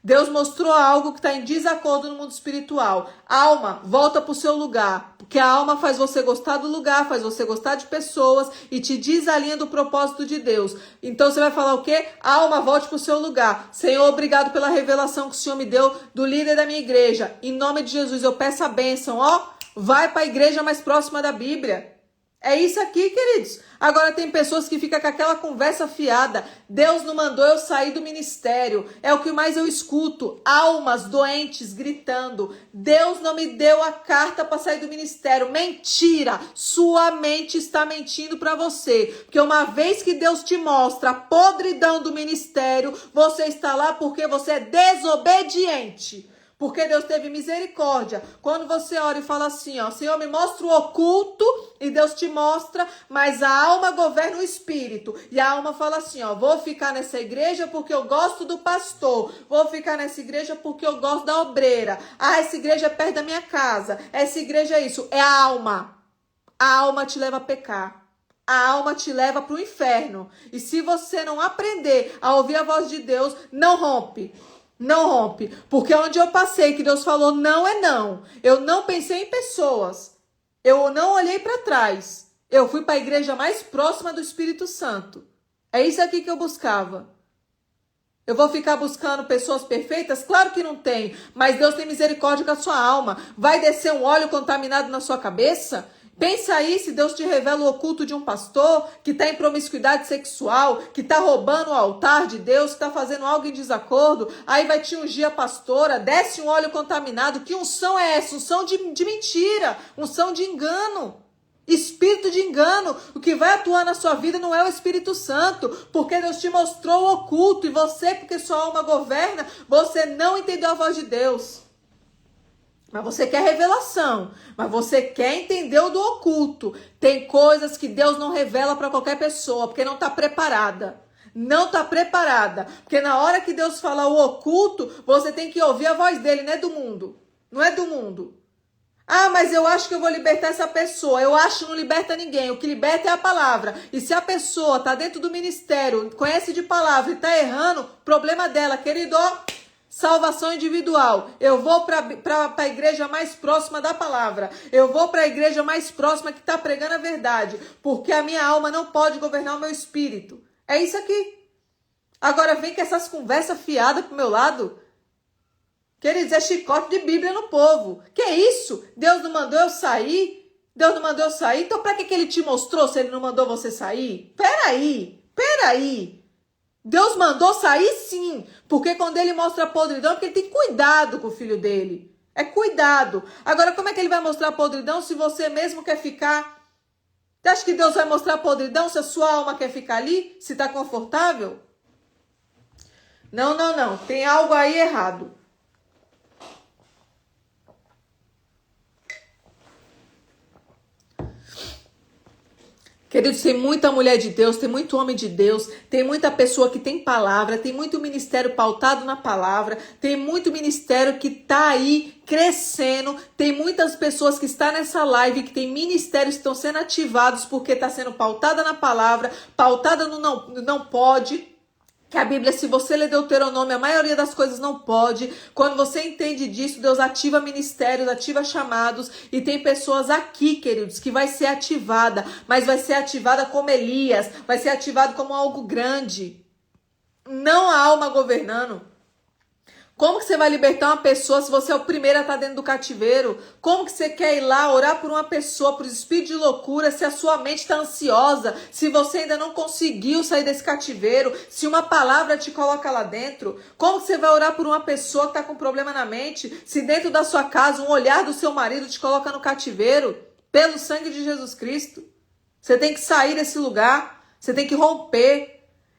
Deus mostrou algo que está em desacordo no mundo espiritual. Alma, volta para o seu lugar. Porque a alma faz você gostar do lugar, faz você gostar de pessoas e te desalinha do propósito de Deus. Então você vai falar o quê? Alma, volte para o seu lugar. Senhor, obrigado pela revelação que o Senhor me deu do líder da minha igreja. Em nome de Jesus, eu peço a bênção. Ó, vai para a igreja mais próxima da Bíblia. É isso aqui, queridos. Agora tem pessoas que ficam com aquela conversa fiada. Deus não mandou eu sair do ministério. É o que mais eu escuto. Almas doentes gritando. Deus não me deu a carta para sair do ministério. Mentira. Sua mente está mentindo para você. Porque uma vez que Deus te mostra a podridão do ministério, você está lá porque você é desobediente. Porque Deus teve misericórdia. Quando você ora e fala assim, ó, Senhor, me mostra o oculto, e Deus te mostra, mas a alma governa o espírito. E a alma fala assim, ó, vou ficar nessa igreja porque eu gosto do pastor. Vou ficar nessa igreja porque eu gosto da obreira. Ah, essa igreja é perto da minha casa. Essa igreja é isso. É a alma. A alma te leva a pecar. A alma te leva para o inferno. E se você não aprender a ouvir a voz de Deus, não rompe. Não rompe, porque onde eu passei que Deus falou não é não. Eu não pensei em pessoas. Eu não olhei para trás. Eu fui para a igreja mais próxima do Espírito Santo. É isso aqui que eu buscava. Eu vou ficar buscando pessoas perfeitas? Claro que não tem, mas Deus tem misericórdia com a sua alma. Vai descer um óleo contaminado na sua cabeça? Pensa aí se Deus te revela o oculto de um pastor que está em promiscuidade sexual, que está roubando o altar de Deus, que está fazendo algo em desacordo, aí vai te ungir a pastora, desce um óleo contaminado. Que unção é essa? Unção de mentira, unção de engano. Espírito de engano. O que vai atuar na sua vida não é o Espírito Santo, porque Deus te mostrou o oculto e você, porque sua alma governa, você não entendeu a voz de Deus. Mas você quer revelação, mas você quer entender o do oculto. Tem coisas que Deus não revela para qualquer pessoa, porque não está preparada. Não está preparada. Porque na hora que Deus fala o oculto, você tem que ouvir a voz dele, não é do mundo. Não é do mundo. Ah, mas eu acho que eu vou libertar essa pessoa. Eu acho que não liberta ninguém. O que liberta é a palavra. E se a pessoa está dentro do ministério, conhece de palavra e está errando, problema dela, querido. Salvação individual. Eu vou para a igreja mais próxima da palavra. Eu vou para a igreja mais próxima que está pregando a verdade. Porque a minha alma não pode governar o meu espírito. É isso aqui. Agora vem com essas conversas fiadas pro meu lado. Queridos, é chicote de Bíblia no povo. Que isso? Deus não mandou eu sair? Deus não mandou eu sair? Então para que ele te mostrou se ele não mandou você sair? Peraí. Deus mandou sair sim, porque quando ele mostra a podridão, é porque ele tem cuidado com o filho dele. É cuidado. Agora, como é que ele vai mostrar a podridão se você mesmo quer ficar? Você acha que Deus vai mostrar a podridão se a sua alma quer ficar ali? Se está confortável? Não. Tem algo aí errado. Queridos, tem muita mulher de Deus, tem muito homem de Deus, tem muita pessoa que tem palavra, tem muito ministério pautado na palavra, tem muito ministério que está aí crescendo, tem muitas pessoas que estão nessa live, que tem ministérios que estão sendo ativados porque está sendo pautada na palavra, pautada no não pode. Que a Bíblia, se você ler Deuteronômio, a maioria das coisas não pode. Quando você entende disso, Deus ativa ministérios, ativa chamados. E tem pessoas aqui, queridos, que vai ser ativada. Mas vai ser ativada como Elias. Vai ser ativada como algo grande. Não a alma governando. Como que você vai libertar uma pessoa se você é o primeiro a estar dentro do cativeiro? Como que você quer ir lá orar por uma pessoa, por espírito de loucura, se a sua mente está ansiosa, se você ainda não conseguiu sair desse cativeiro, se uma palavra te coloca lá dentro? Como que você vai orar por uma pessoa que está com problema na mente, se dentro da sua casa um olhar do seu marido te coloca no cativeiro? Pelo sangue de Jesus Cristo. Você tem que sair desse lugar, você tem que romper.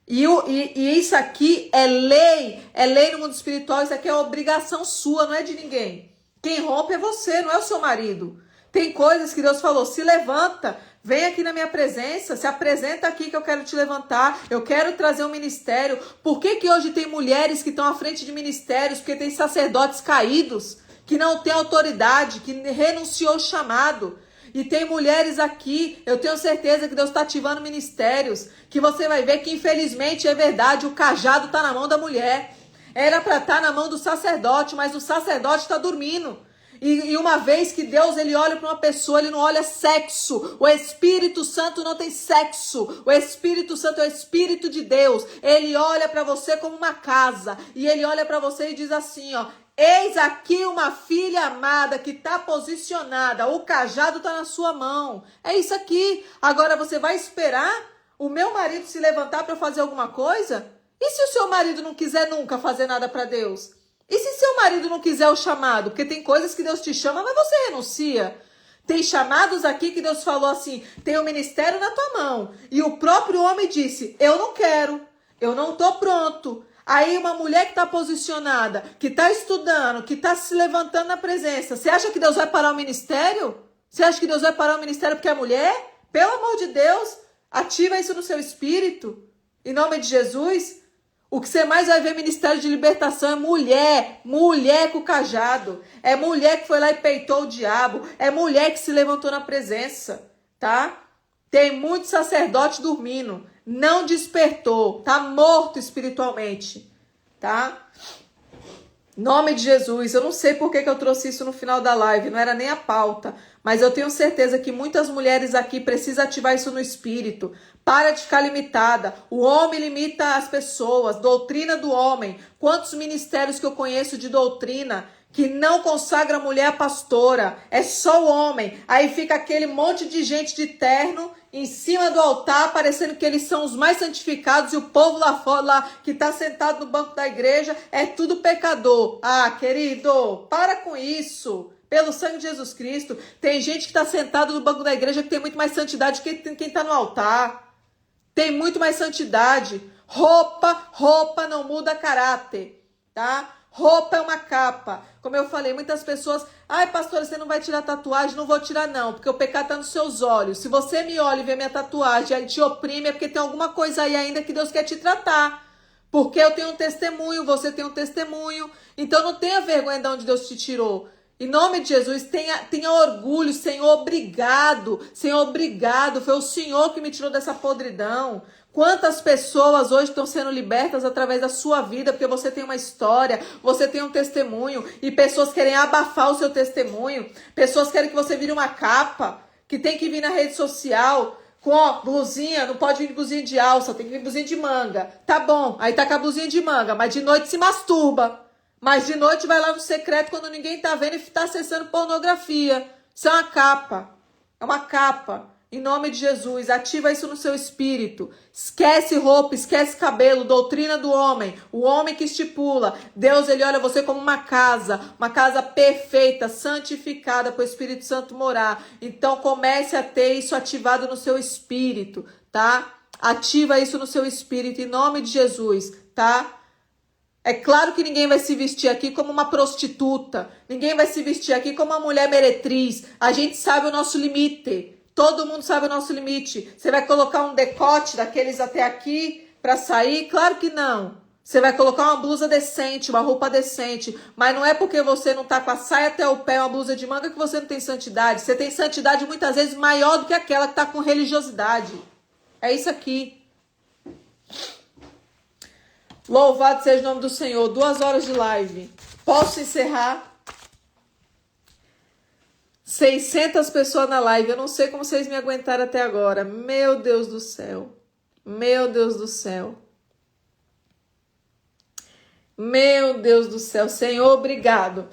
E isso aqui é lei no mundo espiritual, isso aqui é obrigação sua, não é de ninguém. Quem rompe é você, não é o seu marido. Tem coisas que Deus falou, se levanta, vem aqui na minha presença, se apresenta aqui que eu quero te levantar, eu quero trazer um ministério. Por que hoje tem mulheres que estão à frente de ministérios? Porque tem sacerdotes caídos, que não tem autoridade, que renunciou ao chamado. E tem mulheres aqui, eu tenho certeza que Deus está ativando ministérios, que você vai ver que infelizmente é verdade, o cajado está na mão da mulher. Era para estar na mão do sacerdote, mas o sacerdote está dormindo. E uma vez que Deus ele olha para uma pessoa, ele não olha sexo. O Espírito Santo não tem sexo. O Espírito Santo é o Espírito de Deus. Ele olha para você como uma casa. E ele olha para você e diz assim, ó: eis aqui uma filha amada que está posicionada. O cajado está na sua mão. É isso aqui. Agora você vai esperar o meu marido se levantar para fazer alguma coisa? E se o seu marido não quiser nunca fazer nada para Deus? E se seu marido não quiser o chamado? Porque tem coisas que Deus te chama, mas você renuncia. Tem chamados aqui que Deus falou assim, tem o ministério na tua mão. E o próprio homem disse, eu não quero, eu não estou pronto. Aí uma mulher que está posicionada, que está estudando, que está se levantando na presença, você acha que Deus vai parar o ministério? Você acha que Deus vai parar o ministério porque é mulher? Pelo amor de Deus, ativa isso no seu espírito. Em nome de Jesus. O que você mais vai ver ministério de libertação é mulher, mulher com cajado. É mulher que foi lá e peitou o diabo. É mulher que se levantou na presença, tá? Tem muito sacerdote dormindo. Não despertou, tá morto espiritualmente, tá? Nome de Jesus, eu não sei por que eu trouxe isso no final da live, não era nem a pauta, mas eu tenho certeza que muitas mulheres aqui precisam ativar isso no espírito. Para de ficar limitada. O homem limita as pessoas, doutrina do homem. Quantos ministérios que eu conheço de doutrina que não consagra a mulher a pastora, é só o homem. Aí fica aquele monte de gente de terno em cima do altar, parecendo que eles são os mais santificados e o povo lá fora, lá, que está sentado no banco da igreja, é tudo pecador. Ah, querido, para com isso. Pelo sangue de Jesus Cristo, tem gente que está sentado no banco da igreja que tem muito mais santidade que quem está no altar. Tem muito mais santidade. Roupa não muda caráter, tá? Roupa é uma capa. Como eu falei, muitas pessoas... Ai, pastora, você não vai tirar tatuagem? Não vou tirar não, porque o pecado está nos seus olhos. Se você me olha e vê minha tatuagem e te oprime, é porque tem alguma coisa aí ainda que Deus quer te tratar. Porque eu tenho um testemunho, você tem um testemunho. Então não tenha vergonha de onde Deus te tirou. Em nome de Jesus, tenha orgulho. Senhor, obrigado. Senhor, obrigado. Foi o Senhor que me tirou dessa podridão. Quantas pessoas hoje estão sendo libertas através da sua vida, porque você tem uma história, você tem um testemunho, e pessoas querem abafar o seu testemunho, pessoas querem que você vire uma capa, que tem que vir na rede social com blusinha, não pode vir blusinha de alça, tem que vir blusinha de manga. Tá bom, aí tá com a blusinha de manga, mas de noite se masturba. Mas de noite vai lá no secreto quando ninguém tá vendo e tá acessando pornografia. Isso é uma capa. É uma capa. Em nome de Jesus, ativa isso no seu espírito. Esquece roupa, esquece cabelo, doutrina do homem. O homem que estipula. Deus, ele olha você como uma casa perfeita, santificada para o Espírito Santo morar. Então comece a ter isso ativado no seu espírito, tá? Ativa isso no seu espírito em nome de Jesus, tá? É claro que ninguém vai se vestir aqui como uma prostituta. Ninguém vai se vestir aqui como uma mulher meretriz. A gente sabe o nosso limite. Todo mundo sabe o nosso limite. Você vai colocar um decote daqueles até aqui para sair? Claro que não. Você vai colocar uma blusa decente, uma roupa decente. Mas não é porque você não tá com a saia até o pé, uma blusa de manga, que você não tem santidade. Você tem santidade muitas vezes maior do que aquela que tá com religiosidade. É isso aqui. Louvado seja o nome do Senhor. 2 horas de live. Posso encerrar? 600 pessoas na live. Eu não sei como vocês me aguentaram até agora. Meu Deus do céu. Meu Deus do céu. Meu Deus do céu. Senhor, obrigado.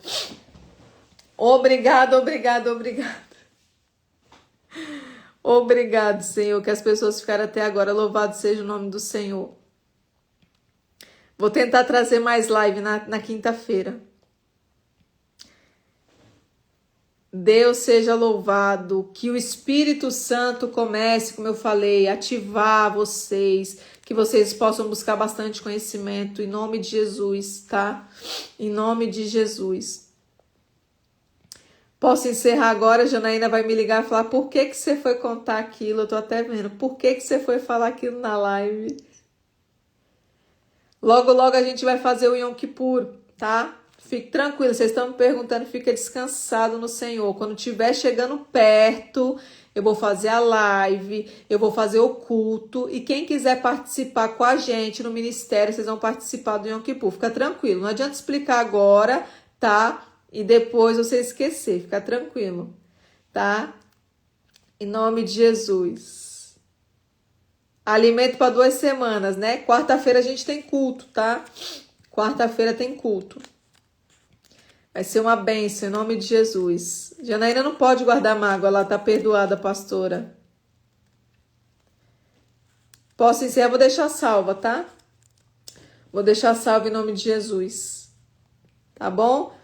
Obrigado, obrigado, obrigado. Obrigado, Senhor, que as pessoas ficaram até agora. Louvado seja o nome do Senhor. Vou tentar trazer mais live na quinta-feira. Deus seja louvado, que o Espírito Santo comece, como eu falei, a ativar vocês, que vocês possam buscar bastante conhecimento, em nome de Jesus, tá? Em nome de Jesus. Posso encerrar agora? A Janaína vai me ligar e falar, por que você foi contar aquilo? Eu tô até vendo, por que você foi falar aquilo na live? Logo, logo a gente vai fazer o Yom Kippur, tá? Fique tranquilo, vocês estão me perguntando, fica descansado no Senhor. Quando estiver chegando perto, eu vou fazer a live, eu vou fazer o culto. E quem quiser participar com a gente no ministério, vocês vão participar do Yom Kippur. Fica tranquilo, não adianta explicar agora, tá? E depois você esquecer, fica tranquilo, tá? Em nome de Jesus. Alimento para 2 semanas, né? Quarta-feira a gente tem culto, tá? Quarta-feira tem culto. Vai ser uma bênção, em nome de Jesus. Janaína não pode guardar mágoa, ela tá perdoada, pastora. Posso encerrar? Vou deixar salva, tá? Vou deixar salva em nome de Jesus. Tá bom?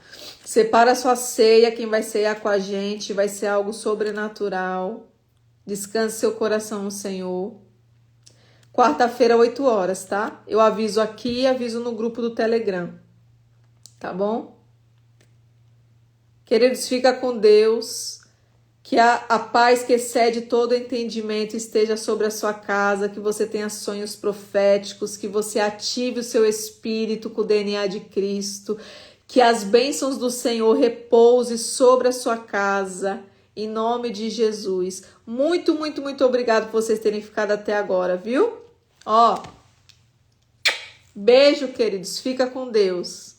Separa a sua ceia, quem vai ceiar com a gente, vai ser algo sobrenatural. Descanse seu coração no Senhor. Quarta-feira, 8 horas, tá? Eu aviso aqui e aviso no grupo do Telegram. Tá bom? Queridos, fica com Deus, que a paz que excede todo entendimento esteja sobre a sua casa, que você tenha sonhos proféticos, que você ative o seu espírito com o DNA de Cristo, que as bênçãos do Senhor repousem sobre a sua casa, em nome de Jesus. Muito, muito, muito obrigado por vocês terem ficado até agora, viu? Ó, beijo, queridos, fica com Deus.